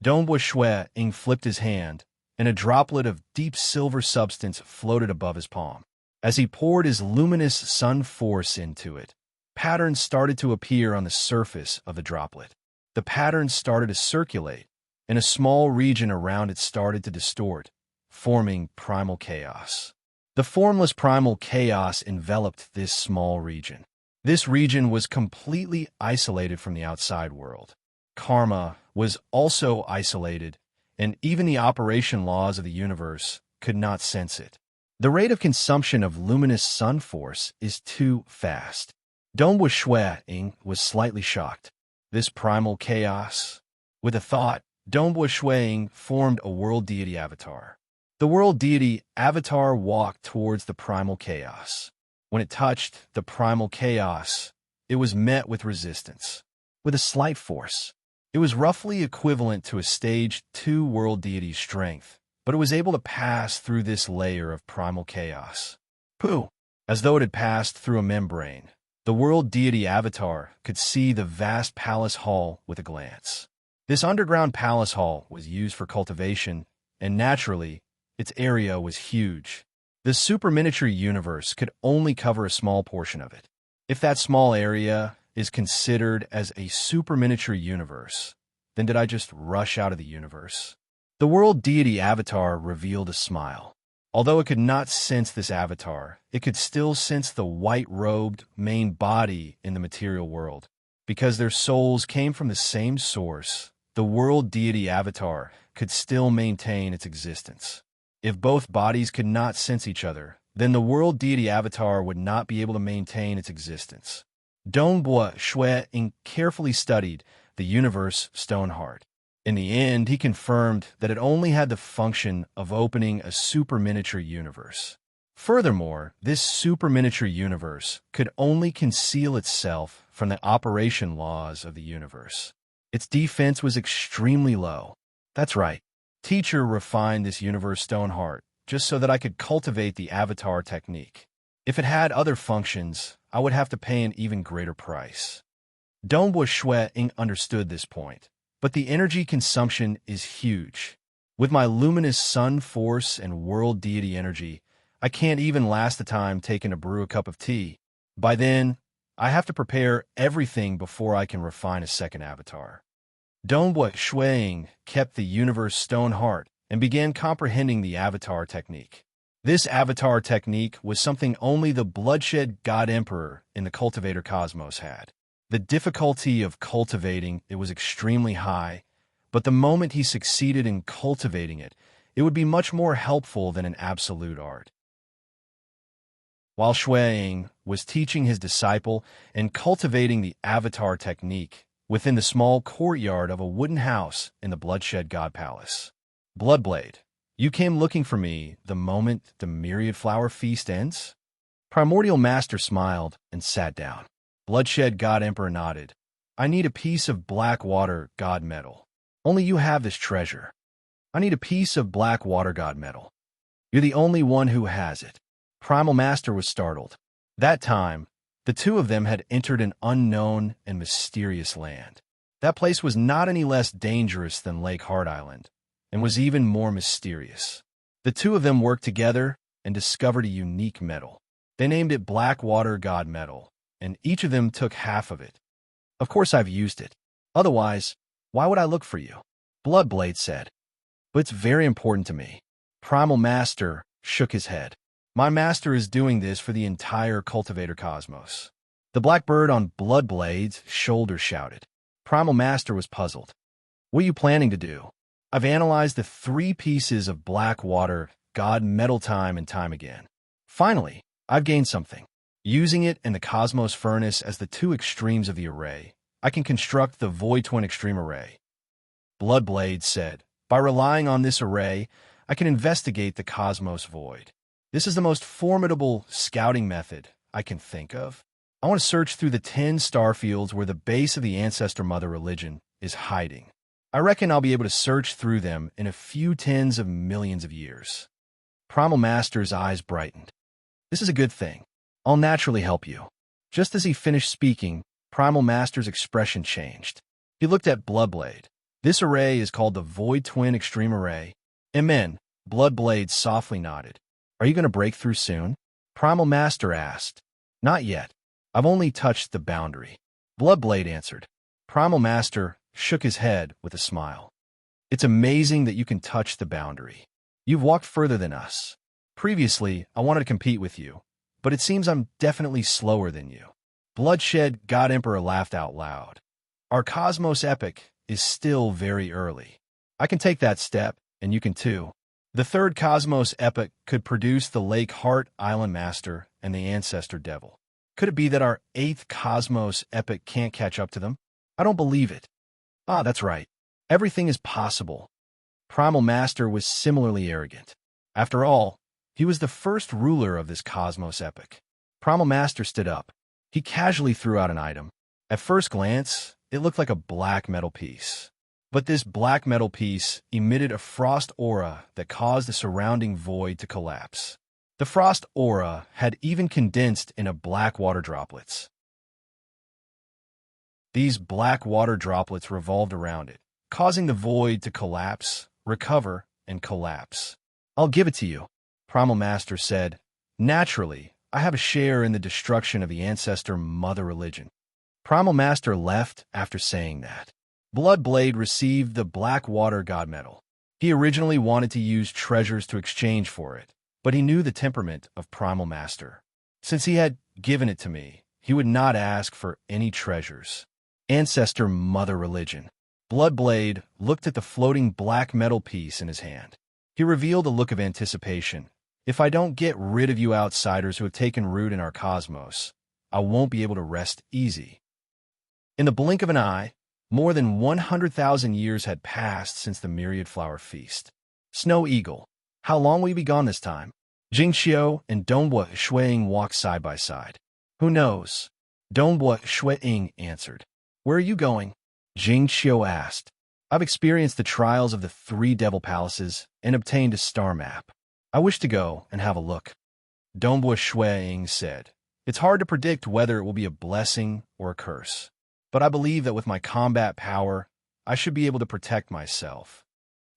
Dongbua Shuang flipped his hand, and a droplet of deep silver substance floated above his palm. As he poured his luminous sun force into it, patterns started to appear on the surface of the droplet. The patterns started to circulate, and a small region around it started to distort, forming primal chaos. The formless primal chaos enveloped this small region. This region was completely isolated from the outside world. Karma was also isolated, and even the operation laws of the universe could not sense it. The rate of consumption of luminous sun force is too fast. Dongbua Shuang was slightly shocked. This primal chaos? With a thought, Dongbua Shuang formed a world deity avatar. The world deity avatar walked towards the primal chaos. When it touched the primal chaos, it was met with resistance. With a slight force, it was roughly equivalent to a stage 2 world deity's strength, but it was able to pass through this layer of primal chaos. Pooh! As though it had passed through a membrane, the world deity avatar could see the vast palace hall with a glance. This underground palace hall was used for cultivation, and naturally, its area was huge. The super miniature universe could only cover a small portion of it. If that small area is considered as a super miniature universe, then did I just rush out of the universe? The world deity avatar revealed a smile. Although it could not sense this avatar, it could still sense the white-robed main body in the material world. Because their souls came from the same source, the world deity avatar could still maintain its existence. If both bodies could not sense each other, then the world deity avatar would not be able to maintain its existence. Dongbua Shuang carefully studied the universe stone heart. In the end, he confirmed that it only had the function of opening a super miniature universe. Furthermore, this super miniature universe could only conceal itself from the operation laws of the universe. Its defense was extremely low. That's right. Teacher refined this universe stone heart just so that I could cultivate the avatar technique. If it had other functions, I would have to pay an even greater price. Dongbua Shuang understood this point, but the energy consumption is huge. With my luminous sun force and world deity energy, I can't even last the time taking to brew a cup of tea. By then, I have to prepare everything before I can refine a second avatar. Dongbua Shuang kept the universe stone heart and began comprehending the avatar technique. This avatar technique was something only the bloodshed god emperor in the cultivator cosmos had. The difficulty of cultivating it was extremely high, but the moment he succeeded in cultivating it, it would be much more helpful than an absolute art. While Shuang was teaching his disciple and cultivating the avatar technique within the small courtyard of a wooden house in the bloodshed god palace. Bloodblade, you came looking for me the moment the myriad flower feast ends? Primordial Master smiled and sat down. Bloodshed God Emperor nodded. I need a piece of black water god metal. Only you have this treasure. I need a piece of black water god metal. You're the only one who has it. Primal Master was startled. That time, the two of them had entered an unknown and mysterious land. That place was not any less dangerous than Lake Heart Island, and was even more mysterious. The two of them worked together and discovered a unique metal. They named it Blackwater God Metal. and each of them took half of it. Of course I've used it. Otherwise, why would I look for you? Bloodblade said. But it's very important to me. Primal Master shook his head. My master is doing this for the entire cultivator cosmos. The black bird on Bloodblade's shoulder shouted. Primal Master was puzzled. What are you planning to do? I've analyzed the 3 pieces of black water God metal time and time again. Finally, I've gained something. Using it and the cosmos furnace as the 2 extremes of the array, I can construct the Void Twin Extreme Array. Bloodblade said, by relying on this array, I can investigate the cosmos void. This is the most formidable scouting method I can think of. I want to search through the 10 star fields where the base of the Ancestor Mother religion is hiding. I reckon I'll be able to search through them in a few tens of millions of years. Primal Master's eyes brightened. This is a good thing. I'll naturally help you. Just as he finished speaking, Primal Master's expression changed. He looked at Bloodblade. This array is called the Void Twin Extreme Array. Amen. Bloodblade softly nodded. Are you going to break through soon? Primal Master asked. Not yet. I've only touched the boundary. Bloodblade answered. Primal Master shook his head with a smile. It's amazing that you can touch the boundary. You've walked further than us. Previously, I wanted to compete with you, but it seems I'm definitely slower than you. Bloodshed God Emperor laughed out loud. Our cosmos epic is still very early. I can take that step, and you can too. The 3rd cosmos epic could produce the Lake Heart Island Master and the Ancestor Devil. Could it be that our 8th cosmos epic can't catch up to them? I don't believe it. Ah, that's right. Everything is possible. Primal Master was similarly arrogant. After all, he was the first ruler of this cosmos epic. Primal Master stood up. He casually threw out an item. At first glance, it looked like a black metal piece. But this black metal piece emitted a frost aura that caused the surrounding void to collapse. The frost aura had even condensed into black water droplets. These black water droplets revolved around it, causing the void to collapse, recover, and collapse. I'll give it to you, Primal Master said. Naturally, I have a share in the destruction of the Ancestor Mother religion. Primal Master left after saying that. Bloodblade received the Black Water God Medal. He originally wanted to use treasures to exchange for it, but he knew the temperament of Primal Master. Since he had given it to me, he would not ask for any treasures. Ancestor Mother religion. Bloodblade looked at the floating black metal piece in his hand. He revealed a look of anticipation. If I don't get rid of you outsiders who have taken root in our cosmos, I won't be able to rest easy. In the blink of an eye, more than 100,000 years had passed since the Myriad Flower Feast. Snow Eagle, how long will you be gone this time? Jingxiu and Donghua Shuiying walked side by side. Who knows? Donghua Shuiying answered. Where are you going? Jingxiu asked. I've experienced the trials of the 3 devil palaces and obtained a star map. I wish to go and have a look. Donghua Shuiying said. It's hard to predict whether it will be a blessing or a curse. But I believe that with my combat power, I should be able to protect myself.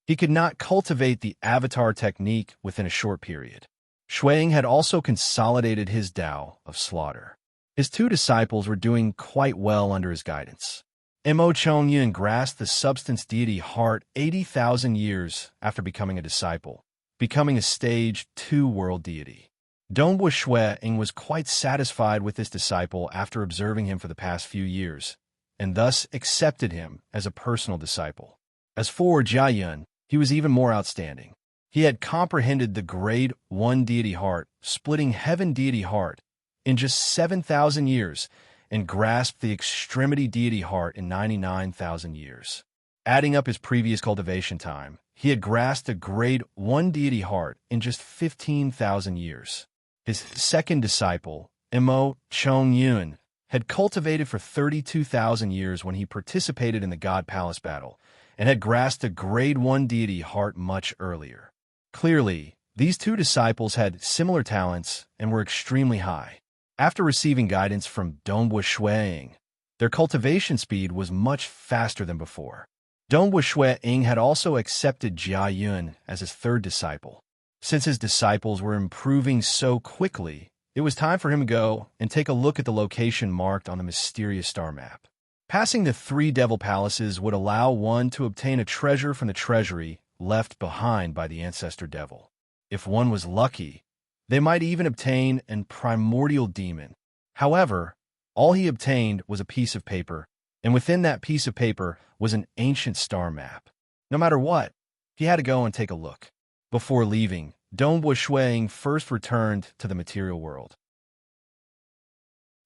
He could not cultivate the avatar technique within a short period. Shuiying had also consolidated his Tao of slaughter. His 2 disciples were doing quite well under his guidance. Mo Chongyun grasped the substance deity heart 80,000 years after becoming a disciple, becoming a stage 2 world deity. Donghua Shuiying was quite satisfied with this disciple after observing him for the past few years, and thus accepted him as a personal disciple. As for Jiayun, he was even more outstanding. He had comprehended the grade 1 deity heart, splitting heaven deity heart, in just 7,000 years, and grasped the extremity deity heart in 99,000 years. Adding up his previous cultivation time, he had grasped a grade 1 deity heart in just 15,000 years. His second disciple, Mo Chongyun, had cultivated for 32,000 years when he participated in the God Palace battle, and had grasped a grade 1 deity heart much earlier. Clearly, these 2 disciples had similar talents and were extremely high. After receiving guidance from Donghua Shuiying, their cultivation speed was much faster than before. Donghua Shuiying had also accepted Jiayun as his 3rd disciple. Since his disciples were improving so quickly, It was time for him to go and take a look at the location marked on the mysterious star map. Passing the 3 devil palaces would allow one to obtain a treasure from the treasury left behind by the ancestor devil. If one was lucky, they might even obtain a primordial demon. However, all he obtained was a piece of paper, and within that piece of paper was an ancient star map. No matter what, he had to go and take a look. Before leaving, Dongbua Shuang first returned to the material world.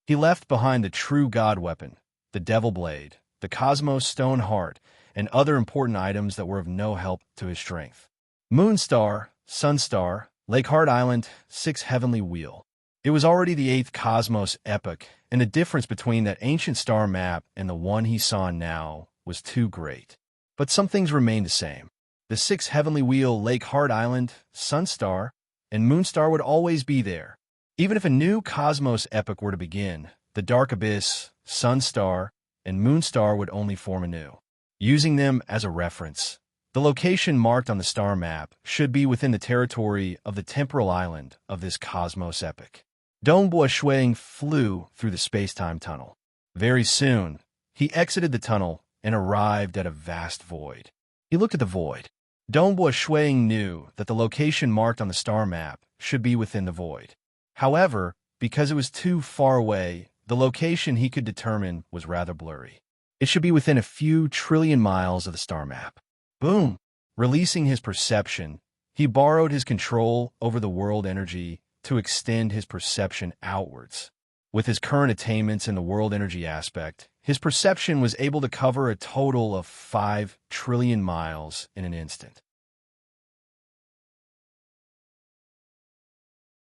He left behind the true god weapon, the devil blade, the cosmos stone heart, and other important items that were of no help to his strength. Moonstar, Sunstar, Lakeheart Island, 6 heavenly wheel. It was already the 8th cosmos epoch, and the difference between that ancient star map and the one he saw now was too great. But some things remained the same. The 6 heavenly wheel, Lakeheart Island, Sunstar, and Moonstar would always be there. Even if a new cosmos epoch were to begin, the Dark Abyss, Sunstar, and Moonstar would only form anew. Using them as a reference, the location marked on the star map should be within the territory of the temporal island of this cosmos epoch. Dongbua Shuang flew through the space-time tunnel. Very soon, he exited the tunnel and arrived at a vast void. He looked at the void. Dongbua Shuang knew that the location marked on the star map should be within the void. However, because it was too far away, the location he could determine was rather blurry. It should be within a few trillion miles of the star map. Boom! Releasing his perception, he borrowed his control over the world energy to extend his perception outwards. With his current attainments in the world energy aspect, his perception was able to cover a total of 5 trillion miles in an instant.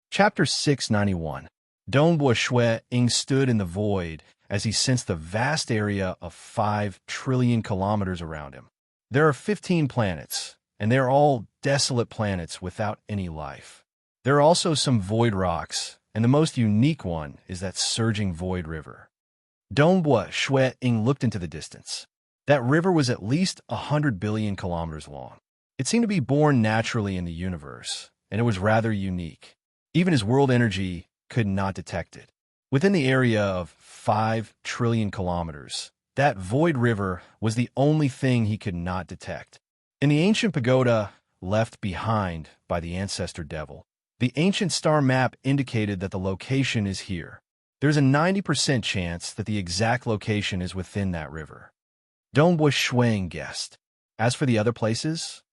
Chapter 691. Dongbua Shuang stood in the void as he sensed the vast area of 5 trillion kilometers around him. There are 15 planets, and they are all desolate planets without any life. There are also some void rocks, and the most unique one is that surging void river. Dongbua Shuang looked into the distance. That river was at least 100 billion kilometers long. It seemed to be born naturally in the universe, and it was rather unique. Even his world energy could not detect it. Within the area of 5 trillion kilometers, that void river was the only thing he could not detect. In the ancient pagoda left behind by the ancestor devil, the ancient star map indicated that the location is here. There's a 90% chance that the exact location is within that river. Dongbua Shuang guessed. As for the other places,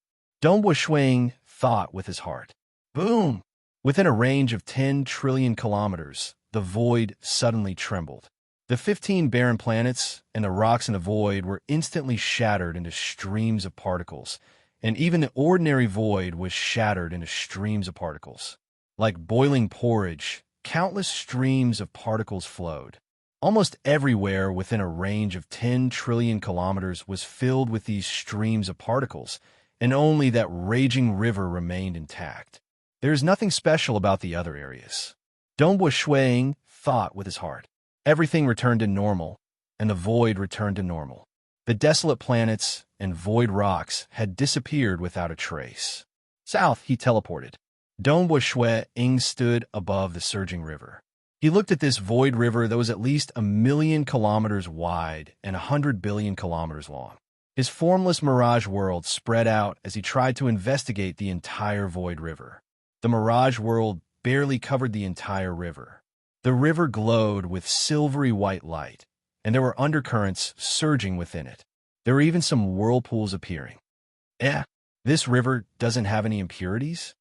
Dongbua Shuang thought with his heart. Boom! Within a range of 10 trillion kilometers, the void suddenly trembled. The 15 barren planets and the rocks in the void were instantly shattered into streams of particles, and even the ordinary void was shattered into streams of particles. Like boiling porridge, countless streams of particles flowed. Almost everywhere within a range of 10 trillion kilometers was filled with these streams of particles, and only that raging river remained intact. There is nothing special about the other areas. Dongbua Shuang thought with his heart. Everything returned to normal, and the void returned to normal. The desolate planets and void rocks had disappeared without a trace. South, he teleported. Dongbua Shuang stood above the surging river. He looked at this void river that was at least 1,000,000 kilometers wide and 100 billion kilometers long. His formless mirage world spread out as he tried to investigate the entire void river. The mirage world barely covered the entire river. The river glowed with silvery white light, and there were undercurrents surging within it. There were even some whirlpools appearing. This river doesn't have any impurities?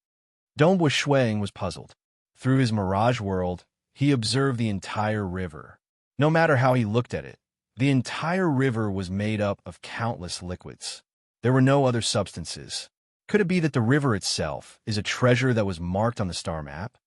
Dongbua Shuang was puzzled. Through his mirage world, he observed the entire river. No matter how he looked at it, the entire river was made up of countless liquids. There were no other substances. Could it be that the river itself is a treasure that was marked on the star map?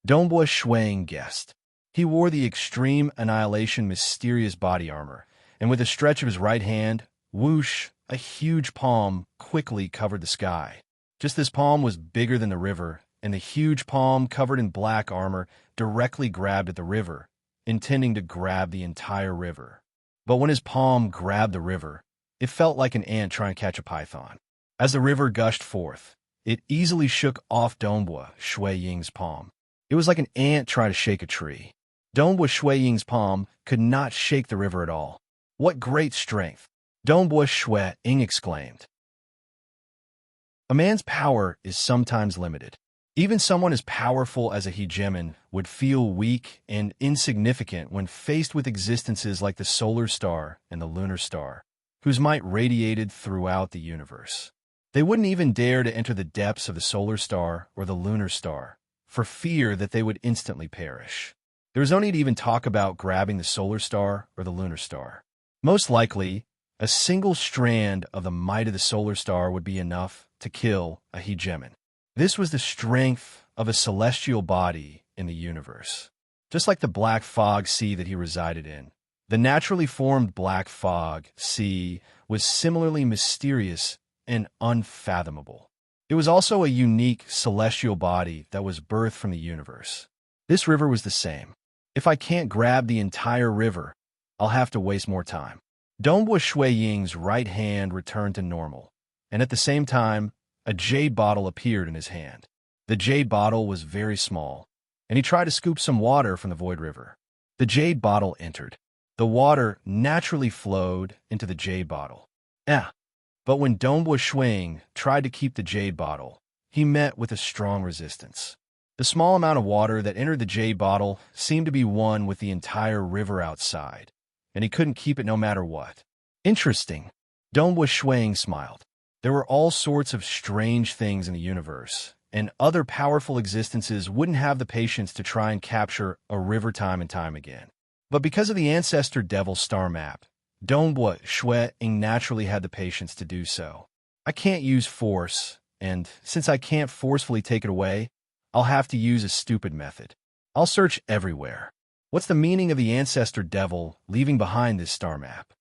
Dongbua Shuang guessed. He wore the Extreme Annihilation mysterious body armor, and with a stretch of his right hand, whoosh, a huge palm quickly covered the sky. Just this palm was bigger than the river, and the huge palm covered in black armor directly grabbed at the river, intending to grab the entire river. But when his palm grabbed the river, it felt like an ant trying to catch a python. As the river gushed forth, it easily shook off Dongbua Shuang's palm. It was like an ant trying to shake a tree. Dongbua Shui Ying's palm could not shake the river at all. What great strength! Dongbua Shui Ying exclaimed. A man's power is sometimes limited. Even someone as powerful as a hegemon would feel weak and insignificant when faced with existences like the solar star and the lunar star, whose might radiated throughout the universe. They wouldn't even dare to enter the depths of the solar star or the lunar star, for fear that they would instantly perish. There was no need to even talk about grabbing the solar star or the lunar star. Most likely, a single strand of the might of the solar star would be enough to kill a hegemon. This was the strength of a celestial body in the universe. Just like the black fog sea that he resided in, the naturally formed black fog sea was similarly mysterious and unfathomable. It was also a unique celestial body that was birthed from the universe. This river was the same. If I can't grab the entire river, I'll have to waste more time. Dongbua Shui Ying's right hand returned to normal, and at the same time, a jade bottle appeared in his hand. The jade bottle was very small, and he tried to scoop some water from the void river. The jade bottle entered. The water naturally flowed into the jade bottle. But when Dongbua Shui Ying tried to keep the jade bottle, he met with a strong resistance. The small amount of water that entered the jade bottle seemed to be one with the entire river outside, and he couldn't keep it no matter what. Interesting. Dongbua Shui Ying smiled. There were all sorts of strange things in the universe, and other powerful existences wouldn't have the patience to try and capture a river time and time again. But because of the ancestor devil star map, Dongbua Shui Ying naturally had the patience to do so. I can't use force, and since I can't forcefully take it away, I'll have to use a stupid method. I'll search everywhere. What's the meaning of the ancestor devil leaving behind this star map?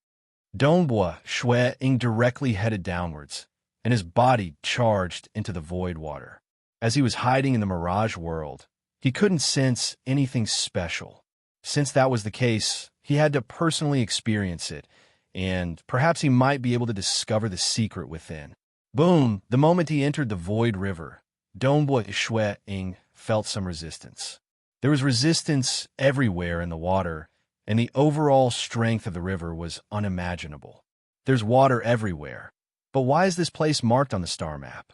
Dongbua Shui Ying directly headed downwards, and his body charged into the void water. As he was hiding in the mirage world, he couldn't sense anything special. Since that was the case, he had to personally experience it, and perhaps he might be able to discover the secret within. Boom! The moment he entered the void river, Dongbua Shui Ying felt some resistance. There was resistance everywhere in the water, and the overall strength of the river was unimaginable. There's water everywhere, but why is this place marked on the star map?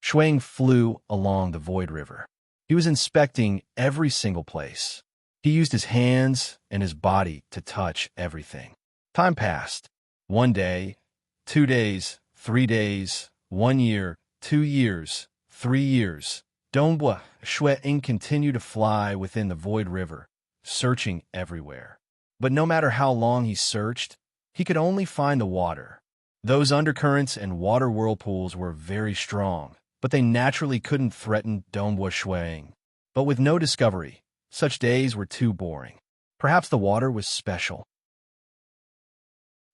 Shui Ying flew along the void river. He was inspecting every single place. He used his hands and his body to touch everything. Time passed. 1 day, 2 days, 3 days, 1 year, 2 years, 3 years. Dongbua Shui Ying continued to fly within the void river, searching everywhere. But no matter how long he searched, he could only find the water. Those undercurrents and water whirlpools were very strong, but they naturally couldn't threaten Dongbua Shui Ying. But with no discovery, such days were too boring. Perhaps the water was special.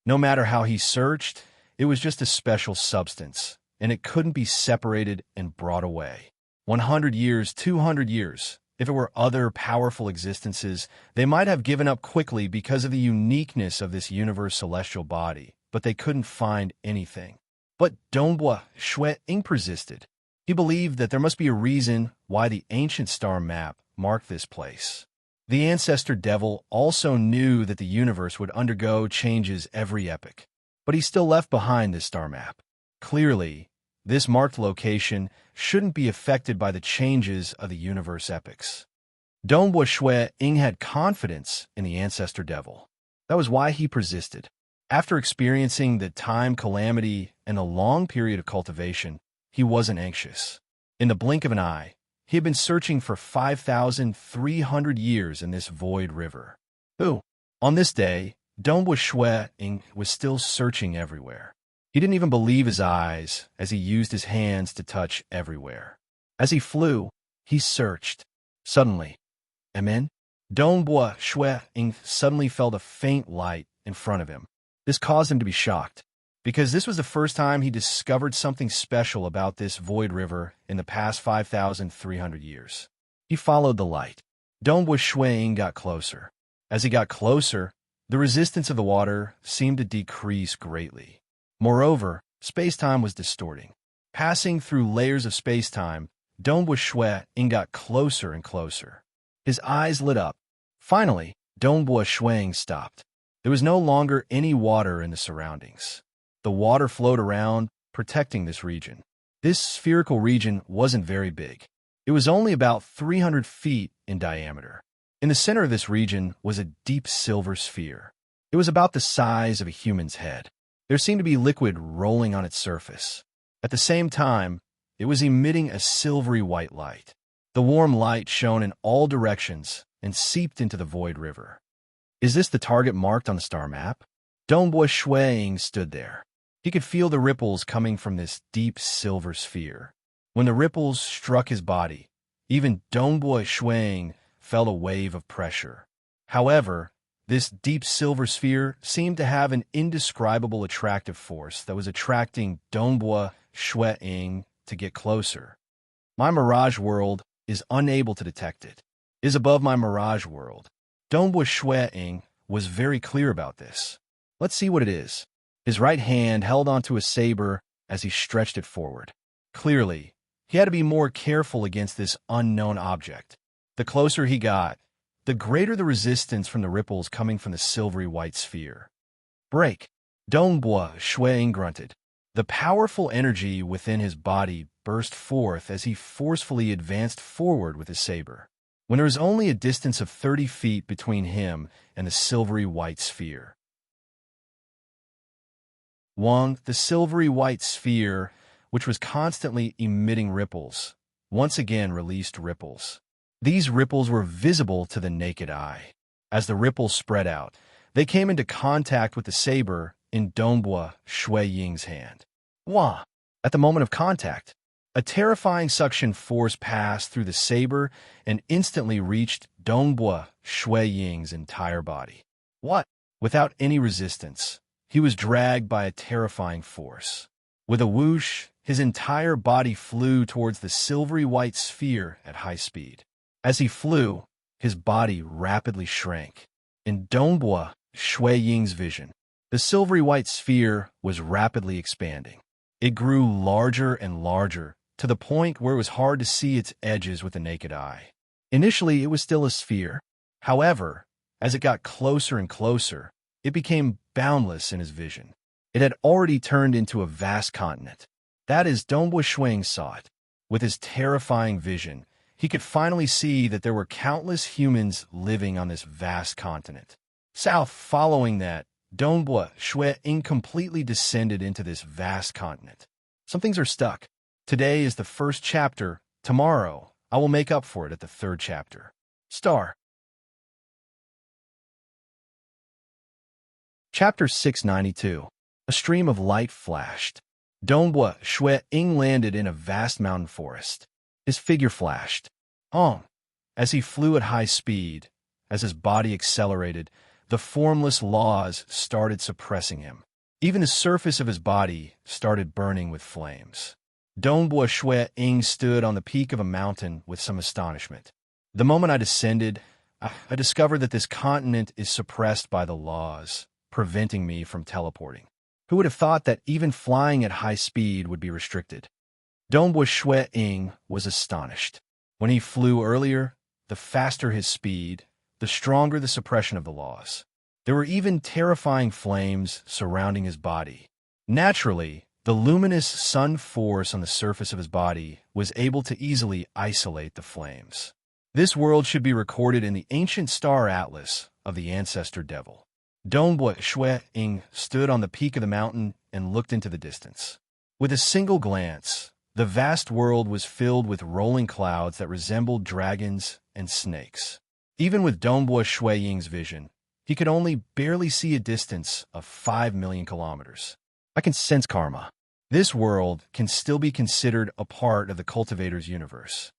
No matter how he searched, it was just a special substance, and it couldn't be separated and brought away. 100 years, 200 years, if it were other powerful existences, they might have given up quickly because of the uniqueness of this universe celestial body, but they couldn't find anything. But Dongbua Shui Ying persisted. He believed that there must be a reason why the ancient star map marked this place. The ancestor devil also knew that the universe would undergo changes every epoch, but he still left behind this star map. Clearly, this marked location shouldn't be affected by the changes of the universe epochs. Dongbua Shui Ying had confidence in the ancestor devil. That was why he persisted. After experiencing the time calamity and a long period of cultivation, he wasn't anxious. In the blink of an eye, he had been searching for 5,300 years in this void river. On this day, Dongbua Shui Ying was still searching everywhere. He didn't even believe his eyes as he used his hands to touch everywhere. As he flew, he searched. Suddenly, Dongbua Shui Ying suddenly felt a faint light in front of him. This caused him to be shocked, because this was the first time he discovered something special about this void river in the past 5,300 years. He followed the light. Dongbua Shui Ying got closer. As he got closer, the resistance of the water seemed to decrease greatly. Moreover, space-time was distorting. Passing through layers of space-time, Dongbua Shui Ying got closer and closer. His eyes lit up. Finally, Dongbua Shui Ying stopped. There was no longer any water in the surroundings. The water flowed around, protecting this region. This spherical region wasn't very big. It was only about 300 feet in diameter. In the center of this region was a deep silver sphere. It was about the size of a human's head. There seemed to be liquid rolling on its surface. At the same time, it was emitting a silvery white light. The warm light shone in all directions and seeped into the void river. Is this the target marked on the star map? Dongbua Shui Ying stood there. He could feel the ripples coming from this deep silver sphere. When the ripples struck his body, even Dongbua Shui Ying felt a wave of pressure. However, this deep silver sphere seemed to have an indescribable attractive force that was attracting Dongbua Shui Ying to get closer. My mirage world is unable to detect it. It is above my mirage world. Dongbua Shui Ying was very clear about this. Let's see what it is. His right hand held onto a saber as he stretched it forward. Clearly, he had to be more careful against this unknown object. The closer he got, the greater the resistance from the ripples coming from the silvery white sphere. Break! Dongbua Shui Ying grunted. The powerful energy within his body burst forth as he forcefully advanced forward with his saber. When there was only a distance of 30 feet between him and the silvery white sphere. The silvery white sphere, which was constantly emitting ripples, once again released ripples. These ripples were visible to the naked eye. As the ripples spread out, they came into contact with the saber in Dongbua Shui Ying's hand. Wah! At the moment of contact, a terrifying suction force passed through the saber and instantly reached Dongbua Shui Ying's entire body. What? Without any resistance, he was dragged by a terrifying force. With a whoosh, his entire body flew towards the silvery white sphere at high speed. As he flew, his body rapidly shrank. In Dongbua Shui Ying's vision, the silvery white sphere was rapidly expanding. It grew larger and larger, to the point where it was hard to see its edges with the naked eye. Initially, it was still a sphere. However, as it got closer and closer, it became boundless in his vision. It had already turned into a vast continent. That is, Dongbua Shui Ying saw it. With his terrifying vision, he could finally see that there were countless humans living on this vast continent. South, following that, Dongbua Shui Ying completely descended into this vast continent. Some things are stuck. Today is the first chapter. Tomorrow, I will make up for it at the third chapter. Star. Chapter 692. A stream of light flashed. Dongbua Shui Ying landed in a vast mountain forest. His figure flashed. As he flew at high speed, as his body accelerated, the formless laws started suppressing him. Even the surface of his body started burning with flames. Dongbua Shui Ying stood on the peak of a mountain with some astonishment. The moment I descended, I discovered that this continent is suppressed by the laws, preventing me from teleporting. Who would have thought that even flying at high speed would be restricted? Dongbua Shui Ying was astonished. When he flew earlier, the faster his speed, the stronger the suppression of the laws. There were even terrifying flames surrounding his body. Naturally, the luminous sun force on the surface of his body was able to easily isolate the flames. This world should be recorded in the ancient star atlas of the ancestor devil. Dongbua Shui Ying stood on the peak of the mountain and looked into the distance. With a single glance, the vast world was filled with rolling clouds that resembled dragons and snakes. Even with Dongbua Shui Ying's vision, he could only barely see a distance of 5 million kilometers. I can sense karma. This world can still be considered a part of the cultivator's universe.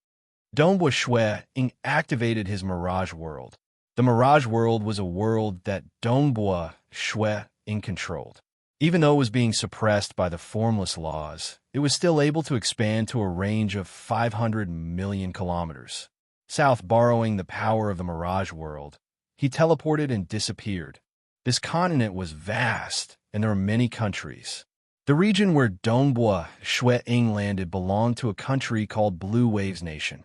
Dongbua Shui Ying activated his mirage world. The mirage world was a world that Dongbua Shui Ying controlled. Even though it was being suppressed by the formless laws, it was still able to expand to a range of 500 million kilometers. South, borrowing the power of the mirage world, he teleported and disappeared. This continent was vast, and there were many countries. The region where Dongbua Shui Ying landed belonged to a country called Blue Waves Nation.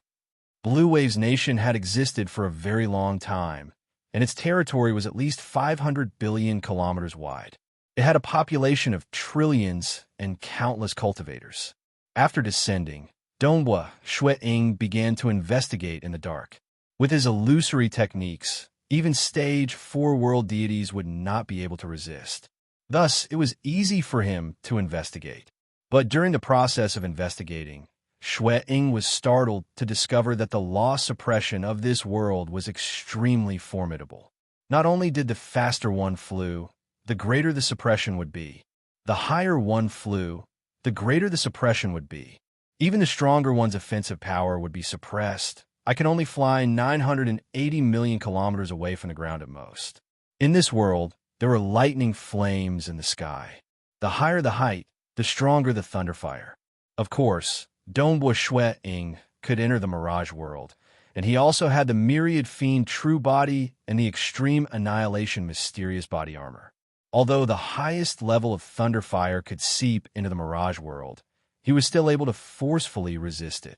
Blue Waves Nation had existed for a very long time, and its territory was at least 500 billion kilometers wide. It had a population of trillions and countless cultivators. After descending, Dongbua Shui Ying began to investigate in the dark. With his illusory techniques, even stage 4 world deities would not be able to resist. Thus, it was easy for him to investigate. But during the process of investigating, Shui Ying was startled to discover that the law suppression of this world was extremely formidable. Not only did the faster one flew, the greater the suppression would be. The higher one flew, the greater the suppression would be. Even the stronger one's offensive power would be suppressed. I can only fly 980 million kilometers away from the ground at most. In this world, there were lightning flames in the sky. The higher the height, the stronger the thunderfire. Of course, Dongbua Shui Ying could enter the Mirage world, and he also had the Myriad Fiend True Body and the Extreme Annihilation Mysterious Body Armor. Although the highest level of thunderfire could seep into the Mirage world, he was still able to forcefully resist it.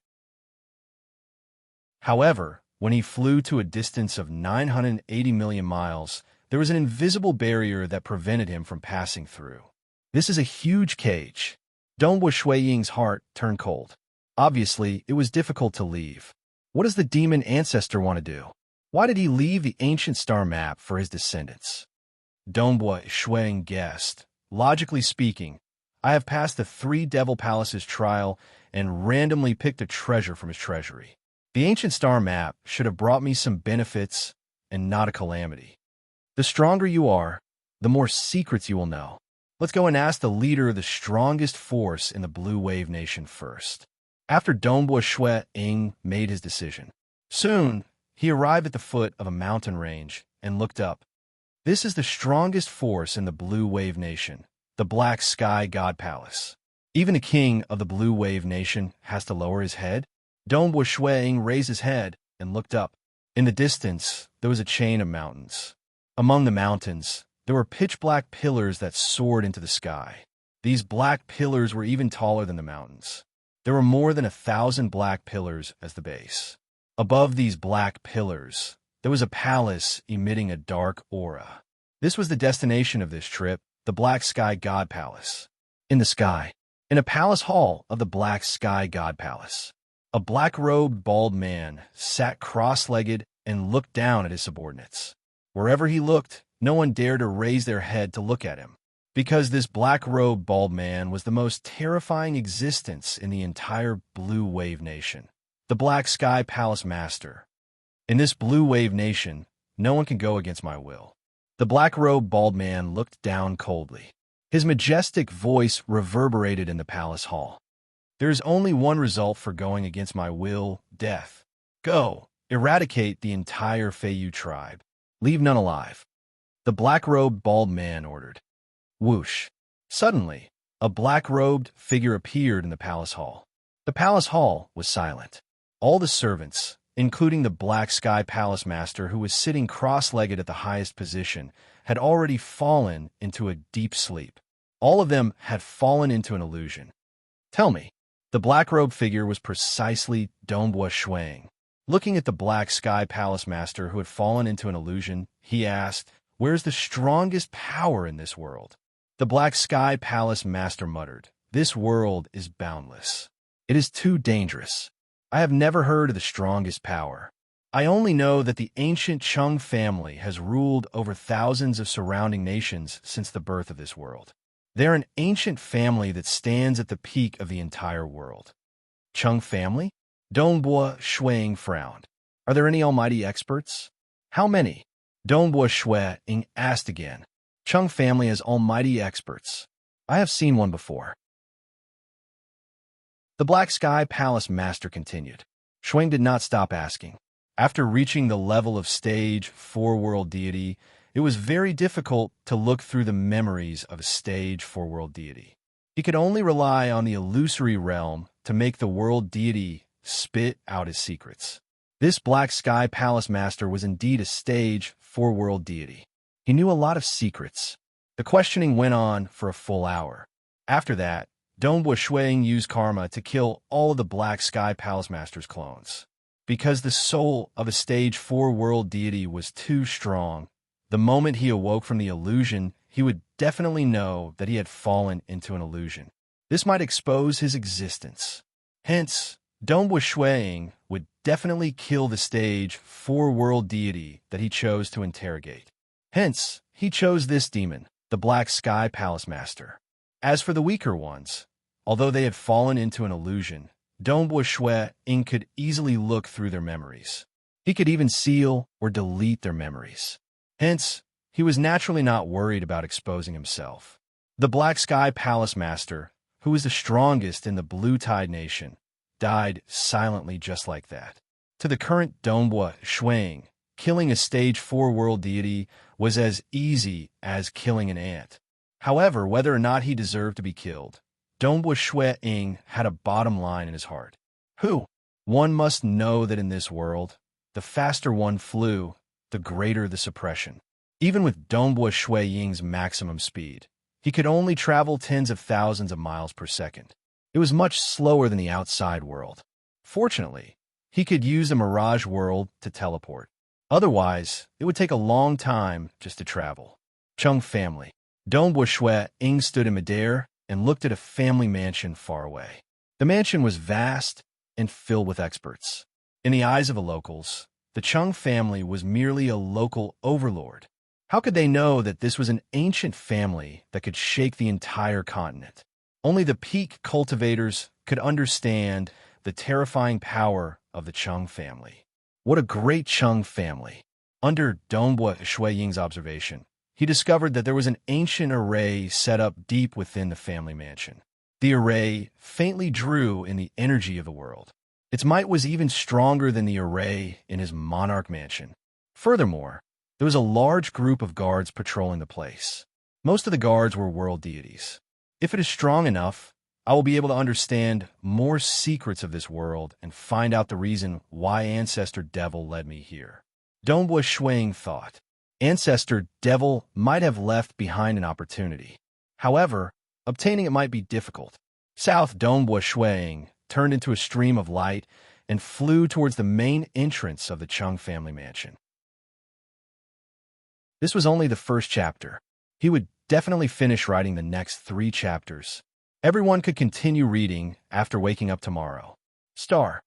However, when he flew to a distance of 980 million miles, there was an invisible barrier that prevented him from passing through. This is a huge cage. Dongbua Shui Ying's heart turned cold. Obviously, it was difficult to leave. What does the demon ancestor want to do? Why did he leave the ancient star map for his descendants? Dongbua Shui Ying guessed. Logically speaking, I have passed the 3 Devil Palaces trial and randomly picked a treasure from his treasury. The ancient star map should have brought me some benefits and not a calamity. The stronger you are, the more secrets you will know. Let's go and ask the leader of the strongest force in the Blue Wave Nation first. After Dongbua Shui Ying made his decision, soon he arrived at the foot of a mountain range and looked up. This is the strongest force in the Blue Wave Nation, the Black Sky God Palace. Even a king of the Blue Wave Nation has to lower his head. Dongbua Shui Ying raised his head and looked up. In the distance, there was a chain of mountains. Among the mountains, there were pitch-black pillars that soared into the sky. These black pillars were even taller than the mountains. There were more than 1,000 black pillars as the base. Above these black pillars, there was a palace emitting a dark aura. This was the destination of this trip, the Black Sky God Palace. In the sky, in a palace hall of the Black Sky God Palace, a black-robed bald man sat cross-legged and looked down at his subordinates. Wherever he looked, no one dared to raise their head to look at him, because this black-robed bald man was the most terrifying existence in the entire Blue Wave Nation, the Black Sky Palace Master. In this Blue Wave Nation, no one can go against my will. The black-robed bald man looked down coldly. His majestic voice reverberated in the palace hall. There is only one result for going against my will, death. Go, eradicate the entire Feiyu tribe. Leave none alive. The black-robed bald man ordered. Whoosh. Suddenly, a black-robed figure appeared in the palace hall. The palace hall was silent. All the servants, including the Black Sky Palace Master who was sitting cross-legged at the highest position, had already fallen into a deep sleep. All of them had fallen into an illusion. Tell me, the black-robed figure was precisely Dongbua Shui Ying. Looking at the Black Sky Palace Master who had fallen into an illusion, he asked, "Where's the strongest power in this world?" The Black Sky Palace Master muttered, "This world is boundless. It is too dangerous. I have never heard of the strongest power. I only know that the ancient Chung family has ruled over thousands of surrounding nations since the birth of this world. They're an ancient family that stands at the peak of the entire world." Chung family? Dongbua Shui Ying frowned. Are there any almighty experts? How many? Dongbua Shui Ying asked again. Chung family has almighty experts. I have seen one before. The Black Sky Palace Master continued. Shui Ying did not stop asking. After reaching the level of stage 4 world deity, it was very difficult to look through the memories of a stage 4 world deity. He could only rely on the illusory realm to make the world deity spit out his secrets. This Black Sky Palace Master was indeed a stage 4 world deity. He knew a lot of secrets. The questioning went on for a full hour. After that, Dongbua Shuang used karma to kill all of the Black Sky Palace Master's clones. Because the soul of a stage 4 world deity was too strong, the moment he awoke from the illusion, he would definitely know that he had fallen into an illusion. This might expose his existence. Hence, Dongbua Shuang would definitely kill the stage 4 world deity that he chose to interrogate. Hence, he chose this demon, the Black Sky Palace Master. As for the weaker ones, although they had fallen into an illusion, Dongbua Shuang could easily look through their memories. He could even seal or delete their memories. Hence, he was naturally not worried about exposing himself. The Black Sky Palace Master, who was the strongest in the Blue Tide Nation, died silently just like that. To the current Dongbua Shuang, killing a stage 4 world deity was as easy as killing an ant. However, whether or not he deserved to be killed, Dongbua Shuang had a bottom line in his heart. One must know that in this world, the faster one flew, the greater the suppression. Even with Dongbua Shuang's maximum speed, he could only travel tens of thousands of miles per second. It was much slower than the outside world. Fortunately, he could use the Mirage world to teleport. Otherwise, it would take a long time just to travel. Chung family. Dongbua Shuang stood in midair and looked at a family mansion far away. The mansion was vast and filled with experts. In the eyes of the locals, the Chung family was merely a local overlord. How could they know that this was an ancient family that could shake the entire continent? Only the peak cultivators could understand the terrifying power of the Chung family. What a great Chung family! Under Dongbua Shuang's observation, he discovered that there was an ancient array set up deep within the family mansion. The array faintly drew in the energy of the world. Its might was even stronger than the array in his monarch mansion. Furthermore, there was a large group of guards patrolling the place. Most of the guards were world deities. If it is strong enough, I will be able to understand more secrets of this world and find out the reason why Ancestor Devil led me here. Dongbua Shuang thought. Ancestor Devil might have left behind an opportunity. However, obtaining it might be difficult. South Dongbua Shuang turned into a stream of light and flew towards the main entrance of the Chung family mansion. This was only the first chapter. He would definitely finish writing the next 3 chapters. Everyone could continue reading after waking up tomorrow. Star.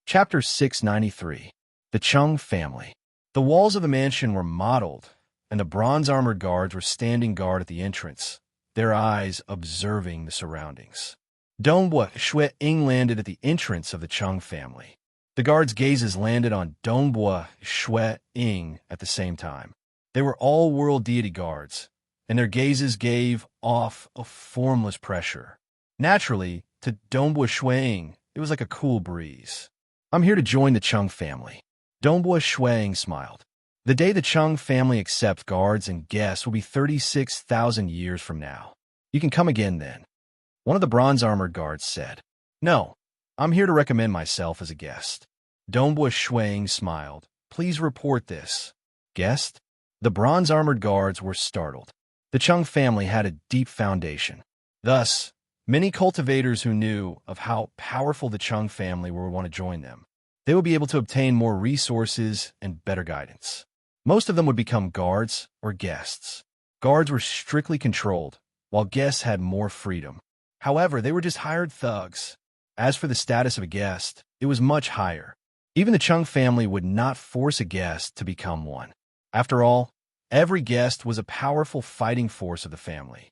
Chapter 693. The Chung Family. The walls of the mansion were mottled, and the bronze-armored guards were standing guard at the entrance, their eyes observing the surroundings. Dongbua Shuang landed at the entrance of the Chung family. The guards' gazes landed on Dongbua Shuang at the same time. They were all world deity guards, and their gazes gave off a formless pressure. Naturally, to Dongbua Shuang, it was like a cool breeze. I'm here to join the Chung family. Dongbua Shuang smiled. The day the Chung family accepts guards and guests will be 36,000 years from now. You can come again then. One of the bronze-armored guards said. No, I'm here to recommend myself as a guest. Dongbua Shuang smiled. Please report this. Guest? The bronze-armored guards were startled. The Chung family had a deep foundation. Thus, many cultivators who knew of how powerful the Chung family would want to join them. They would be able to obtain more resources and better guidance. Most of them would become guards or guests. Guards were strictly controlled, while guests had more freedom. However, they were just hired thugs. As for the status of a guest, it was much higher. Even the Chung family would not force a guest to become one. After all, every guest was a powerful fighting force of the family.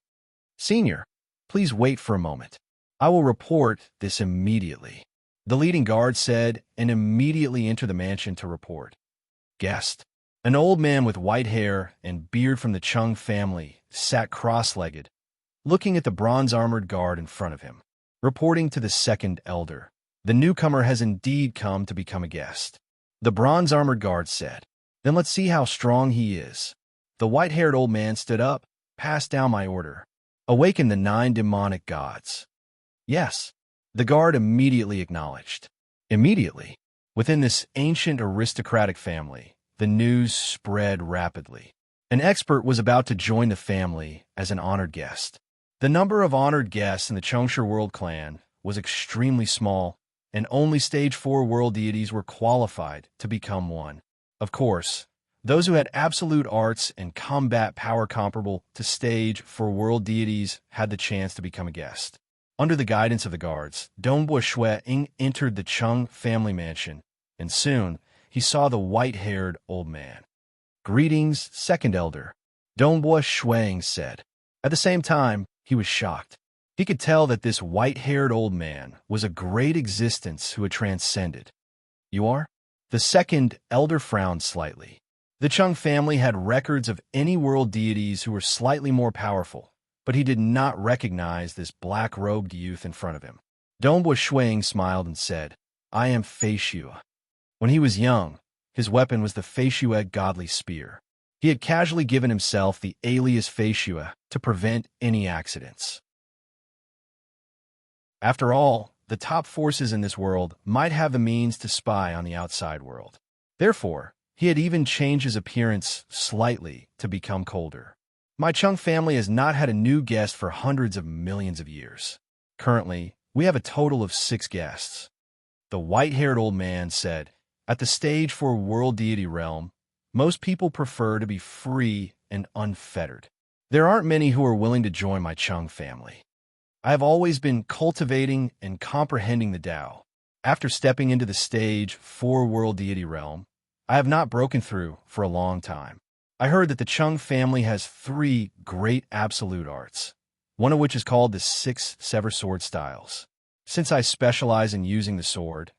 Senior, please wait for a moment. I will report this immediately. The leading guard said and immediately entered the mansion to report. Guest. An old man with white hair and beard from the Chung family sat cross-legged, looking at the bronze-armored guard in front of him. Reporting to the second elder, the newcomer has indeed come to become a guest. The bronze-armored guard said, Then let's see how strong he is. The white-haired old man stood up, passed down my order. Awaken the 9 demonic gods. Yes. The guard immediately acknowledged. Immediately, within this ancient aristocratic family, the news spread rapidly. An expert was about to join the family as an honored guest. The number of honored guests in the Chengshi world clan was extremely small, and only Stage 4 world deities were qualified to become one. Of course, those who had absolute arts and combat power comparable to Stage 4 world deities had the chance to become a guest. Under the guidance of the guards, Dongbua Shui Ying entered the Cheng family mansion, and soon he saw the white-haired old man. "Greetings, second elder," Dongbua Shui said. At the same time, he was shocked. He could tell that this white-haired old man was a great existence who had transcended. "You are?" The second elder frowned slightly. The Cheng family had records of any world deities who were slightly more powerful, but he did not recognize this black-robed youth in front of him. Dongbua Shui smiled and said, "I am Fei Xue." When he was young, his weapon was the Fei Xue godly spear. He had casually given himself the alias Fei Xue to prevent any accidents. After all, the top forces in this world might have the means to spy on the outside world. Therefore, he had even changed his appearance slightly to become colder. My Cheng family has not had a new guest for hundreds of millions of years. Currently, we have a total of 6 guests. The white-haired old man said, "At the Stage 4 world deity realm, most people prefer to be free and unfettered. There aren't many who are willing to join my Cheng family. I have always been cultivating and comprehending the Tao. After stepping into the Stage 4 world deity realm, I have not broken through for a long time. I heard that the Cheng family has 3 great absolute arts, one of which is called the 6 Sever Sword Styles. Since I specialize in using the sword,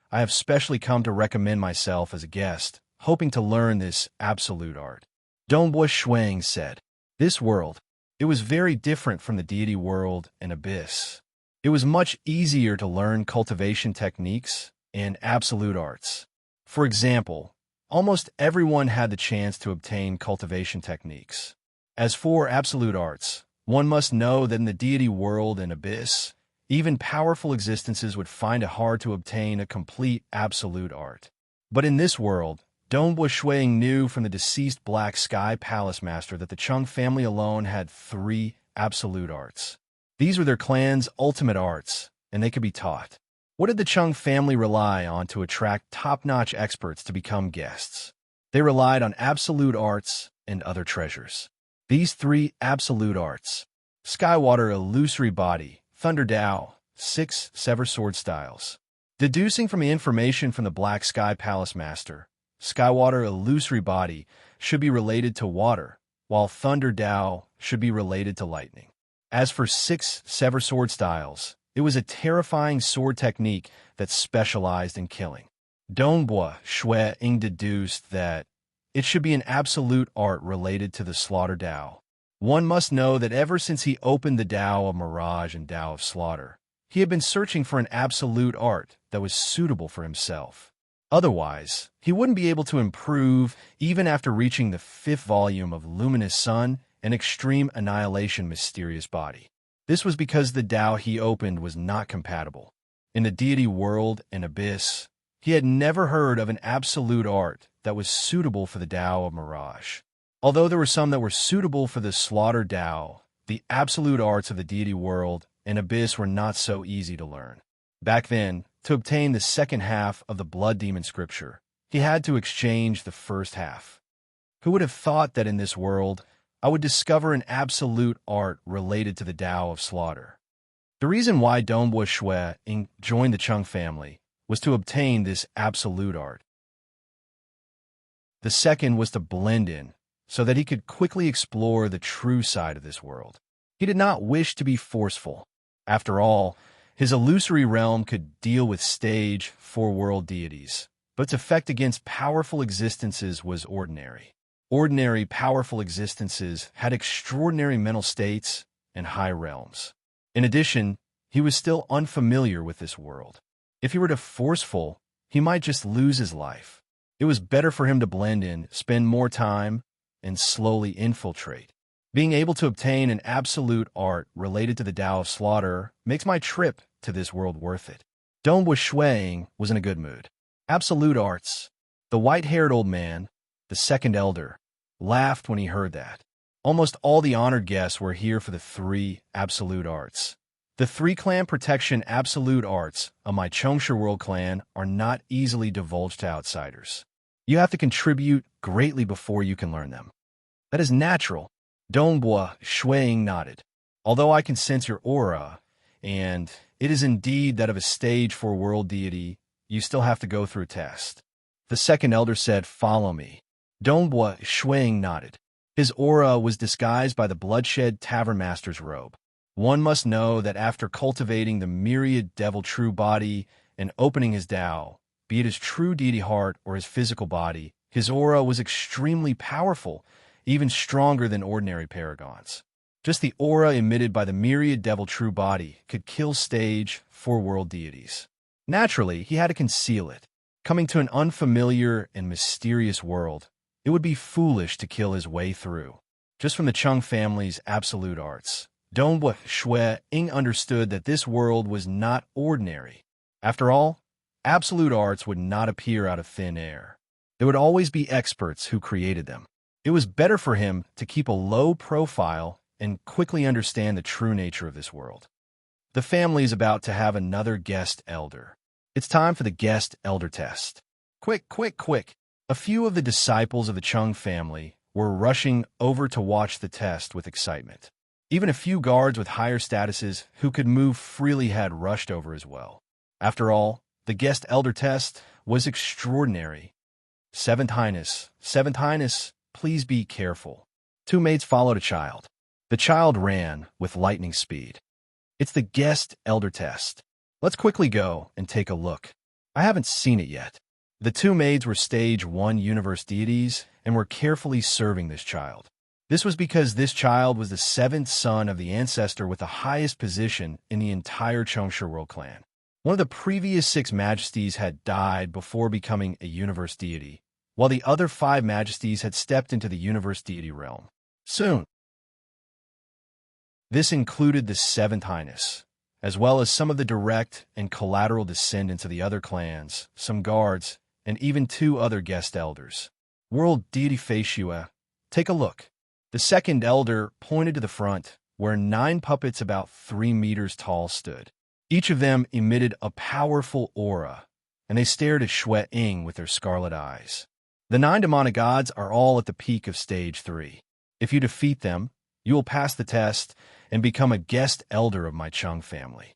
I have specially come to recommend myself as a guest, hoping to learn this absolute art." Dongbua Shui said, "This world, it was very different from the deity world and abyss. It was much easier to learn cultivation techniques and absolute arts. For example, almost everyone had the chance to obtain cultivation techniques. As for absolute arts, one must know that in the deity world and abyss, even powerful existences would find it hard to obtain a complete absolute art. But in this world, Dongbua Shui knew from the deceased Black Sky Palace Master that the Cheng family alone had 3 absolute arts. These were their clan's ultimate arts, and they could be taught. What did the Cheng family rely on to attract top-notch experts to become guests? They relied on absolute arts and other treasures. These 3 absolute arts: Skywater Illusory Body, Thunder Tao, 6 Sever Sword Styles. Deducing from the information from the Black Sky Palace Master, Skywater Illusory Body should be related to water, while Thunder Tao should be related to lightning. As for 6 Sever Sword Styles, it was a terrifying sword technique that specialized in killing. Dongbua Shui deduced that it should be an absolute art related to the Slaughter Tao. One must know that ever since he opened the Tao of Mirage and Tao of Slaughter, he had been searching for an absolute art that was suitable for himself. Otherwise, he wouldn't be able to improve even after reaching the 5th volume of Luminous Sun and Extreme Annihilation Mysterious Body. This was because the Tao he opened was not compatible. In the deity world and abyss, he had never heard of an absolute art that was suitable for the Tao of Mirage. Although there were some that were suitable for the Slaughter Tao, the absolute arts of the deity world and abyss were not so easy to learn. Back then, to obtain the second half of the Blood Demon scripture, he had to exchange the first half. Who would have thought that in this world, I would discover an absolute art related to the Tao of Slaughter? The reason why Dongbua Shui joined the Cheng family was to obtain this absolute art. The second was to blend in, so that he could quickly explore the true side of this world. He did not wish to be forceful. After all, his illusory realm could deal with Stage 4 world deities, but its effect against powerful existences was ordinary. Ordinary, powerful existences had extraordinary mental states and high realms. In addition, he was still unfamiliar with this world. If he were too forceful, he might just lose his life. It was better for him to blend in, spend more time, and slowly infiltrate. Being able to obtain an absolute art related to the Tao of Slaughter makes my trip to this world worth it. Dongbua Shui was in a good mood. Absolute arts. The white-haired old man, the second elder, laughed when he heard that. Almost all the honored guests were here for the 3 absolute arts. The 3-clan protection absolute arts of my Chongsha World clan are not easily divulged to outsiders. You have to contribute greatly before you can learn them. That is natural. Dongbua Shuiying nodded. Although I can sense your aura, and it is indeed that of a stage 4 world deity, you still have to go through a test. The second elder said, "Follow me." Dongbua Shuiying nodded. His aura was disguised by the bloodshed tavern master's robe. One must know that after cultivating the myriad devil true body and opening his Tao, be it his true deity heart or his physical body, his aura was extremely powerful, even stronger than ordinary paragons. Just the aura emitted by the myriad devil true body could kill stage 4 world deities. Naturally, he had to conceal it. Coming to an unfamiliar and mysterious world, it would be foolish to kill his way through. Just from the Chung family's absolute arts, Dongbua Shuiying understood that this world was not ordinary. After all, absolute arts would not appear out of thin air. There would always be experts who created them. It was better for him to keep a low profile and quickly understand the true nature of this world. The family is about to have another guest elder. It's time for the guest elder test. Quick, quick, quick. A few of the disciples of the Chung family were rushing over to watch the test with excitement. Even a few guards with higher statuses who could move freely had rushed over as well. After all, the guest elder test was extraordinary. Seventh Highness, please be careful. 2 maids followed a child. The child ran with lightning speed. It's the guest elder test. Let's quickly go and take a look. I haven't seen it yet. The 2 maids were stage 1 universe deities and were carefully serving this child. This was because this child was the 7th son of the ancestor with the highest position in the entire Chongsha World clan. One of the previous 6 majesties had died before becoming a universe deity, while the other 5 majesties had stepped into the universe deity realm. Soon. This included the 7th Highness, as well as some of the direct and collateral descendants of the other clans, some guards, and even 2 other guest elders. World deity Feishua, take a look. The second elder pointed to the front, where 9 puppets about 3 meters tall stood. Each of them emitted a powerful aura, and they stared at Shuiying with their scarlet eyes. The 9 demonic gods are all at the peak of stage 3. If you defeat them, you will pass the test and become a guest elder of my Chung family.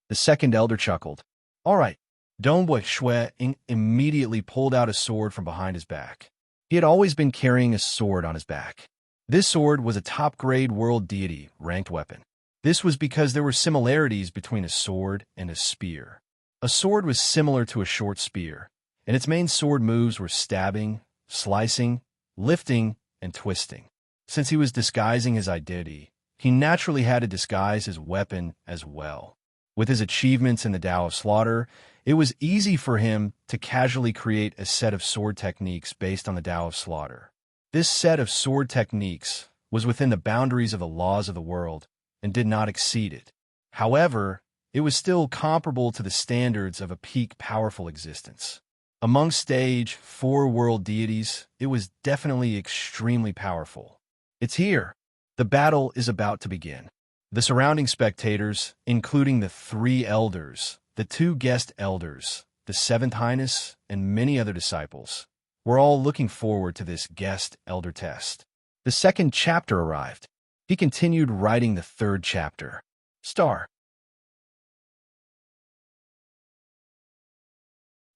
The second elder chuckled. All right. Dongbua Shuiying immediately pulled out a sword from behind his back. He had always been carrying a sword on his back. This sword was a top-grade world deity ranked weapon. This was because there were similarities between a sword and a spear. A sword was similar to a short spear, and its main sword moves were stabbing, slicing, lifting, and twisting. Since he was disguising his identity, he naturally had to disguise his weapon as well. With his achievements in the Tao of Slaughter, it was easy for him to casually create a set of sword techniques based on the Tao of Slaughter. This set of sword techniques was within the boundaries of the laws of the world and did not exceed it. However, it was still comparable to the standards of a peak powerful existence. Among stage 4 world deities, it was definitely extremely powerful. It's here. The battle is about to begin. The surrounding spectators, including the 3 elders, the 2 guest elders, the 7th Highness, and many other disciples, were all looking forward to this guest elder test. The second chapter arrived. He continued writing the 3rd chapter. Star.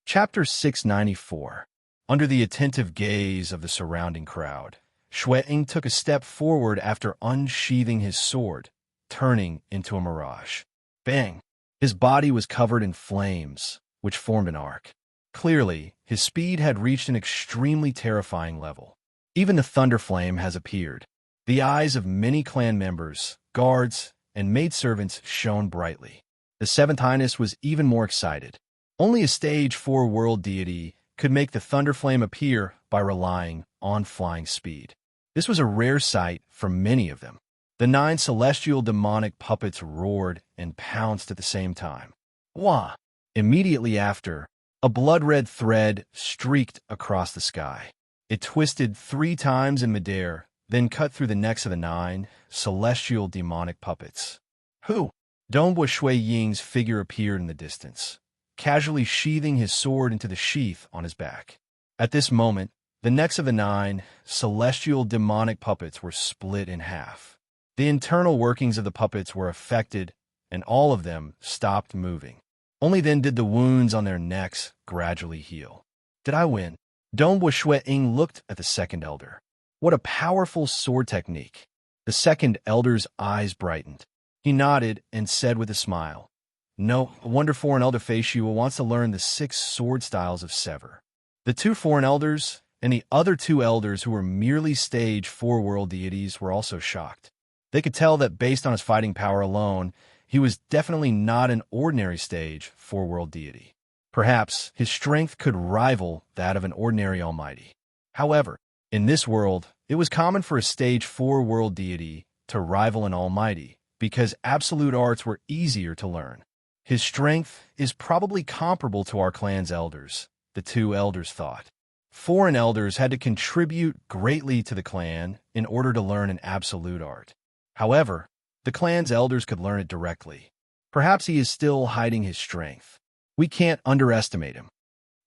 Chapter 694. Under the attentive gaze of the surrounding crowd, Shuiying took a step forward after unsheathing his sword, turning into a mirage. Bang! His body was covered in flames, which formed an arc. Clearly, his speed had reached an extremely terrifying level. Even the thunder flame has appeared. The eyes of many clan members, guards, and maidservants shone brightly. The 7th Highness was even more excited. Only a stage 4 world deity could make the thunder flame appear by relying on flying speed. This was a rare sight for many of them. The 9 celestial demonic puppets roared and pounced at the same time. Wah! Immediately after, a blood-red thread streaked across the sky. It twisted 3 times in midair, then cut through the necks of the 9 celestial demonic puppets. Who? Dongbua Shui Ying's figure appeared in the distance, casually sheathing his sword into the sheath on his back. At this moment, the necks of the 9 celestial demonic puppets were split in half. The internal workings of the puppets were affected, and all of them stopped moving. Only then did the wounds on their necks gradually heal. Did I win? Dongbua Shui Ying looked at the second elder. What a powerful sword technique. The second elder's eyes brightened. He nodded and said with a smile, "No wonder foreign elder Feishua wants to learn the 6 sword styles of Sever." The 2 foreign elders and the other 2 elders who were merely stage 4 world deities were also shocked. They could tell that based on his fighting power alone, he was definitely not an ordinary stage 4 world deity. Perhaps his strength could rival that of an ordinary almighty. However, in this world, it was common for a stage 4 world deity to rival an almighty, because absolute arts were easier to learn. His strength is probably comparable to our clan's elders, the 2 elders thought. Foreign elders had to contribute greatly to the clan in order to learn an absolute art. However, the clan's elders could learn it directly. Perhaps he is still hiding his strength. We can't underestimate him.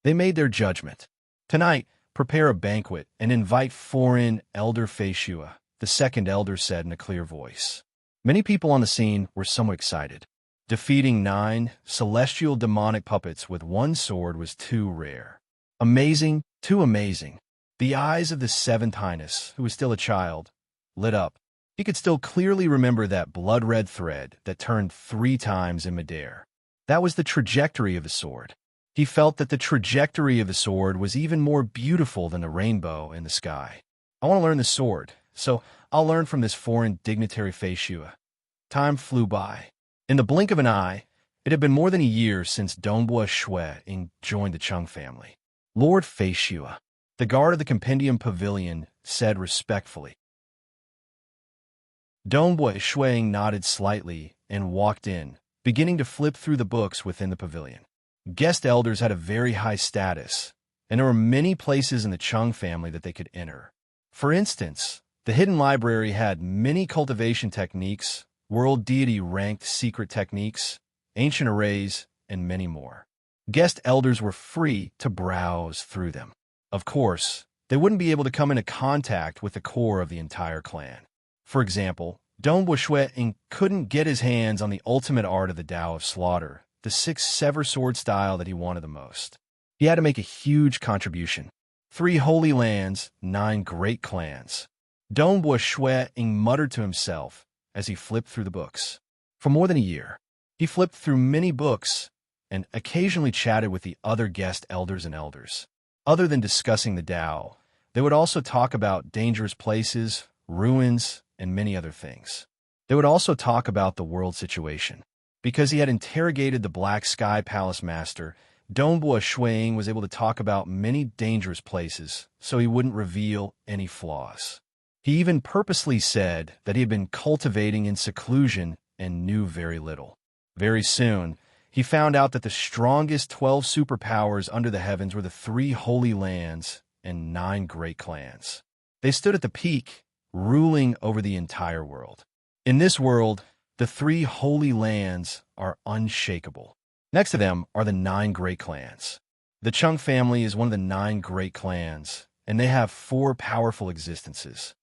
They made their judgment. Tonight, prepare a banquet and invite foreign elder Feishua, the second elder said in a clear voice. Many people on the scene were somewhat excited. Defeating 9 celestial demonic puppets with 1 sword was too rare. Amazing, too amazing. The eyes of the 7th Highness, who was still a child, lit up. He could still clearly remember that blood-red thread that turned 3 times in midair. That was the trajectory of the sword. He felt that the trajectory of the sword was even more beautiful than the rainbow in the sky. I want to learn the sword, so I'll learn from this foreign dignitary Feishua. Time flew by. In the blink of an eye, it had been more than a year since Dongbua Shui Ying joined the Chung family. Lord Feishua, the guard of the Compendium Pavilion, said respectfully. Dongbua Shui Ying nodded slightly and walked in, beginning to flip through the books within the pavilion. Guest elders had a very high status, and there were many places in the Chung family that they could enter. For instance, the hidden library had many cultivation techniques, world deity-ranked secret techniques, ancient arrays, and many more. Guest elders were free to browse through them. Of course, they wouldn't be able to come into contact with the core of the entire clan. For example, Dongbua Shui Ying couldn't get his hands on the ultimate art of the Tao of Slaughter, the 6 Sever sword style that he wanted the most. He had to make a huge contribution. 3 holy lands, 9 great clans. Dongbua Shui Ying muttered to himself as he flipped through the books. For more than a year, he flipped through many books and occasionally chatted with the other guest elders and elders. Other than discussing the Tao, they would also talk about dangerous places, ruins, and many other things. They would also talk about the world situation. Because he had interrogated the Black Sky Palace Master, Dongbua Shui Ying was able to talk about many dangerous places, so he wouldn't reveal any flaws. He even purposely said that he had been cultivating in seclusion and knew very little. Very soon, he found out that the strongest 12 superpowers under the heavens were the 3 holy lands and 9 great clans. They stood at the peak, ruling over the entire world. In this world, the 3 holy lands are unshakable. Next to them are the 9 great clans. The Chung family is one of the 9 great clans, and they have 4 powerful existences.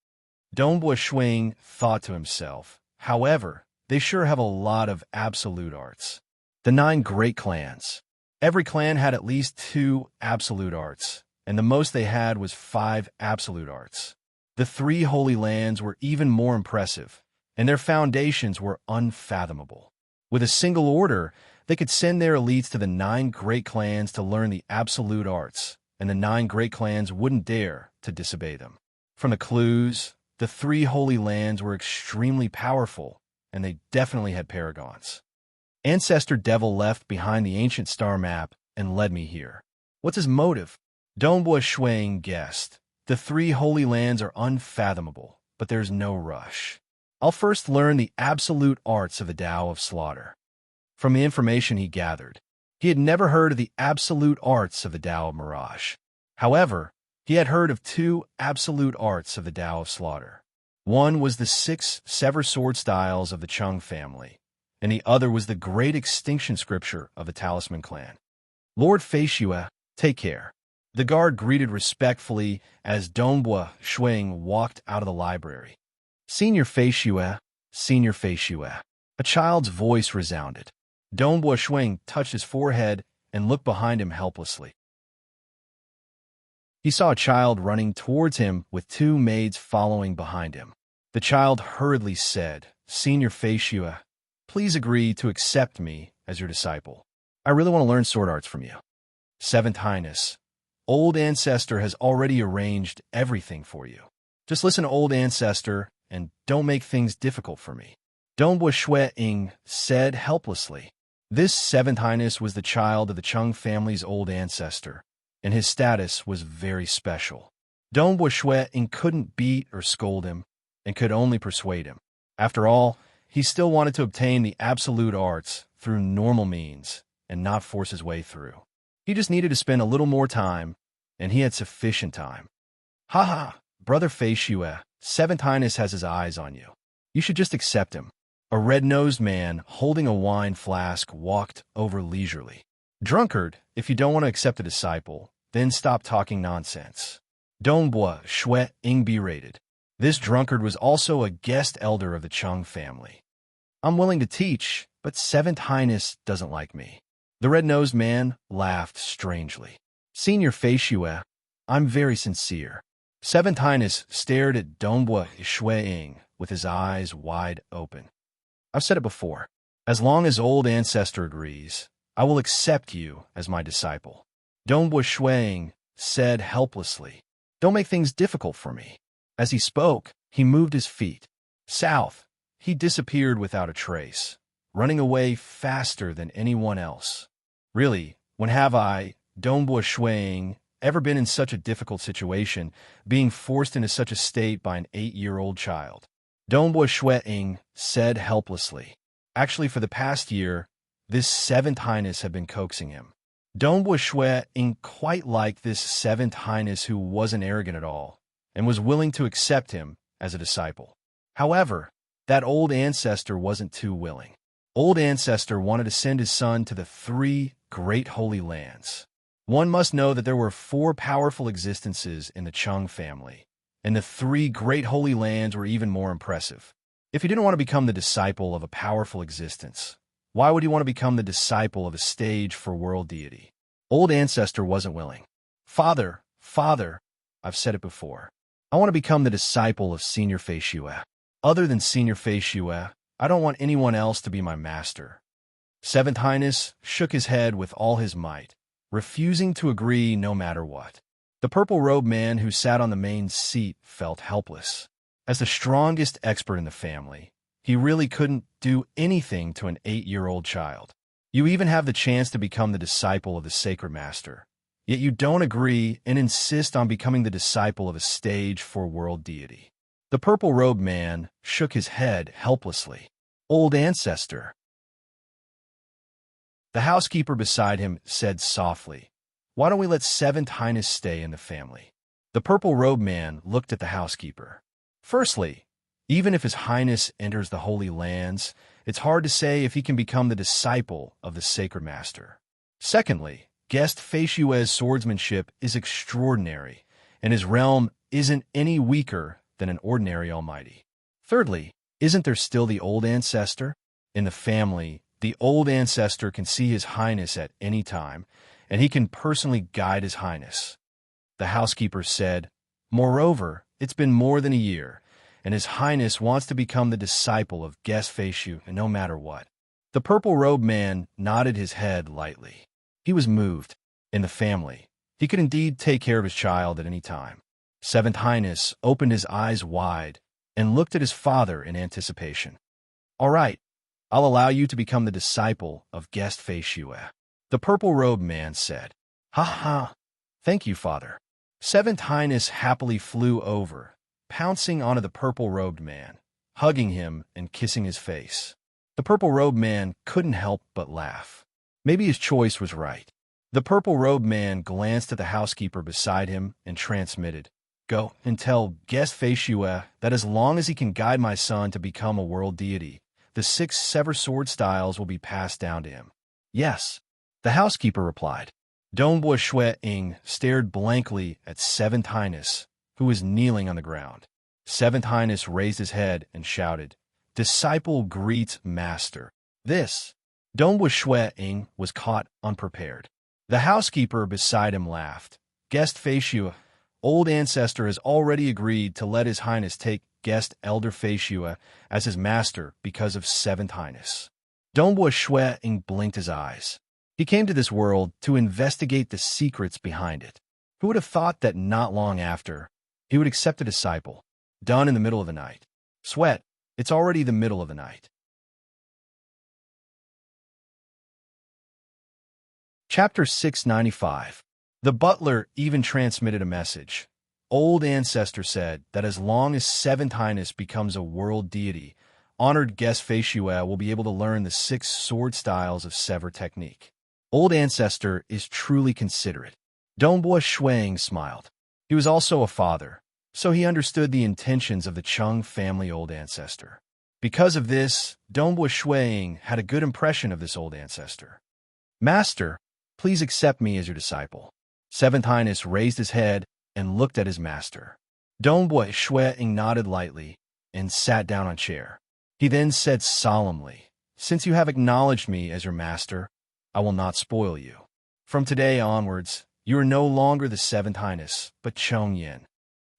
Dongbua Shui Ying thought to himself, however, they sure have a lot of absolute arts. The 9 great clans. Every clan had at least 2 absolute arts, and the most they had was 5 absolute arts. The 3 holy lands were even more impressive, and their foundations were unfathomable. With a single order, they could send their elites to the 9 great clans to learn the absolute arts, and the 9 great clans wouldn't dare to disobey them. From the clues, the 3 holy lands were extremely powerful, and they definitely had paragons. Ancestor Devil left behind the ancient star map and led me here. What's his motive? Dongbua Shui Ying guessed. The 3 holy lands are unfathomable, but there's no rush. I'll first learn the absolute arts of the Tao of Slaughter. From the information he gathered, he had never heard of the absolute arts of the Tao of Mirage. However, He had heard of two absolute arts of the Tao of Slaughter. One was the 6 sever sword styles of the Chung family, and the other was the great extinction scripture of the Talisman clan. Lord Feishue, take care. The guard greeted respectfully as Dongbua Shuang walked out of the library. Senior Feishue, Senior Feishue. A child's voice resounded. Dongbua Shuang touched his forehead and looked behind him helplessly. He saw a child running towards him with 2 maids following behind him. The child hurriedly said, Senior Feishue, please agree to accept me as your disciple. I really want to learn sword arts from you. Seventh Highness, Old Ancestor has already arranged everything for you. Just listen to Old Ancestor and don't make things difficult for me. Dongbua Shuang said helplessly. This Seventh Highness was the child of the Chung family's old ancestor, and his status was very special. Dongbua Shuang couldn't beat or scold him, and could only persuade him. After all, he still wanted to obtain the absolute arts through normal means and not force his way through. He just needed to spend a little more time, and he had sufficient time. Ha, Brother Feishue, Seventh Highness has his eyes on you. You should just accept him. A red-nosed man holding a wine flask walked over leisurely. Drunkard, if you don't want to accept a disciple, then stop talking nonsense. Dongbua Shuang berated. This drunkard was also a guest elder of the Chung family. I'm willing to teach, but Seventh Highness doesn't like me. The red-nosed man laughed strangely. Senior Feishue, I'm very sincere. Seventh Highness stared at Dongbua Shuang with his eyes wide open. I've said it before. As long as Old Ancestor agrees, I will accept you as my disciple. Dongbua Shuang said helplessly. Don't make things difficult for me. As he spoke, he moved his feet. South, he disappeared without a trace, running away faster than anyone else. Really, when have I, Dongbua Shuang, ever been in such a difficult situation, being forced into such a state by an 8-year-old child? Dongbua Shuang said helplessly. Actually, for the past year, this Seventh Highness had been coaxing him. Dongbua Shuang quite liked this Seventh Highness who wasn't arrogant at all, and was willing to accept him as a disciple. However, that Old Ancestor wasn't too willing. Old Ancestor wanted to send his son to the 3 great holy lands. One must know that there were 4 powerful existences in the Chung family, and the 3 great holy lands were even more impressive. If he didn't want to become the disciple of a powerful existence, why would he want to become the disciple of a stage for world deity? Old Ancestor wasn't willing. Father, I've said it before. I want to become the disciple of Senior Feishue. Other than Senior Feishue, I don't want anyone else to be my master. Seventh Highness shook his head with all his might, refusing to agree no matter what. The purple-robed man who sat on the main seat felt helpless. As the strongest expert in the family, he really couldn't do anything to an 8-year-old child. You even have the chance to become the disciple of the sacred master, yet you don't agree and insist on becoming the disciple of a stage for world deity. The purple-robed man shook his head helplessly. Old Ancestor. The housekeeper beside him said softly, Why don't we let Seventh Highness stay in the family? The purple-robed man looked at the housekeeper. Firstly, even if His Highness enters the Holy Lands, it's hard to say if he can become the disciple of the Sacred Master. Secondly, Guest Feishue's swordsmanship is extraordinary, and his realm isn't any weaker than an ordinary almighty. Thirdly, isn't there still the Old Ancestor? In the family, the Old Ancestor can see His Highness at any time, and he can personally guide His Highness. The housekeeper said, Moreover, it's been more than a year, and His Highness wants to become the disciple of Guest Feishu no matter what. The purple-robed man nodded his head lightly. He was moved. In the family, he could indeed take care of his child at any time. Seventh Highness opened his eyes wide and looked at his father in anticipation. All right, I'll allow you to become the disciple of Guest Feishue. The purple-robed man said, Ha, thank you, father. Seventh Highness happily flew over, pouncing onto the purple-robed man, hugging him and kissing his face. The purple-robed man couldn't help but laugh. Maybe his choice was right. The purple-robed man glanced at the housekeeper beside him and transmitted, "Go and tell guest Feishue that as long as he can guide my son to become a world deity, the 6 sever sword styles will be passed down to him." "Yes," the housekeeper replied. Dongbua Shui Ying stared blankly at Seventh Highness, who was kneeling on the ground. Seventh Highness raised his head and shouted, "Disciple greets master." This, Dongbua Shui Ying was caught unprepared. The housekeeper beside him laughed. "Guest Feishue, old ancestor has already agreed to let his highness take guest elder Feishue as his master because of Seventh Highness." Dongbua Shui Ying blinked his eyes. He came to this world to investigate the secrets behind it. Who would have thought that not long after, he would accept a disciple, done in the middle of the night? Sweat, it's already the middle of the night. Chapter 695. The butler even transmitted a message. Old ancestor said that as long as Seventh Highness becomes a world deity, honored guest Feishue will be able to learn the 6 sword styles of Sever technique. Old ancestor is truly considerate. Dongbua Shuang smiled. He was also a father, so he understood the intentions of the Chung family old ancestor. Because of this, Dongbua Shuang had a good impression of this old ancestor. "Master, please accept me as your disciple." Seventh Highness raised his head and looked at his master. Dongbua Shuang nodded lightly and sat down on a chair. He then said solemnly, "Since you have acknowledged me as your master, I will not spoil you. From today onwards, you are no longer the Seventh Highness, but Chong Yin.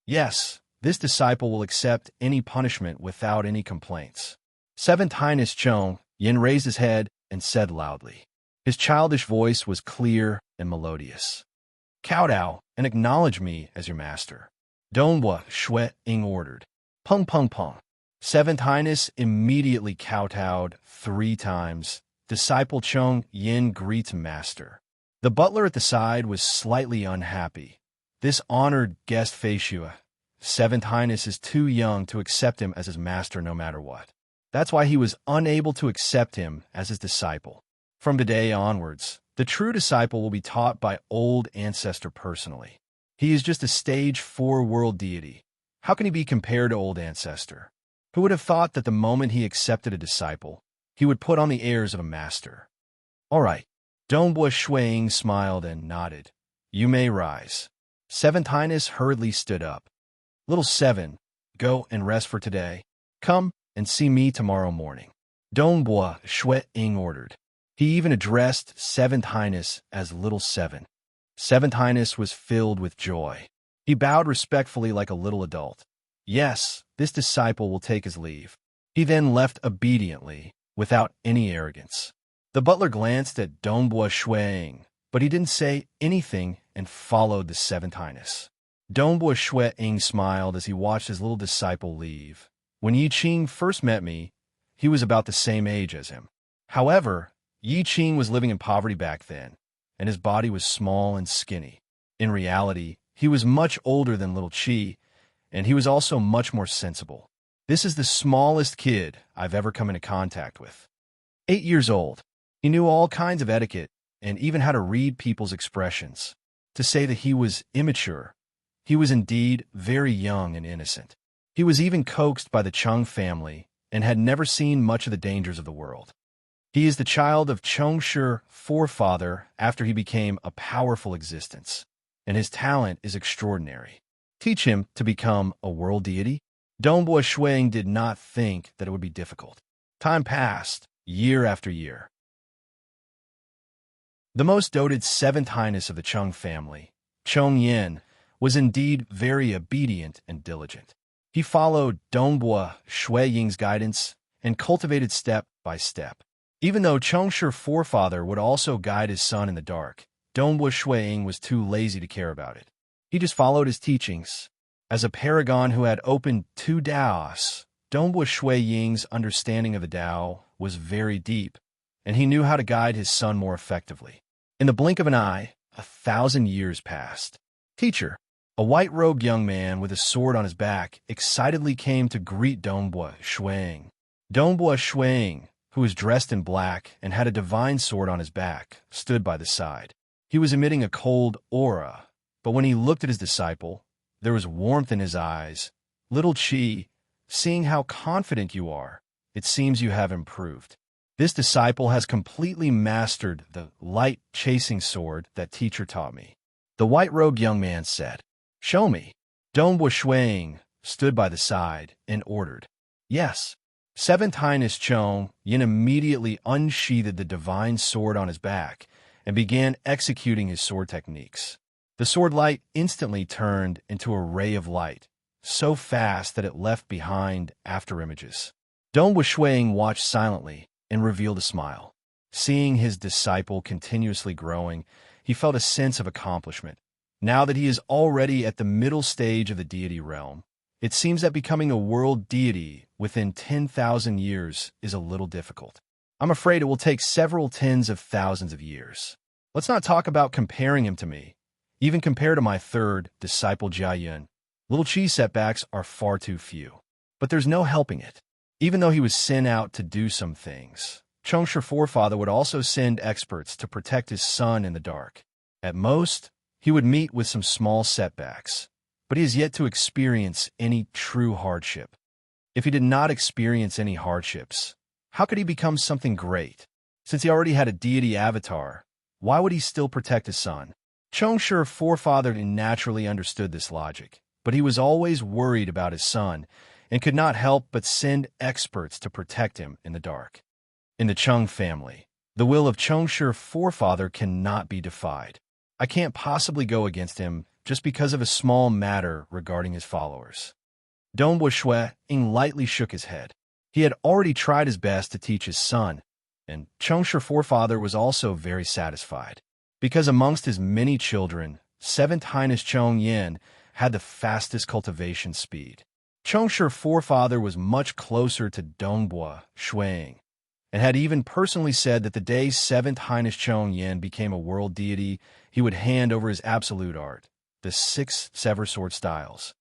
Yes, this disciple will accept any punishment without any complaints." Seventh Highness Chong Yin raised his head and said loudly. His childish voice was clear and melodious. "Kowtow and acknowledge me as your master." Dongbua Shui Ying ordered. Pung pung pung. Seventh Highness immediately kowtowed 3 times. Disciple Chong Yin greets master. The butler at the side was slightly unhappy. This honored guest Feishue, Seventh Highness is too young to accept him as his master no matter what. That's why he was unable to accept him as his disciple. From today onwards, the true disciple will be taught by old ancestor personally. He is just a stage 4 world deity. How can he be compared to old ancestor? Who would have thought that the moment he accepted a disciple, he would put on the airs of a master? "All right." Dongbua Shuang smiled and nodded. "You may rise." Seventh Highness hurriedly stood up. "Little Seven, go and rest for today. Come and see me tomorrow morning." Dongbua Shui Ying ordered. He even addressed Seventh Highness as Little Seven. Seventh Highness was filled with joy. He bowed respectfully like a little adult. Yes, this disciple will take his leave. He then left obediently, without any arrogance. The butler glanced at Dongbua Shuang, but he didn't say anything and followed the Seventh Highness. Dongbua Shui Ying smiled as he watched his little disciple leave. When Yi Qing first met me, he was about the same age as him. However, Yi Qing was living in poverty back then, and his body was small and skinny. In reality, he was much older than little Qi, and he was also much more sensible. This is the smallest kid I've ever come into contact with. 8 years old. He knew all kinds of etiquette and even how to read people's expressions. To say that he was immature, he was indeed very young and innocent. He was even coaxed by the Chung family and had never seen much of the dangers of the world. He is the child of Chongshi's forefather after he became a powerful existence, and his talent is extraordinary. Teach him to become a world deity? Dongbua Shuang did not think that it would be difficult. Time passed, year after year. The most doted Seventh Highness of the Chung family, Chong Yin, was indeed very obedient and diligent. He followed Dongbua Shui Ying's guidance and cultivated step by step. Even though Chongshi's forefather would also guide his son in the dark, Dongbua Shui Ying was too lazy to care about it. He just followed his teachings. As a paragon who had opened 2 Daos, Dongbua Shui Ying's understanding of the Tao was very deep, and he knew how to guide his son more effectively. In the blink of an eye, 1,000 years passed. Teacher, a white-robed young man with a sword on his back, excitedly came to greet Dongbua Shuang. Dongbua Shuang, who was dressed in black and had a divine sword on his back, stood by the side. He was emitting a cold aura, but when he looked at his disciple, there was warmth in his eyes. Little Chi, seeing how confident you are, it seems you have improved. This disciple has completely mastered the light chasing sword that teacher taught me. The white-robed young man said, "Show me." Dongbua Shuang stood by the side and ordered. Yes. Seventh Highness Chong Yin immediately unsheathed the divine sword on his back and began executing his sword techniques. The sword light instantly turned into a ray of light, so fast that it left behind afterimages. Dongbua Shuang watched silently and revealed a smile. Seeing his disciple continuously growing, he felt a sense of accomplishment. Now that he is already at the middle stage of the deity realm, it seems that becoming a world deity within 10,000 years is a little difficult. I'm afraid it will take several tens of thousands of years. Let's not talk about comparing him to me. Even compared to my third disciple Jiayun, Little Chi's setbacks are far too few. But there's no helping it. Even though he was sent out to do some things, Chongshi forefather would also send experts to protect his son in the dark. At most, he would meet with some small setbacks, but he has yet to experience any true hardship. If he did not experience any hardships, how could he become something great? Since he already had a deity avatar, why would he still protect his son? Chongshi forefather naturally understood this logic, but he was always worried about his son and could not help but send experts to protect him in the dark. In the Chung family, the will of Chongshi forefather cannot be defied. I can't possibly go against him just because of a small matter regarding his followers. Dongbua Shuang lightly shook his head. He had already tried his best to teach his son, and Chongshi forefather was also very satisfied. Because amongst his many children, 7th Highness Chong Yin had the fastest cultivation speed. Chongshi forefather was much closer to Dongbua Shuang, and had even personally said that the day 7th Highness Chong Yin became a world deity, he would hand over his absolute art, the 6 sever sword styles.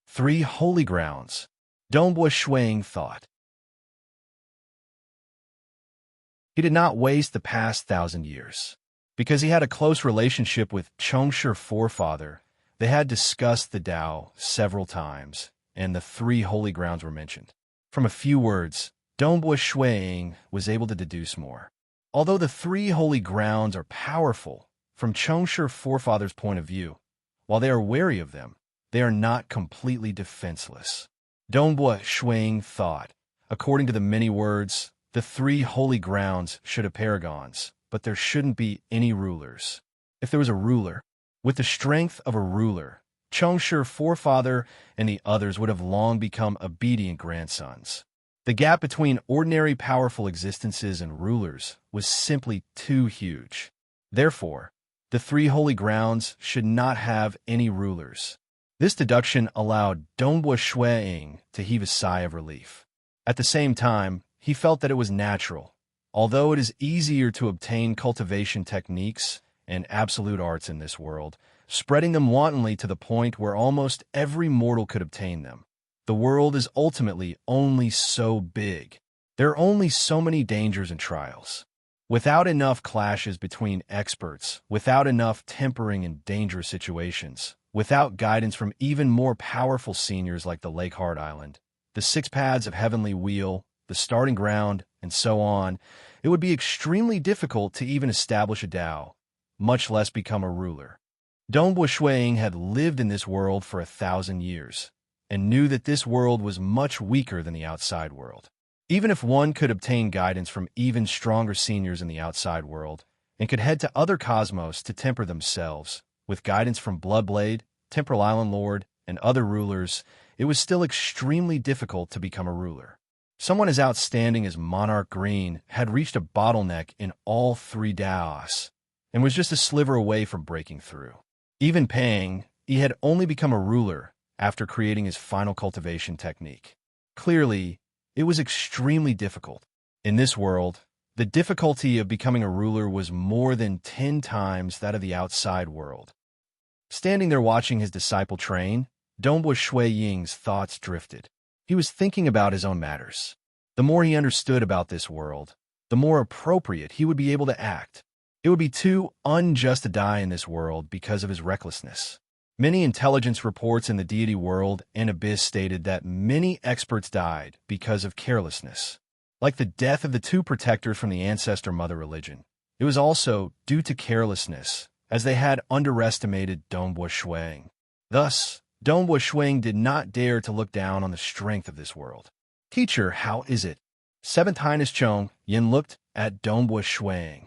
3 holy grounds, Dongbua Shuang thought. He did not waste the past 1,000 years. Because he had a close relationship with Chongshi forefather, they had discussed the Tao several times, and the 3 holy grounds were mentioned. From a few words, Dongbua Shuang was able to deduce more. Although the 3 holy grounds are powerful, from Chongshi forefather's point of view, while they are wary of them, they are not completely defenseless. Dongbua Shuang thought, according to the many words, the 3 holy grounds should have paragons, but there shouldn't be any rulers. If there was a ruler, with the strength of a ruler, Chongshi forefather and the others would have long become obedient grandsons. The gap between ordinary powerful existences and rulers was simply too huge. Therefore, the 3 holy grounds should not have any rulers. This deduction allowed Dongbua Shuang to heave a sigh of relief. At the same time, he felt that it was natural. Although it is easier to obtain cultivation techniques and absolute arts in this world, spreading them wantonly to the point where almost every mortal could obtain them. The world is ultimately only so big. There are only so many dangers and trials. Without enough clashes between experts, without enough tempering in dangerous situations, without guidance from even more powerful seniors like the Lake Heart Island, the 6 paths of Heavenly Wheel, the starting ground, and so on, it would be extremely difficult to even establish a Tao, much less become a ruler. Dongbua Shuang had lived in this world for 1,000 years, and knew that this world was much weaker than the outside world. Even if one could obtain guidance from even stronger seniors in the outside world, and could head to other cosmos to temper themselves, with guidance from Bloodblade, Temporal Island Lord, and other rulers, it was still extremely difficult to become a ruler. Someone as outstanding as Monarch Green had reached a bottleneck in all 3 Daos, and was just a sliver away from breaking through. Even Pang, he had only become a ruler after creating his final cultivation technique. Clearly, it was extremely difficult. In this world, the difficulty of becoming a ruler was more than 10 times that of the outside world. Standing there watching his disciple train, Dongbua Shuang thoughts drifted. He was thinking about his own matters. The more he understood about this world, the more appropriate he would be able to act. It would be too unjust to die in this world because of his recklessness. Many intelligence reports in the deity world and abyss stated that many experts died because of carelessness. Like the death of the two protectors from the ancestor mother religion, it was also due to carelessness, as they had underestimated Dongbua Shuang. Thus, Dongbua Shuang did not dare to look down on the strength of this world. Teacher, how is it? Seventh Highness Chong, Yin looked at Dongbua Shuang.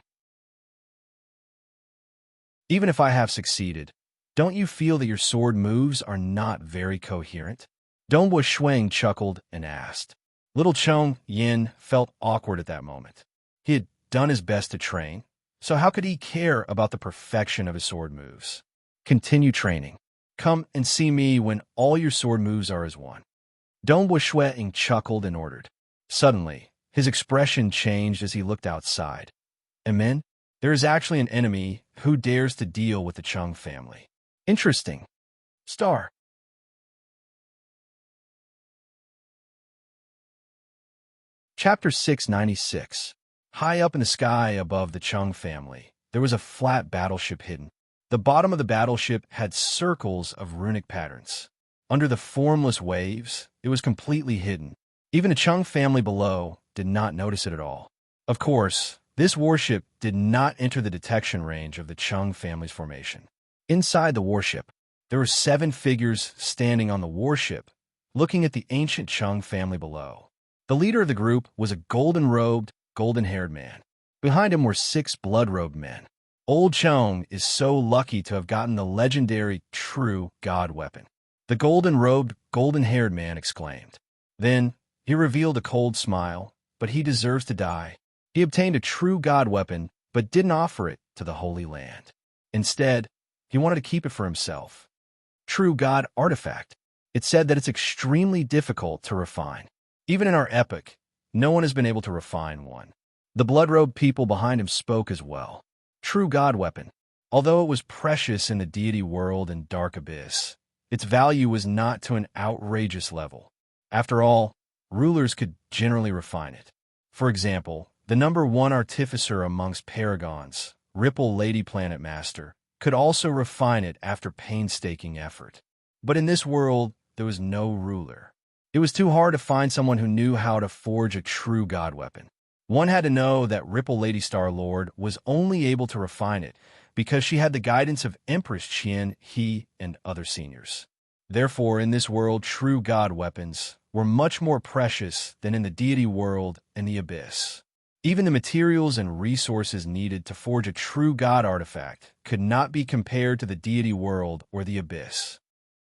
Even if I have succeeded, don't you feel that your sword moves are not very coherent? Dongbua Shuang chuckled and asked. Little Chong Yin felt awkward at that moment. He had done his best to train, so how could he care about the perfection of his sword moves? Continue training. Come and see me when all your sword moves are as one. Dongbua Shuang chuckled and ordered. Suddenly, his expression changed as he looked outside. Amen? There is actually an enemy who dares to deal with the Chung family. Interesting. Star. Chapter 696. High up in the sky above the Chung family, there was a flat battleship hidden. The bottom of the battleship had circles of runic patterns. Under the formless waves, it was completely hidden. Even the Chung family below did not notice it at all. Of course, this warship did not enter the detection range of the Chung family's formation. Inside the warship, there were 7 figures standing on the warship, looking at the ancient Chung family below. The leader of the group was a golden-robed, golden-haired man. Behind him were 6 blood-robed men. Old Chung is so lucky to have gotten the legendary true god weapon. The golden-robed, golden-haired man exclaimed. Then, he revealed a cold smile, but he deserves to die. He obtained a true god weapon, but didn't offer it to the Holy Land. Instead, he wanted to keep it for himself. True god artifact. It said that it's extremely difficult to refine. Even in our epic, no one has been able to refine one. The blood-robed people behind him spoke as well. True god weapon. Although it was precious in the deity world and dark abyss, its value was not to an outrageous level. After all, rulers could generally refine it. For example, the number 1 artificer amongst paragons, Ripple Lady Planet Master, could also refine it after painstaking effort. But in this world, there was no ruler. It was too hard to find someone who knew how to forge a true god weapon. One had to know that Ripple Lady Star-Lord was only able to refine it because she had the guidance of Empress Qian, He, and other seniors. Therefore, in this world, true god weapons were much more precious than in the deity world and the abyss. Even the materials and resources needed to forge a true god artifact could not be compared to the deity world or the abyss.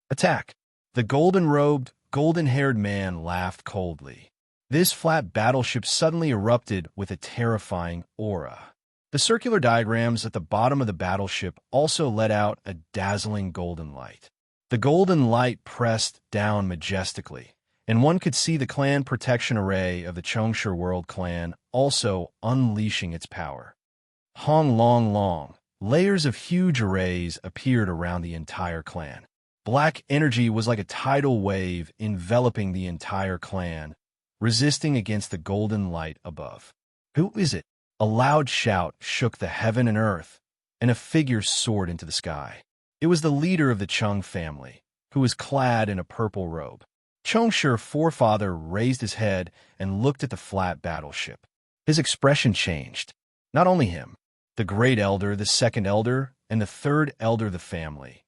Attack! The golden-robed, golden-haired man laughed coldly. This flat battleship suddenly erupted with a terrifying aura. The circular diagrams at the bottom of the battleship also let out a dazzling golden light. The golden light pressed down majestically, and one could see the clan protection array of the Chongsher World clan also unleashing its power. Hong Long Long, layers of huge arrays appeared around the entire clan. Black energy was like a tidal wave enveloping the entire clan, resisting against the golden light above. Who is it? A loud shout shook the heaven and earth, and a figure soared into the sky. It was the leader of the Chung family, who was clad in a purple robe. Chongsher Forefather raised his head and looked at the flat battleship. His expression changed. Not only him, the great elder, the second elder, and the third elder of the family.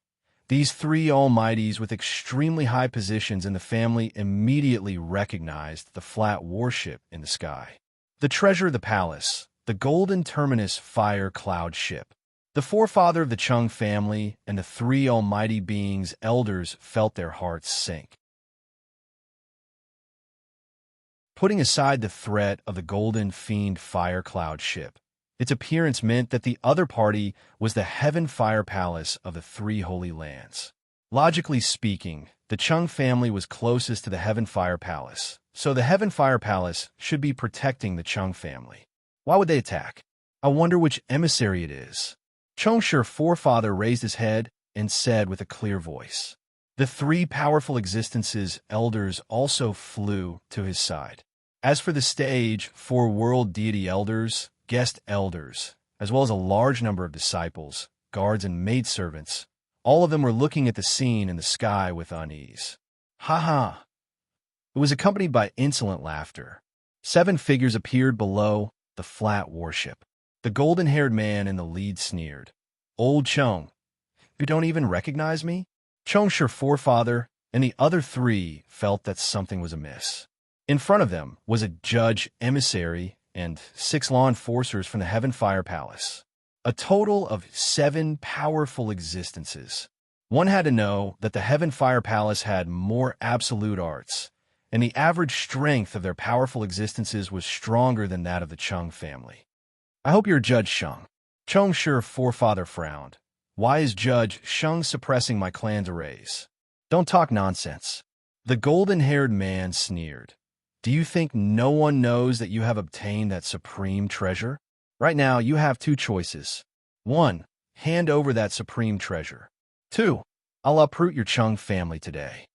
These 3 almighties with extremely high positions in the family immediately recognized the flat warship in the sky. The treasure of the palace, the golden terminus fire cloud ship. The forefather of the Chung family and the 3 almighty beings' elders felt their hearts sink. Putting aside the threat of the golden fiend fire cloud ship, its appearance meant that the other party was the Heaven Fire Palace of the 3 Holy Lands. Logically speaking, the Chung family was closest to the Heaven Fire Palace, so the Heaven Fire Palace should be protecting the Chung family. Why would they attack? I wonder which emissary it is. Chongsher Forefather raised his head and said with a clear voice. The 3 powerful existences' elders also flew to his side. As for the stage, 4 world deity elders, guest elders, as well as a large number of disciples, guards, and maidservants. All of them were looking at the scene in the sky with unease. Ha ha! It was accompanied by insolent laughter. 7 figures appeared below the flat warship. The golden-haired man in the lead sneered. Old Chong, you don't even recognize me? Chong's forefather and the other 3 felt that something was amiss. In front of them was a judge emissary and 6 law enforcers from the Heaven Fire Palace. A total of 7 powerful existences. One had to know that the Heaven Fire Palace had more absolute arts, and the average strength of their powerful existences was stronger than that of the Chung family. I hope you're Judge Sheng. Chong's forefather frowned. Why is Judge Sheng suppressing my clan's arrays? Don't talk nonsense. The golden-haired man sneered. Do you think no one knows that you have obtained that supreme treasure? Right now, you have 2 choices. 1. Hand over that supreme treasure. 2. I'll uproot your Chung family today.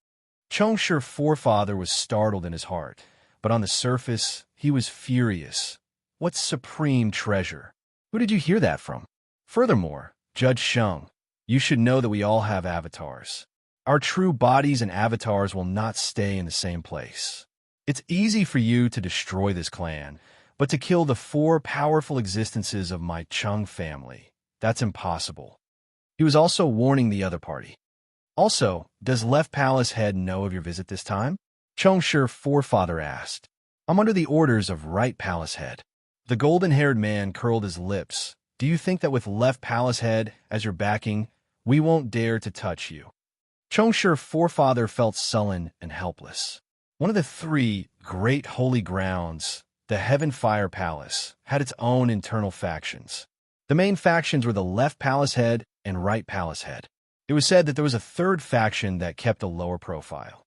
Chong's forefather was startled in his heart, but on the surface, he was furious. What supreme treasure? Who did you hear that from? Furthermore, Judge Sheng, you should know that we all have avatars. Our true bodies and avatars will not stay in the same place. It's easy for you to destroy this clan, but to kill the 4 powerful existences of my Chung family, that's impossible. He was also warning the other party. Also, does Left Palace Head know of your visit this time? Chong's forefather asked. I'm under the orders of Right Palace Head. The golden-haired man curled his lips. Do you think that with Left Palace Head as your backing, we won't dare to touch you? Chong's forefather felt sullen and helpless. One of the 3 great holy grounds, the Heaven Fire Palace, had its own internal factions. The main factions were the Left Palace Head and Right Palace Head. It was said that there was a 3rd faction that kept a lower profile.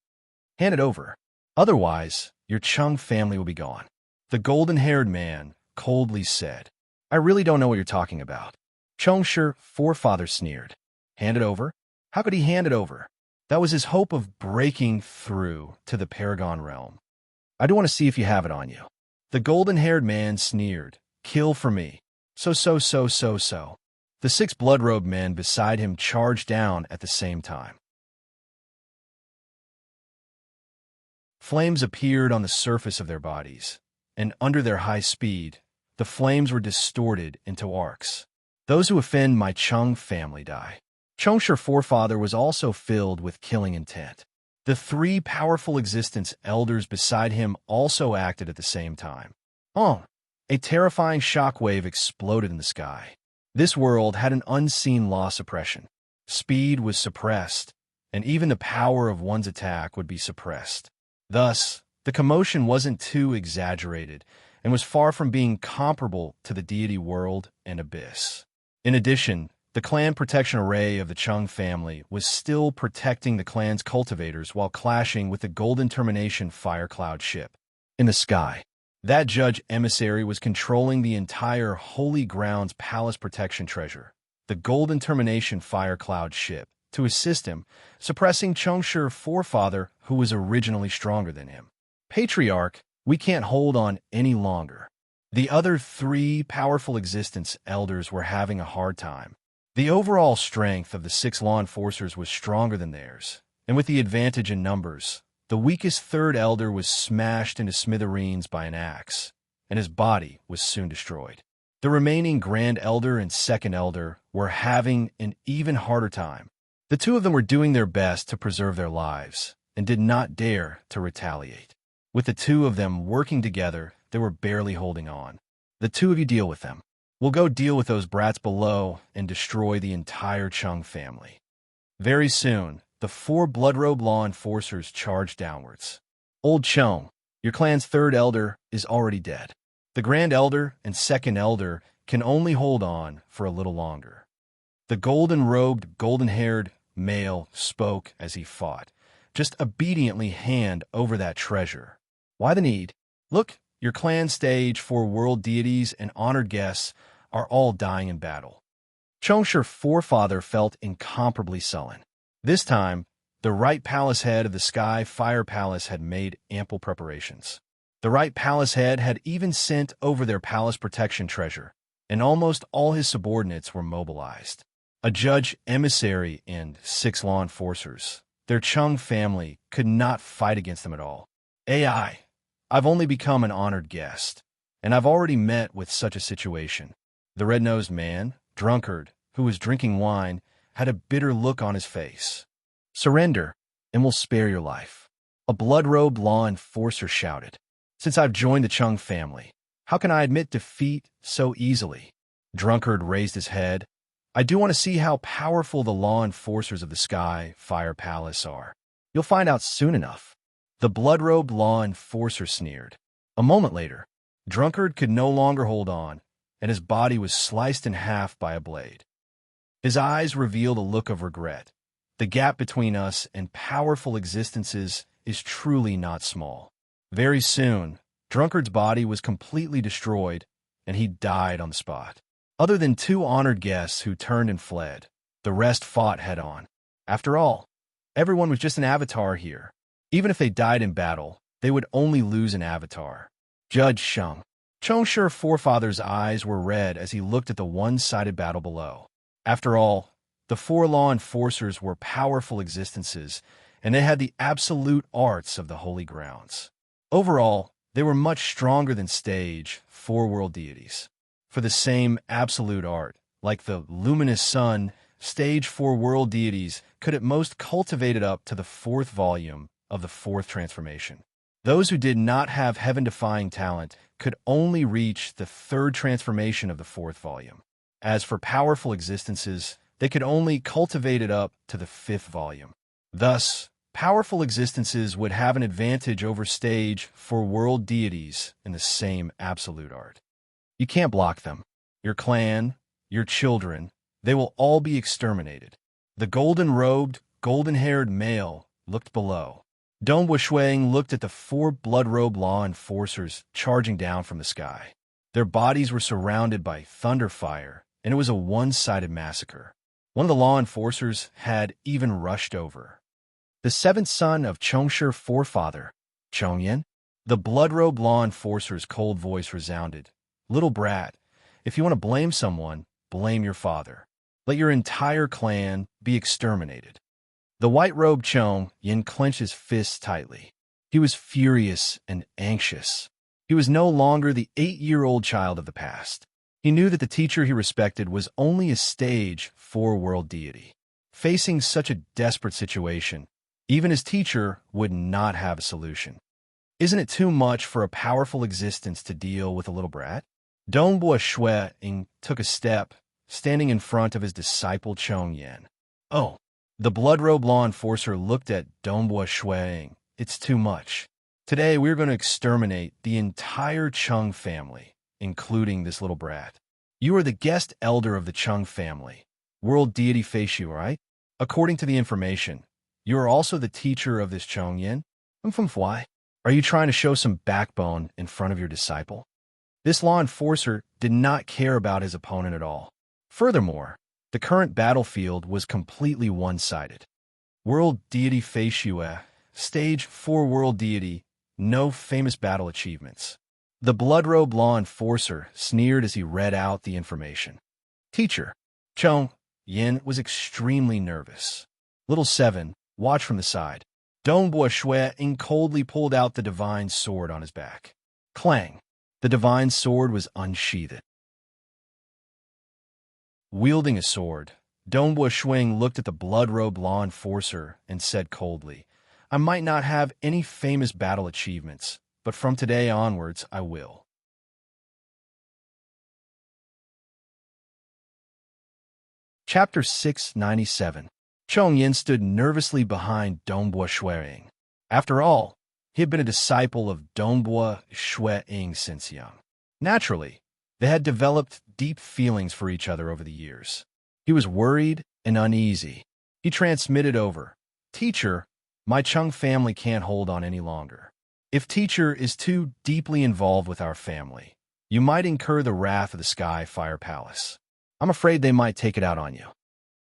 Hand it over. Otherwise, your Chung family will be gone. The golden-haired man coldly said. I really don't know what you're talking about. Chong's forefather sneered. Hand it over? How could he hand it over? That was his hope of breaking through to the Paragon realm. I do want to see if you have it on you. The golden-haired man sneered. Kill for me. So. The 6 blood-robed men beside him charged down at the same time. Flames appeared on the surface of their bodies, and under their high speed, the flames were distorted into arcs. Those who offend my Chung family die. Chong's forefather was also filled with killing intent. The 3 powerful existence elders beside him also acted at the same time. A terrifying shockwave exploded in the sky. This world had an unseen law suppression. Speed was suppressed, and even the power of one's attack would be suppressed. Thus, the commotion wasn't too exaggerated and was far from being comparable to the deity world and abyss. In addition, the clan protection array of the Chung family was still protecting the clan's cultivators while clashing with the Golden Termination Fire Cloud ship. In the sky, that judge emissary was controlling the entire Holy Grounds Palace protection treasure, the Golden Termination Fire Cloud ship, to assist him, suppressing Chong's forefather, who was originally stronger than him. Patriarch, we can't hold on any longer. The other 3 powerful existence elders were having a hard time. The overall strength of the 6 law enforcers was stronger than theirs, and with the advantage in numbers, the weakest 3rd elder was smashed into smithereens by an axe, and his body was soon destroyed. The remaining Grand Elder and 2nd Elder were having an even harder time. The 2 of them were doing their best to preserve their lives, and did not dare to retaliate. With the 2 of them working together, they were barely holding on. The 2 of you deal with them. We'll go deal with those brats below and destroy the entire Chung family. Very soon, the 4 blood-robe law enforcers charged downwards. Old Chung, your clan's 3rd elder is already dead. The Grand Elder and 2nd Elder can only hold on for a little longer. The golden-robed, golden-haired male spoke as he fought. Just obediently hand over that treasure. Why the need? Look, your clan stage 4 world deities and honored guests are all dying in battle. Chong's forefather felt incomparably sullen. This time, the Right Palace Head of the Sky Fire Palace had made ample preparations. The Right Palace Head had even sent over their palace protection treasure, and almost all his subordinates were mobilized. A judge emissary and 6 law enforcers. Their Chung family could not fight against them at all. I've only become an honored guest, and I've already met with such a situation. The red-nosed man, drunkard, who was drinking wine, had a bitter look on his face. Surrender, and we'll spare your life. A blood-robed law enforcer shouted. Since I've joined the Chung family, how can I admit defeat so easily? Drunkard raised his head. I do want to see how powerful the law enforcers of the Sky Fire Palace are. You'll find out soon enough. The blood-robed law enforcer sneered. A moment later, Drunkard could no longer hold on, and his body was sliced in half by a blade. His eyes revealed a look of regret. The gap between us and powerful existences is truly not small. Very soon, Drunkard's body was completely destroyed, and he died on the spot. Other than 2 honored guests who turned and fled, the rest fought head-on. After all, everyone was just an avatar here. Even if they died in battle, they would only lose an avatar. Judge Sheng. Chongshi forefather's eyes were red as he looked at the one-sided battle below. After all, the 4 law enforcers were powerful existences, and they had the absolute arts of the holy grounds. Overall, they were much stronger than stage 4 world deities. For the same absolute art, like the luminous sun, stage 4 world deities could at most cultivate it up to the 4th volume of the 4th transformation. Those who did not have heaven-defying talent could only reach the 3rd transformation of the 4th volume. As for powerful existences, they could only cultivate it up to the 5th volume. Thus, powerful existences would have an advantage over stage 4 world deities in the same absolute art. You can't block them. Your clan, your children, they will all be exterminated. The golden-robed, golden-haired male looked below. Dong Wuxuang looked at the 4 blood-robed law enforcers charging down from the sky. Their bodies were surrounded by thunder fire, and it was a one-sided massacre. One of the law enforcers had even rushed over. The 7th son of Chongshi forefather, Chongyan. The blood-robed law enforcer's cold voice resounded. Little brat, if you want to blame someone, blame your father. Let your entire clan be exterminated. The white-robed Chongyan clenched his fists tightly. He was furious and anxious. He was no longer the 8-year-old child of the past. He knew that the teacher he respected was only a stage 4 world deity. Facing such a desperate situation, even his teacher would not have a solution. Isn't it too much for a powerful existence to deal with a little brat? Dong Wuxuang took a step, standing in front of his disciple Chongyan. Oh, the blood-robed law enforcer looked at Dong Wuxuang. It's too much. Today we're going to exterminate the entire Chung family, including this little brat. You are the guest elder of the Chung family. World deity face you, right? According to the information, you are also the teacher of this Chongyan. Why? Are you trying to show some backbone in front of your disciple? This law enforcer did not care about his opponent at all. Furthermore, the current battlefield was completely one-sided. World deity Fei Xue, stage 4 world deity, no famous battle achievements. The blood-robed law enforcer sneered as he read out the information. Teacher, Chong Yin was extremely nervous. Little 7, watch from the side. Dong Wuxuang coldly pulled out the divine sword on his back. Clang! The divine sword was unsheathed. Wielding a sword, Dong Wuxuang looked at the blood-robed law enforcer and said coldly, I might not have any famous battle achievements, but from today onwards I will. Chapter 697. Chongyan stood nervously behind Dong Wuxuang. After all, he had been a disciple of Dong Wuxuang since young. Naturally, they had developed deep feelings for each other over the years. He was worried and uneasy. He transmitted over, Teacher, my Chung family can't hold on any longer. If Teacher is too deeply involved with our family, you might incur the wrath of the Sky Fire Palace. I'm afraid they might take it out on you.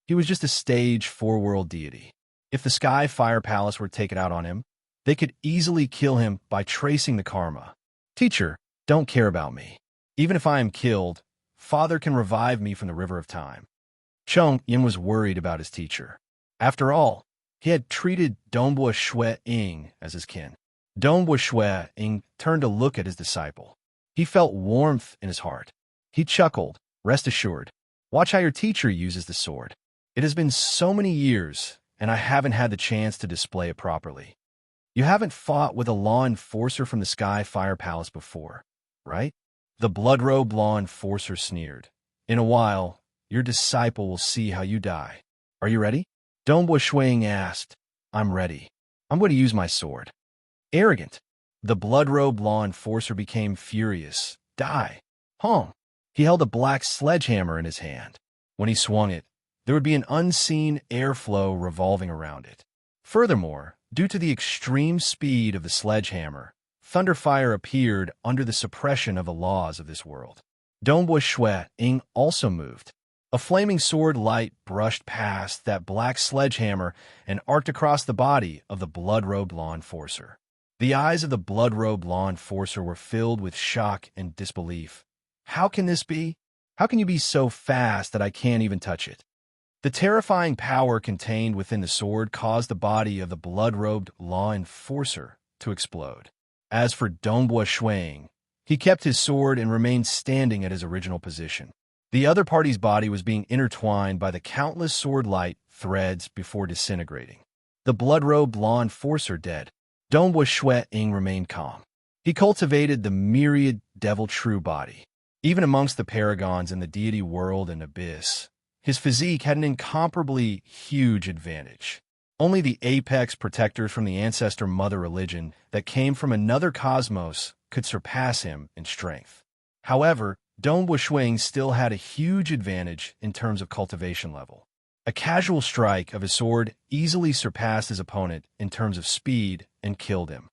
He was just a stage 4 world deity. If the Sky Fire Palace were to take it out on him, they could easily kill him by tracing the karma. Teacher, don't care about me. Even if I am killed, Father can revive me from the river of time. Ying was worried about his teacher. After all, he had treated Dongbua Shui Ying as his kin. Dongbua Shui Ying turned to look at his disciple. He felt warmth in his heart. He chuckled. Rest assured. Watch how your teacher uses the sword. It has been so many years, and I haven't had the chance to display it properly. You haven't fought with a law enforcer from the Sky Fire Palace before, right? The blood-robed law enforcer sneered. In a while, your disciple will see how you die. Are you ready? Dongbua Shuiying asked. I'm ready. I'm going to use my sword. Arrogant. The blood-robed law enforcer became furious. Die. Hong. He held a black sledgehammer in his hand. When he swung it, there would be an unseen airflow revolving around it. Furthermore, due to the extreme speed of the sledgehammer, thunderfire appeared under the suppression of the laws of this world. Dongbua Shuiying also moved. A flaming sword light brushed past that black sledgehammer and arced across the body of the blood-robed law enforcer. The eyes of the blood-robed law enforcer were filled with shock and disbelief. How can this be? How can you be so fast that I can't even touch it? The terrifying power contained within the sword caused the body of the blood-robed law enforcer to explode. As for Dongbua Shuiying, he kept his sword and remained standing at his original position. The other party's body was being intertwined by the countless sword light threads before disintegrating. The blood-robed law enforcer dead. Dongbua Shuiying remained calm. He cultivated the myriad devil-true body. Even amongst the paragons in the deity world and abyss, his physique had an incomparably huge advantage. Only the apex protectors from the ancestor mother religion that came from another cosmos could surpass him in strength. However, Dongbua Shuiying still had a huge advantage in terms of cultivation level. A casual strike of his sword easily surpassed his opponent in terms of speed and killed him.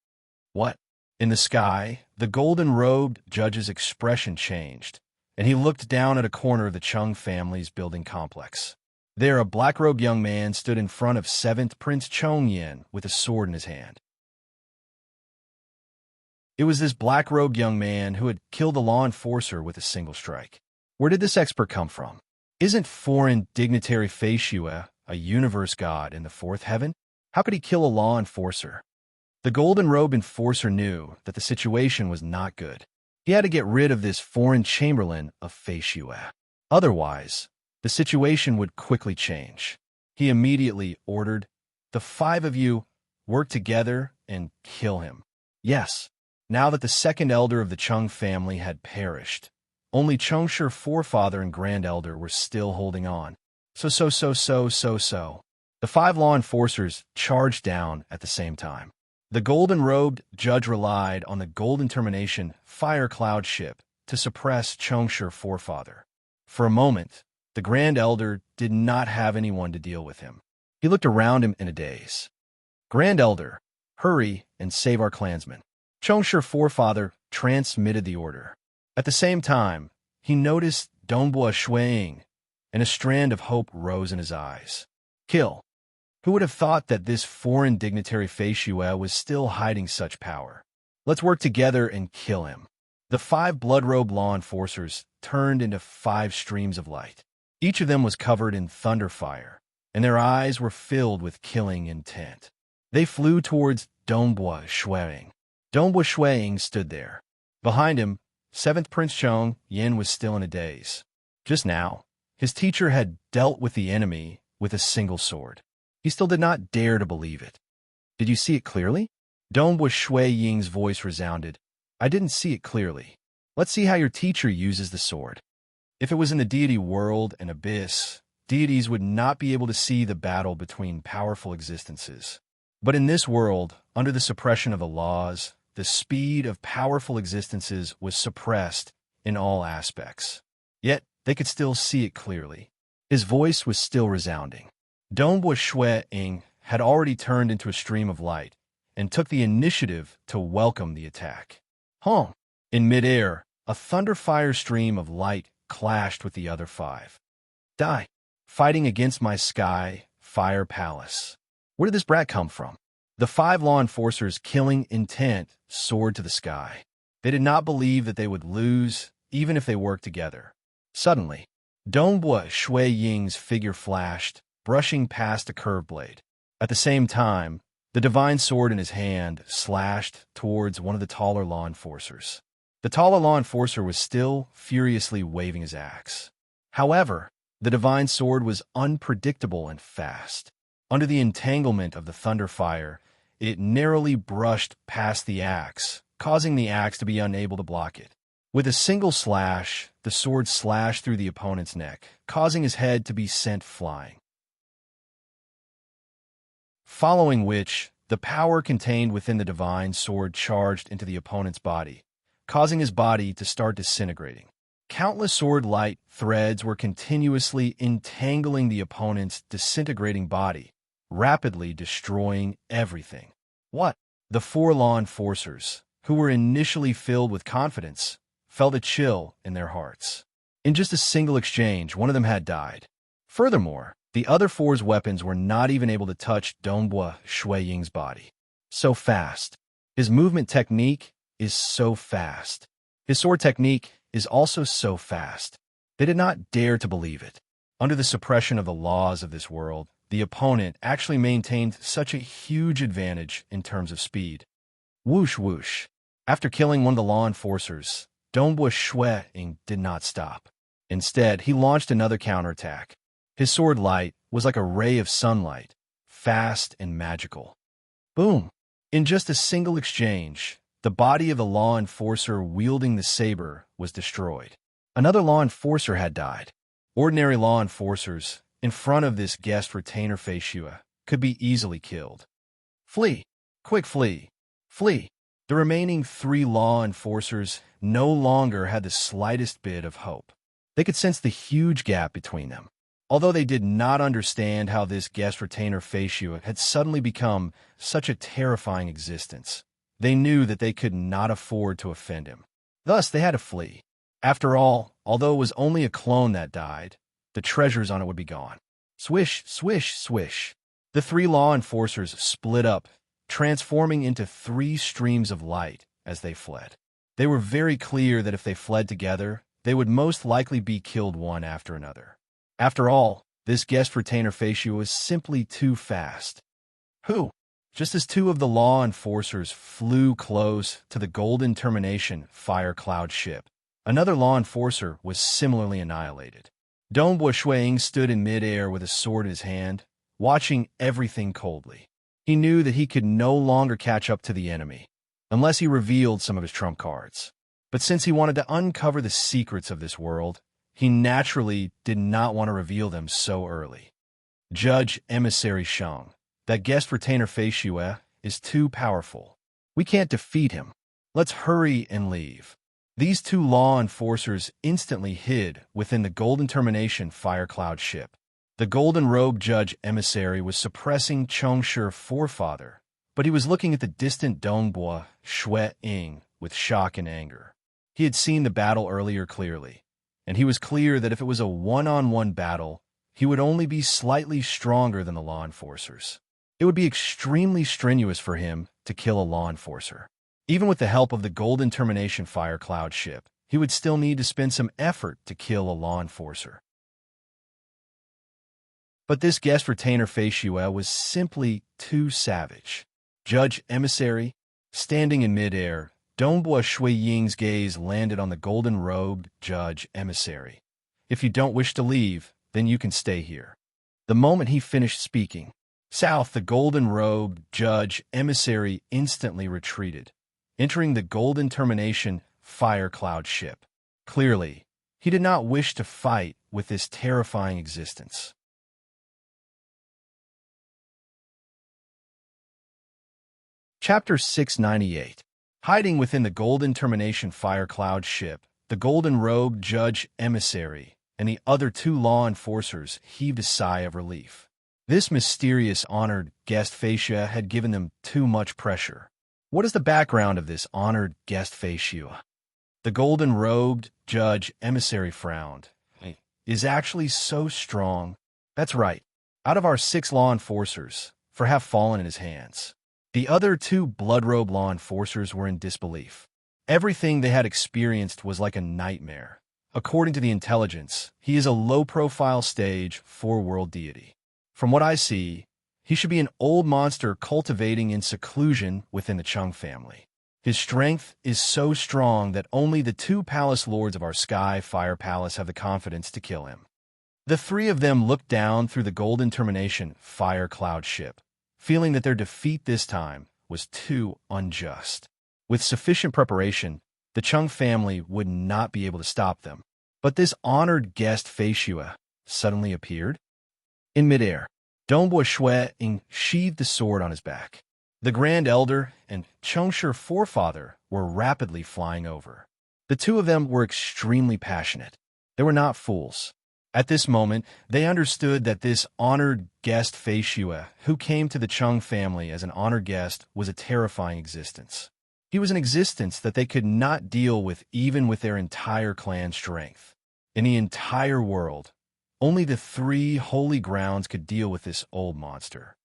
What? In the sky, the golden-robed judge's expression changed, and he looked down at a corner of the Chung family's building complex. There, a black-robed young man stood in front of 7th Prince Chongyan with a sword in his hand. It was this black-robed young man who had killed the law enforcer with a single strike. Where did this expert come from? Isn't foreign dignitary Fei Xue a universe god in the 4th heaven? How could he kill a law enforcer? The golden-robed enforcer knew that the situation was not good. He had to get rid of this foreign chamberlain of Fei Xue. Otherwise, the situation would quickly change. He immediately ordered, "The 5 of you work together and kill him." Yes. Now that the second elder of the Chung family had perished, only Chengshi forefather and grand elder were still holding on. So. The 5 law enforcers charged down at the same time. The golden-robed judge relied on the golden termination fire cloud ship to suppress Chengshi forefather. For a moment, the grand elder did not have anyone to deal with him. He looked around him in a daze. Grand elder, hurry and save our clansmen. Chengshi forefather transmitted the order. At the same time, he noticed Dongbua Shuiying, and a strand of hope rose in his eyes. Kill. Who would have thought that this foreign dignitary Fei Xue was still hiding such power? Let's work together and kill him. The 5 blood-robed law enforcers turned into 5 streams of light. Each of them was covered in thunderfire, and their eyes were filled with killing intent. They flew towards Dongbua Shuiying. Dongbua Shuiying stood there. Behind him, 7th Prince Chongyan was still in a daze. Just now, his teacher had dealt with the enemy with a single sword. He still did not dare to believe it. Did you see it clearly? Dongbua Shuiying's voice resounded. I didn't see it clearly. Let's see how your teacher uses the sword. If it was in the deity world and abyss, deities would not be able to see the battle between powerful existences. But in this world, under the suppression of the laws, the speed of powerful existences was suppressed in all aspects. Yet, they could still see it clearly. His voice was still resounding. Dongbua Shuiying had already turned into a stream of light and took the initiative to welcome the attack. Hong! In midair, a thunderfire stream of light clashed with the other 5. Die! Fighting against my sky, fire palace. Where did this brat come from? The 5 law enforcers' killing intent soared to the sky. They did not believe that they would lose, even if they worked together. Suddenly, Dongbua Shui Ying's figure flashed, brushing past a curved blade. At the same time, the divine sword in his hand slashed towards one of the taller law enforcers. The taller law enforcer was still furiously waving his axe. However, the divine sword was unpredictable and fast. Under the entanglement of the thunder fire, it narrowly brushed past the axe, causing the axe to be unable to block it. With a single slash, the sword slashed through the opponent's neck, causing his head to be sent flying. Following which, the power contained within the divine sword charged into the opponent's body, causing his body to start disintegrating. Countless sword light threads were continuously entangling the opponent's disintegrating body, rapidly destroying everything. What? The four law enforcers, who were initially filled with confidence, felt a chill in their hearts. In just a single exchange, one of them had died. Furthermore, the other four's weapons were not even able to touch Dongbua Shui Ying's body. So fast. His movement technique is so fast. His sword technique is also so fast. They did not dare to believe it. Under the suppression of the laws of this world, the opponent actually maintained such a huge advantage in terms of speed. Whoosh whoosh. After killing one of the law enforcers, Dongbua Shui Ying did not stop. Instead, he launched another counterattack. His sword light was like a ray of sunlight, fast and magical. Boom! In just a single exchange, the body of the law enforcer wielding the saber was destroyed. Another law enforcer had died. Ordinary law enforcers, in front of this guest retainer Feishua, could be easily killed. Flee! Quick flee! Flee! The remaining three law enforcers no longer had the slightest bit of hope. They could sense the huge gap between them. Although they did not understand how this guest retainer Feishua had suddenly become such a terrifying existence, they knew that they could not afford to offend him. Thus, they had to flee. After all, although it was only a clone that died, the treasures on it would be gone. Swish, swish, swish. The three law enforcers split up, transforming into three streams of light as they fled. They were very clear that if they fled together, they would most likely be killed one after another. After all, this guest retainer Feishua was simply too fast. Who? Just as two of the law enforcers flew close to the Golden Termination fire cloud ship, another law enforcer was similarly annihilated. Dongbua Shui Ying stood in midair with a sword in his hand, watching everything coldly. He knew that he could no longer catch up to the enemy, unless he revealed some of his trump cards. But since he wanted to uncover the secrets of this world, he naturally did not want to reveal them so early. Judge Emissary Shang, that guest retainer Feishua, is too powerful. We can't defeat him. Let's hurry and leave. These two law enforcers instantly hid within the Golden Termination fire cloud ship. The golden-robed judge emissary was suppressing Chongshi's forefather, but he was looking at the distant Dongbua Shui Ying with shock and anger. He had seen the battle earlier clearly, and he was clear that if it was a one-on-one battle, he would only be slightly stronger than the law enforcers. It would be extremely strenuous for him to kill a law enforcer. Even with the help of the Golden Termination fire cloud ship, he would still need to spend some effort to kill a law enforcer. But this guest retainer Feishua was simply too savage. Judge Emissary, standing in midair, Dongbua Shui Ying's gaze landed on the golden-robed Judge Emissary. If you don't wish to leave, then you can stay here. The moment he finished speaking, south, the golden-robed Judge Emissary instantly retreated, entering the Golden Termination fire cloud ship. Clearly, he did not wish to fight with this terrifying existence. Chapter 698. Hiding within the Golden Termination fire cloud ship, the golden-robed Judge Emissary and the other two law enforcers heaved a sigh of relief. This mysterious honored guest Feishua had given them too much pressure. What is the background of this honored guest Feishua? The golden-robed Judge Emissary frowned. Is actually so strong. That's right. Out of our 6 law enforcers, 4 have fallen in his hands. The other 2 blood-robe law enforcers were in disbelief. Everything they had experienced was like a nightmare, according to the intelligence, he is a low-profile stage 4-world deity. From what I see, he should be an old monster cultivating in seclusion within the Chung family. His strength is so strong that only the 2 palace lords of our Sky Fire Palace have the confidence to kill him. The 3 of them looked down through the golden termination fire cloud ship, feeling that their defeat this time was too unjust. With sufficient preparation, the Chung family would not be able to stop them. But this honored guest Feishue suddenly appeared. In midair, Dongbua Shui Ying sheathed the sword on his back. The Grand Elder and Chengshi forefather were rapidly flying over. The 2 of them were extremely passionate. They were not fools. At this moment, they understood that this honored guest Feishue, who came to the Chung family as an honored guest, was a terrifying existence. He was an existence that they could not deal with even with their entire clan strength. In the entire world, only the 3 holy grounds could deal with this old monster.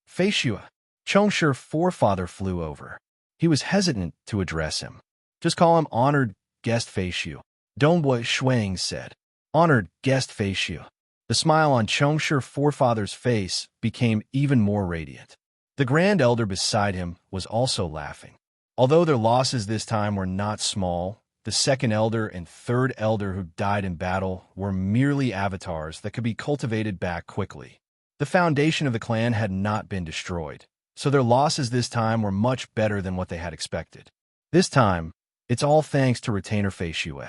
Feishue, Chengshi forefather flew over. He was hesitant to address him. Just call him honored guest Feishue, Dongbua Shui Ying said. Honored guest Feishue. The smile on Chengshi forefather's face became even more radiant. The Grand Elder beside him was also laughing. Although their losses this time were not small, the Second Elder and Third Elder who died in battle were merely avatars that could be cultivated back quickly. The foundation of the clan had not been destroyed, so their losses this time were much better than what they had expected. This time, it's all thanks to retainer Feishue.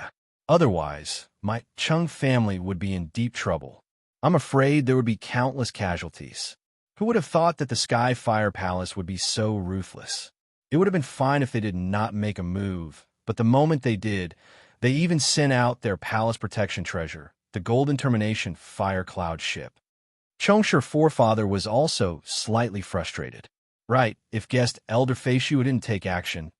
Otherwise, my Chung family would be in deep trouble. I'm afraid there would be countless casualties. Who would have thought that the Sky Fire Palace would be so ruthless? It would have been fine if they did not make a move, but the moment they did, they even sent out their palace protection treasure, the Golden Termination Fire Cloud ship. Chengshi forefather was also slightly frustrated. Right, if guest Elder Feishue didn't take action,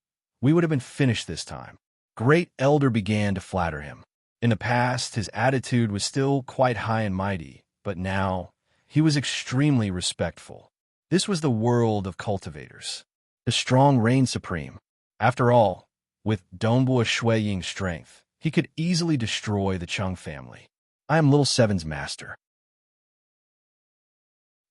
we would have been finished this time. Great Elder began to flatter him. In the past, his attitude was still quite high and mighty, but now he was extremely respectful. This was the world of cultivators. The strong reigned supreme. After all, with Dongbua Shui Ying's strength, he could easily destroy the Chung family. I am Little Seven's master.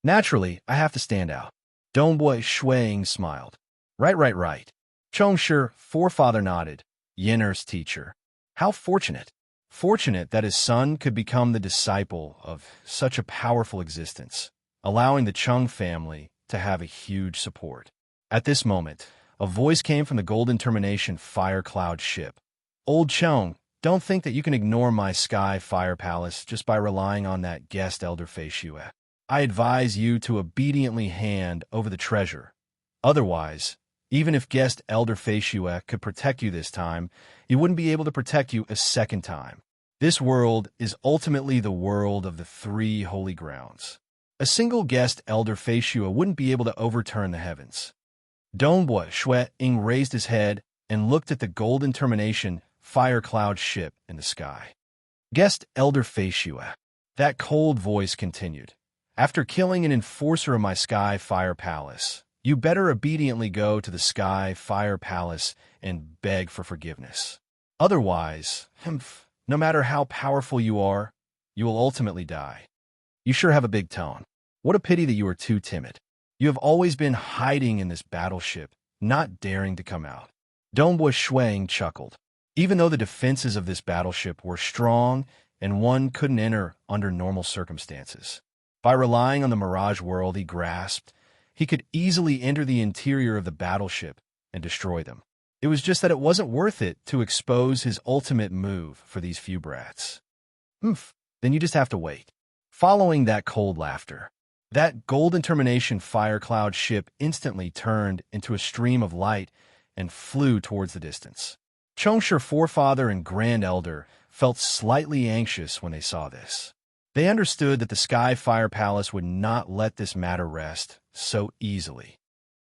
Naturally, I have to stand out. Dongbua Shui Ying smiled. Right. Chengshi forefather nodded. Yinner's teacher. How fortunate. Fortunate that his son could become the disciple of such a powerful existence, allowing the Chung family to have a huge support. At this moment, a voice came from the Golden Termination Fire Cloud ship. Old Chung, don't think that you can ignore my Sky Fire Palace just by relying on that guest Elder Feishue. I advise you to obediently hand over the treasure. Otherwise, even if guest Elder Feishue could protect you this time, he wouldn't be able to protect you a second time. This world is ultimately the world of the 3 holy grounds. A single guest Elder Feishue wouldn't be able to overturn the heavens. Dongbua Shui Ying raised his head and looked at the Golden Termination Fire Cloud ship in the sky. Guest Elder Feishue. That cold voice continued. After killing an enforcer of my Sky Fire Palace, you better obediently go to the Sky Fire Palace and beg for forgiveness. Otherwise, no matter how powerful you are, you will ultimately die. You sure have a big tone. What a pity that you are too timid. You have always been hiding in this battleship, not daring to come out. Dongbua Shui Ying chuckled. Even though the defenses of this battleship were strong and one couldn't enter under normal circumstances, by relying on the mirage world he grasped, he could easily enter the interior of the battleship and destroy them. It was just that it wasn't worth it to expose his ultimate move for these few brats. Then you just have to wait. Following that cold laughter, that Golden Termination Fire Cloud ship instantly turned into a stream of light and flew towards the distance. Chengshi forefather and Grand Elder felt slightly anxious when they saw this. They understood that the Sky Fire Palace would not let this matter rest so easily.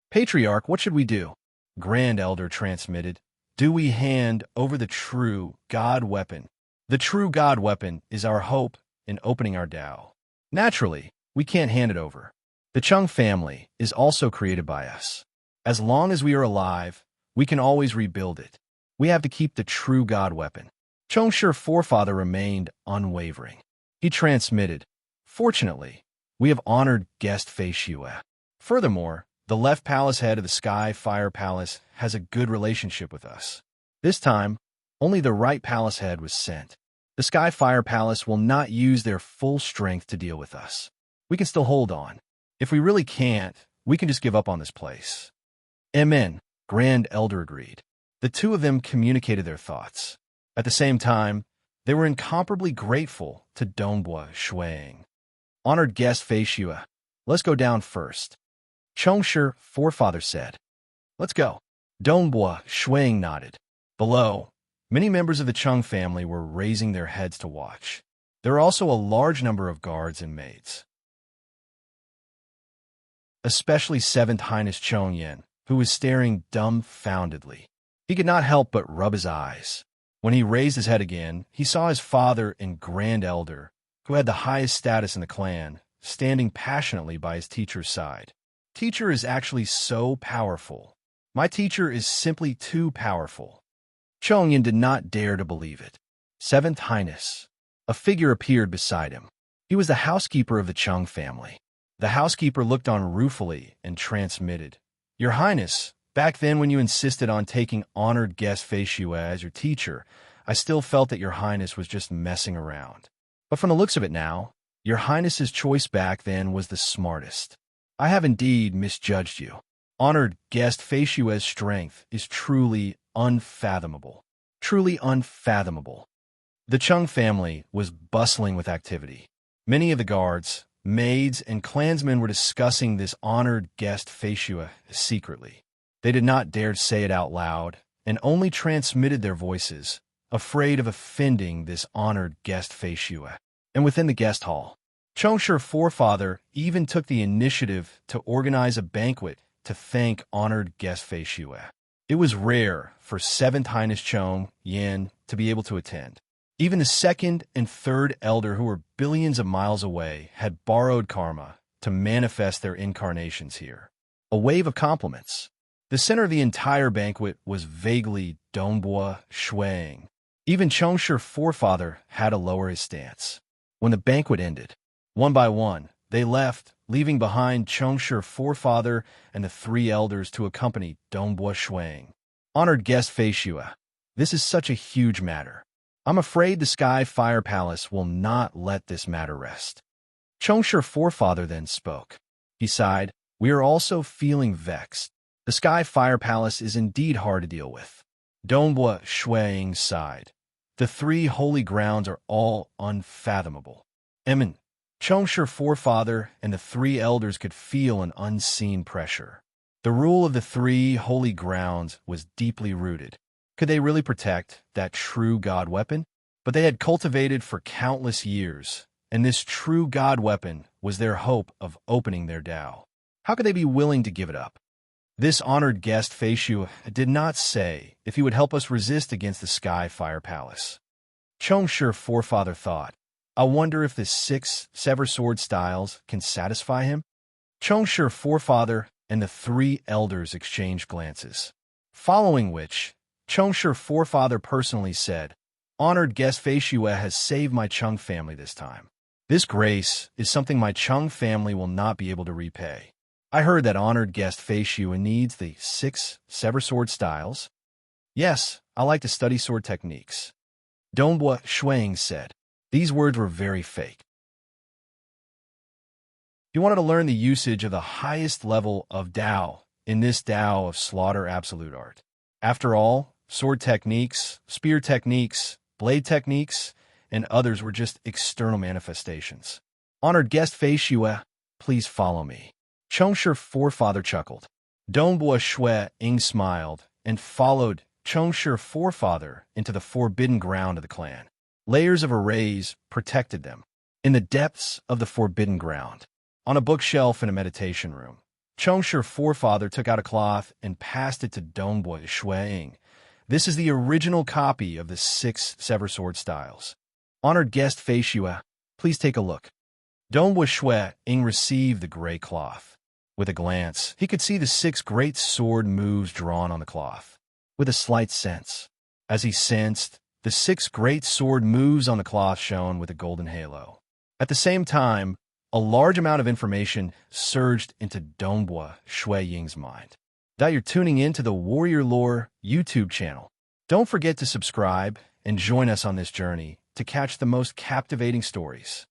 Patriarch, what should we do? Grand Elder transmitted. Do we hand over the true God weapon? The true God weapon is our hope in opening our Tao. Naturally, we can't hand it over. The Chung family is also created by us. As long as we are alive, we can always rebuild it. We have to keep the true God weapon. Chongshi forefather remained unwavering. He transmitted, "Fortunately, we have honored guest Fei Shue. Furthermore, the left palace head of the Sky Fire Palace has a good relationship with us. This time, only the right palace head was sent. The Sky Fire Palace will not use their full strength to deal with us. We can still hold on. If we really can't, we can just give up on this place." Amen, Grand Elder agreed. The two of them communicated their thoughts. At the same time, they were incomparably grateful to Dongbua Shuang. "Honored guest Fei Shue, let's go down first," Chongshi forefather said. "Let's go." Dongbua Shuang nodded. Below, many members of the Chung family were raising their heads to watch. There were also a large number of guards and maids, especially 7th Highness Chongyan, who was staring dumbfoundedly. He could not help but rub his eyes. When he raised his head again, he saw his father and Grand Elder, who had the highest status in the clan, standing passionately by his teacher's side. "Teacher is actually so powerful. My teacher is simply too powerful." Chongyan did not dare to believe it. 7th Highness. A figure appeared beside him. He was the housekeeper of the Chung family. The housekeeper looked on ruefully and transmitted, "Your Highness, back then when you insisted on taking honored guest Fei Shue as your teacher, I still felt that your Highness was just messing around. But from the looks of it now, your Highness's choice back then was the smartest. I have indeed misjudged you. Honored guest Fei Shue's strength is truly unfathomable. Truly unfathomable." The Chung family was bustling with activity. Many of the guards, maids, and clansmen were discussing this honored guest Fei Shue secretly. They did not dare say it out loud, and only transmitted their voices, afraid of offending this honored guest Fei Shue. And within the guest hall, Chongshi forefather even took the initiative to organize a banquet to thank honored guest Fei Shue. It was rare for 7th Highness Chong Yan to be able to attend. Even the 2nd and 3rd elder, who were billions of miles away, had borrowed karma to manifest their incarnations here. A wave of compliments. The center of the entire banquet was vaguely Dongbua Shuang. Even Chongshi forefather had to lower his stance. When the banquet ended, one by one, they left, leaving behind Chongshi forefather and the 3 elders to accompany Dongbua Shuang. "Honored guest Fei Shue, this is such a huge matter. I'm afraid the Sky Fire Palace will not let this matter rest." Chongshi forefather then spoke. He sighed, "We are also feeling vexed. The Sky Fire Palace is indeed hard to deal with." Dongbua Shuang sighed. "The 3 holy grounds are all unfathomable." Emin, Chongshi forefather and the 3 elders could feel an unseen pressure. The rule of the 3 holy grounds was deeply rooted. Could they really protect that true God weapon? But they had cultivated for countless years, and this true God weapon was their hope of opening their Tao. How could they be willing to give it up? This honored guest Fei Shue did not say if he would help us resist against the Sky Fire Palace. Chongshi forefather thought, "I wonder if the 6 Sever Sword styles can satisfy him?" Chongshi forefather and the 3 elders exchanged glances, following which Chongshi forefather personally said, "Honored guest Fei Shue has saved my Chung family this time. This grace is something my Chung family will not be able to repay. I heard that honored guest Fei Shue needs the 6 Sever Sword styles." "Yes, I like to study sword techniques," Dongbua Shuang said. These words were very fake. He wanted to learn the usage of the highest level of Tao in this Tao of slaughter absolute art. After all, sword techniques, spear techniques, blade techniques, and others were just external manifestations. "Honored guest Fei Shue, please follow me." Chongshi forefather chuckled. Dongbua Shuang smiled and followed Chongshi forefather into the forbidden ground of the clan. Layers of arrays protected them. In the depths of the forbidden ground, on a bookshelf in a meditation room, Chongshi forefather took out a cloth and passed it to Dongbua Shuang. "This is the original copy of the 6 Sever Sword styles. Honored guest Fei Shue, please take a look." Dongbua Shuang received the gray cloth. With a glance, he could see the 6 great sword moves drawn on the cloth. With a slight sense, as he sensed, The sixth great sword moves on the cloth shown with a golden halo. At the same time, a large amount of information surged into Dongbua Shui Ying's mind. That you're tuning in to the Warrior Lore YouTube channel. Don't forget to subscribe and join us on this journey to catch the most captivating stories.